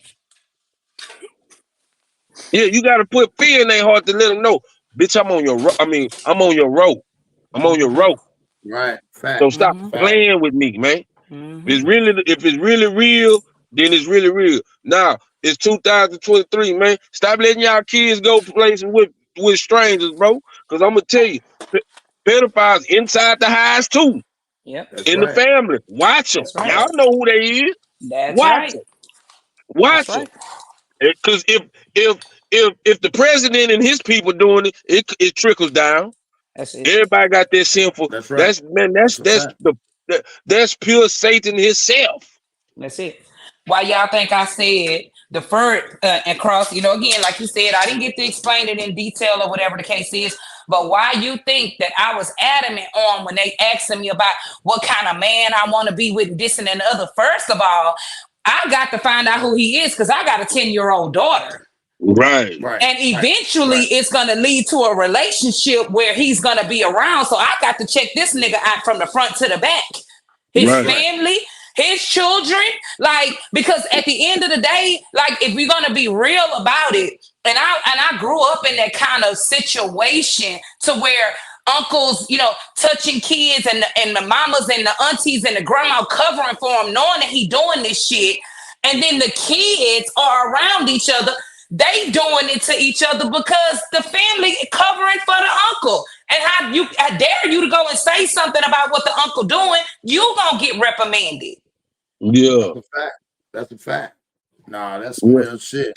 Yeah, you got to put fear in their heart to let them know, bitch, I'm on your rope. I'm on your rope. I'm on your rope. Right. Fact. So stop playing with me, man. If it's really real, then it's really real. Now, it's 2023, man. Stop letting y'all kids go places with strangers, bro. Because I'm going to tell you, pedophiles inside the highs too. Yep. In the family. Watch them. Y'all know who they is. Watch them. Watch them. Because if the president and his people doing it, it trickles down. That's it. Everybody got that sinful. That's right. That's pure Satan himself. That's it. why y'all think I said deferred and cross. You know, again, like you said, I didn't get to explain it in detail or whatever the case is. But why you think that I was adamant on when they asking me about what kind of man I want to be with this and the other? First of all, I got to find out who he is because I got a 10-year-old daughter. Right. And eventually it's going to lead to a relationship where he's going to be around. So I got to check this nigga out from the front to the back. His family, his children, like, because at the end of the day, like, if we're going to be real about it, and I grew up in that kind of situation to where uncles, you know, touching kids and the mamas and the aunties and the grandma covering for him, knowing that he doing this shit. And then the kids are around each other. They doing it to each other because the family covering for the uncle. And I dare you to go and say something about what the uncle doing, you gonna get reprimanded. Yeah. That's a fact. That's a fact. Nah, that's some real shit.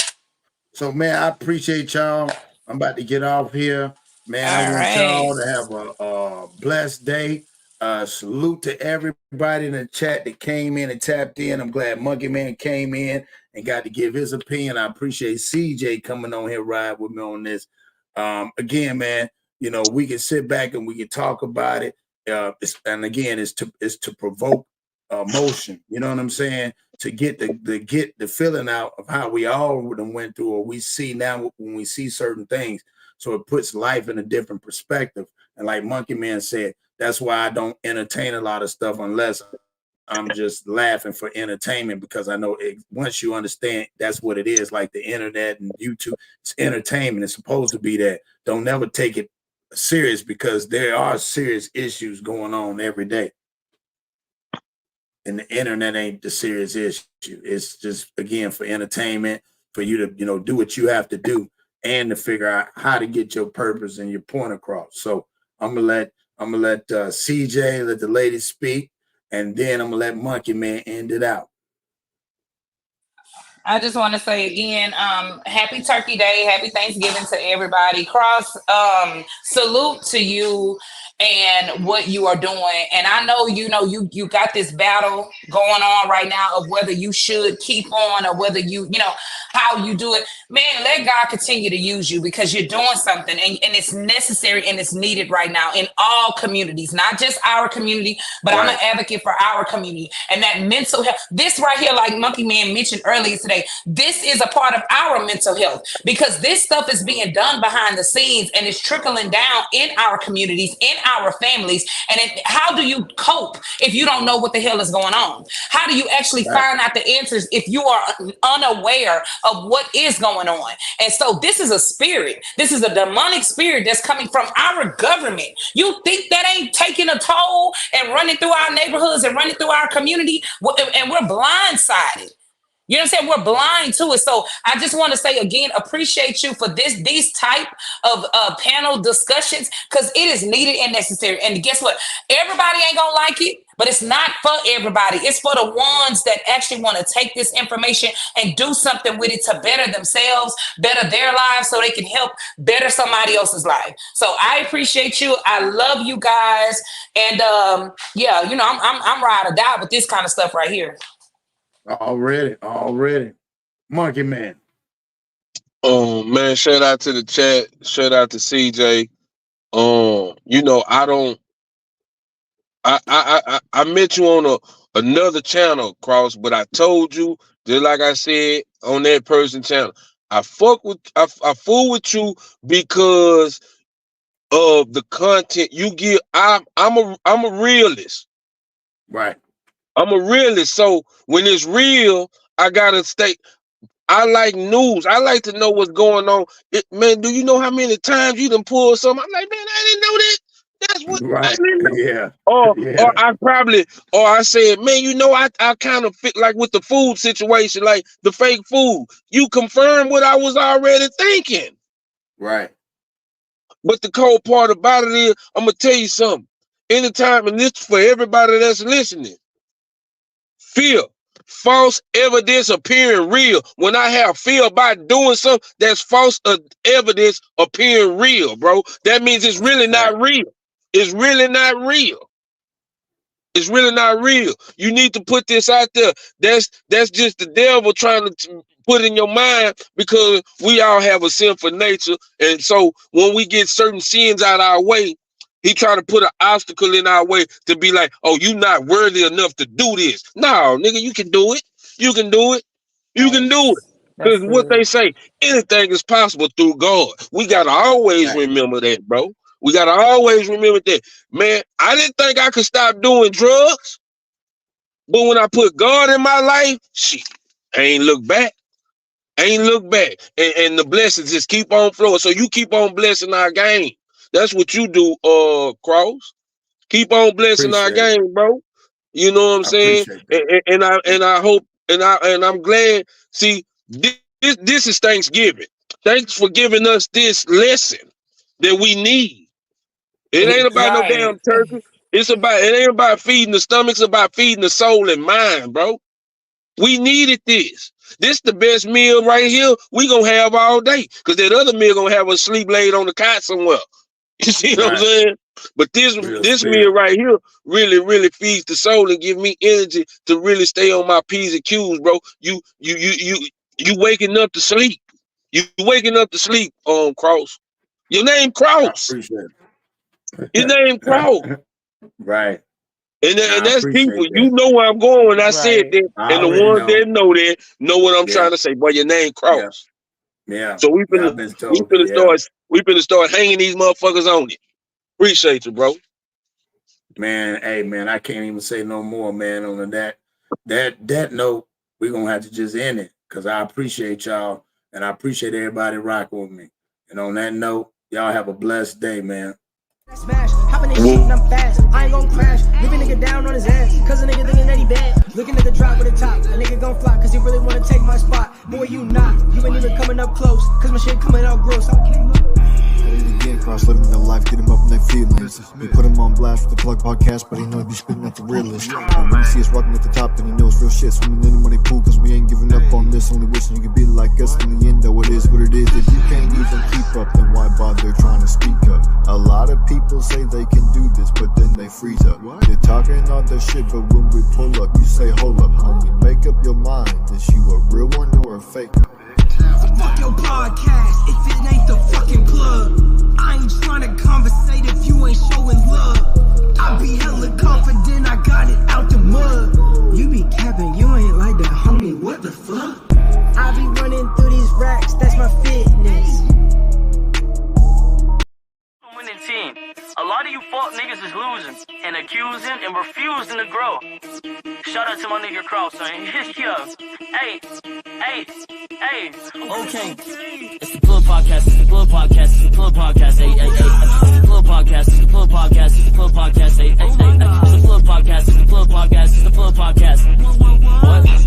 So, man, I appreciate y'all. I'm about to get off here. Man, I want y'all to have a blessed day. Salute to everybody in the chat that came in and tapped in. I'm glad Monkey Man came in and got to give his opinion. I appreciate CJ coming on here, ride with me on this. Again, man, you know, we can sit back and we can talk about it. And again, it's to provoke emotion. You know what I'm saying? To get the feeling out of how we all went through, or we see now when we see certain things. So it puts life in a different perspective. And like Monkey Man said, that's why I don't entertain a lot of stuff unless I'm just laughing for entertainment, because I know once you understand that's what it is, like the internet and YouTube, it's entertainment. It's supposed to be that. Don't never take it serious, because there are serious issues going on every day. And the internet ain't the serious issue. It's just, again, for entertainment, for you to, you know, do what you have to do and to figure out how to get your purpose and your point across. So I'm gonna let CJ, let the ladies speak, and then I'm gonna let Monkey Man end it out. I just want to say again, happy Turkey Day, happy Thanksgiving to everybody. Cross, salute to you and what you are doing. And I know you got this battle going on right now of whether you should keep on or whether you know how you do it. Man, let God continue to use you, because you're doing something and it's necessary and it's needed right now in all communities, not just our community, but I'm an advocate for our community. And that mental health, this right here, like Monkey Man mentioned earlier today, this is a part of our mental health, because this stuff is being done behind the scenes and it's trickling down in our communities, in our families. And how do you cope if you don't know what the hell is going on? How do you actually find out the answers if you are unaware of what is going on? And so this is a spirit. This is a demonic spirit that's coming from our government. You think that ain't taking a toll and running through our neighborhoods and running through our community? And we're blindsided. You know what I'm saying? We're blind to it. So I just want to say again, appreciate you for these type of panel discussions, because it is needed and necessary. And guess what? Everybody ain't gonna like it, but it's not for everybody. It's for the ones that actually want to take this information and do something with it to better themselves, better their lives, so they can help better somebody else's life. So I appreciate you. I love you guys. And yeah, you know, I'm ride or die with this kind of stuff right here. Already. Monkey Man. Man, shout out to the chat. Shout out to CJ. You know, I met you on another channel, Cross, but I told you, just like I said on that person channel, I fool with you because of the content you give. I'm a realist. Right. I'm a realist. So when it's real, I gotta stay. I like news. I like to know what's going on. Man, do you know how many times you done pulled something? I'm like, man, I didn't know that. That's what I didn't know. Yeah. Or I said, man, you know, I kind of fit like with the food situation, like the fake food. You confirmed what I was already thinking. Right. But the cold part about it is, I'm gonna tell you something. Anytime, and this for everybody that's listening, fear, false evidence appearing real. When I have fear about doing something, that's false evidence appearing real, bro. That means it's really not real. It's really not real. It's really not real. You need to put this out there. That's just the devil trying to put in your mind, because we all have a sinful nature. And so when we get certain sins out of our way, he trying to put an obstacle in our way to be like, oh, you not worthy enough to do this. No, nigga, you can do it. You can do it. You can do it. Because what they say, anything is possible through God. We got to always remember that, bro. We got to always remember that. Man, I didn't think I could stop doing drugs. But when I put God in my life, shit, I ain't look back. And the blessings just keep on flowing. So you keep on blessing our game. That's what you do, Cross. Keep on blessing our game, bro. You know what I'm saying? And I hope, and I'm glad. See, this is Thanksgiving. Thanks for giving us this lesson that we need. It ain't about no damn turkey. It ain't about feeding the stomach. It's about feeding the soul and mind, bro. We needed this. This the best meal right here we gonna have all day. Because that other meal gonna have us sleep laid on the cot somewhere. You see what I'm saying? But this meal right here really feeds the soul and give me energy to really stay on my P's and Q's, bro. You waking up to sleep. You waking up to sleep, Cross. Your name Cross. I appreciate it. Your name Cross. Right. And that's people. You know where I'm going when I said that. And the ones that know what I'm trying to say. Boy, your name Cross. Yeah. So we finna start hanging these motherfuckers on it. Appreciate you, bro. Man, hey man, I can't even say no more, man. On that note, we're gonna have to just end it, because I appreciate y'all and I appreciate everybody rocking with me. And on that note, y'all have a blessed day, man. Smash, hopping in shit and I'm fast. I ain't gon' crash. Leave a nigga down on his ass, cause a nigga thinking that he bad. Looking at the drop with the top. A nigga gon' fly, cause he really wanna take my spot. Boy, you not. You ain't even coming up close, cause my shit coming out gross. Again, Cross living their life, get him up in their feelings. We put him on blast with the Plug podcast, but he know he be spitting at the realest. And when he see us rocking at the top, then he knows real shit. Swimming in the money pool, cause we ain't giving up on this. Only wishing you could be like us in the end, though it is what it is. If you can't even keep up, then why bother trying to speak up? A lot of people say they can do this, but then they freeze up. You're talking all that shit, but when we pull up, you say hold up, homie. Make up your mind, is you a real one or a faker? Fuck your podcast if it ain't the fucking plug. I ain't trying to conversate if you ain't showing love. I be hella confident, I got it out the mud. You be capping, you ain't like that, homie, what the fuck? I be running through these racks, that's my fitness. Winning team. A lot of you fuck niggas is losing and accusing and refusing to grow. Shout out to my nigga Cross, man. Yeah. Hey. Okay. It's the Plug Podcast. It's the Plug Podcast. It's the Plug Podcast. Hey. It's the Plug Podcast. It's the Plug Podcast. It's the Plug Podcast. Hey. It's the Plug Podcast. It's the Plug Podcast. It's the Plug Podcast. What? It's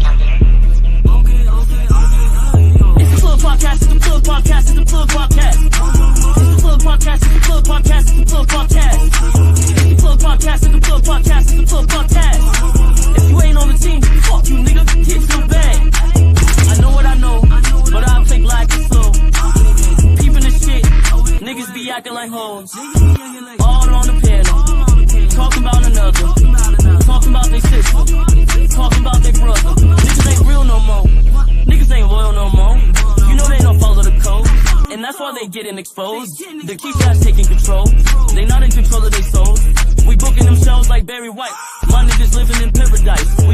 the Plug Podcast. It's the Plug Podcast. It's the Plug Podcast. It's the Plug Podcast. It's the Plug Podcast. It's the Plug Podcast. It's the Plug Podcast. It's the Plug Podcast. It's the Plug Podcast. If you ain't on the team, fuck you, nigga. Get some bag. I know what I know, but I'll take like it's slow. Peeping the shit, niggas be acting like hoes. All on the panel, talking about another, talking about their sister, talking about their brother. Niggas ain't real no more, niggas ain't loyal no more. You know they don't follow the code, and that's why they getting exposed. The Keysha's taking control, they not in control of their souls. We booking them shows like Barry White, my niggas living in paradise.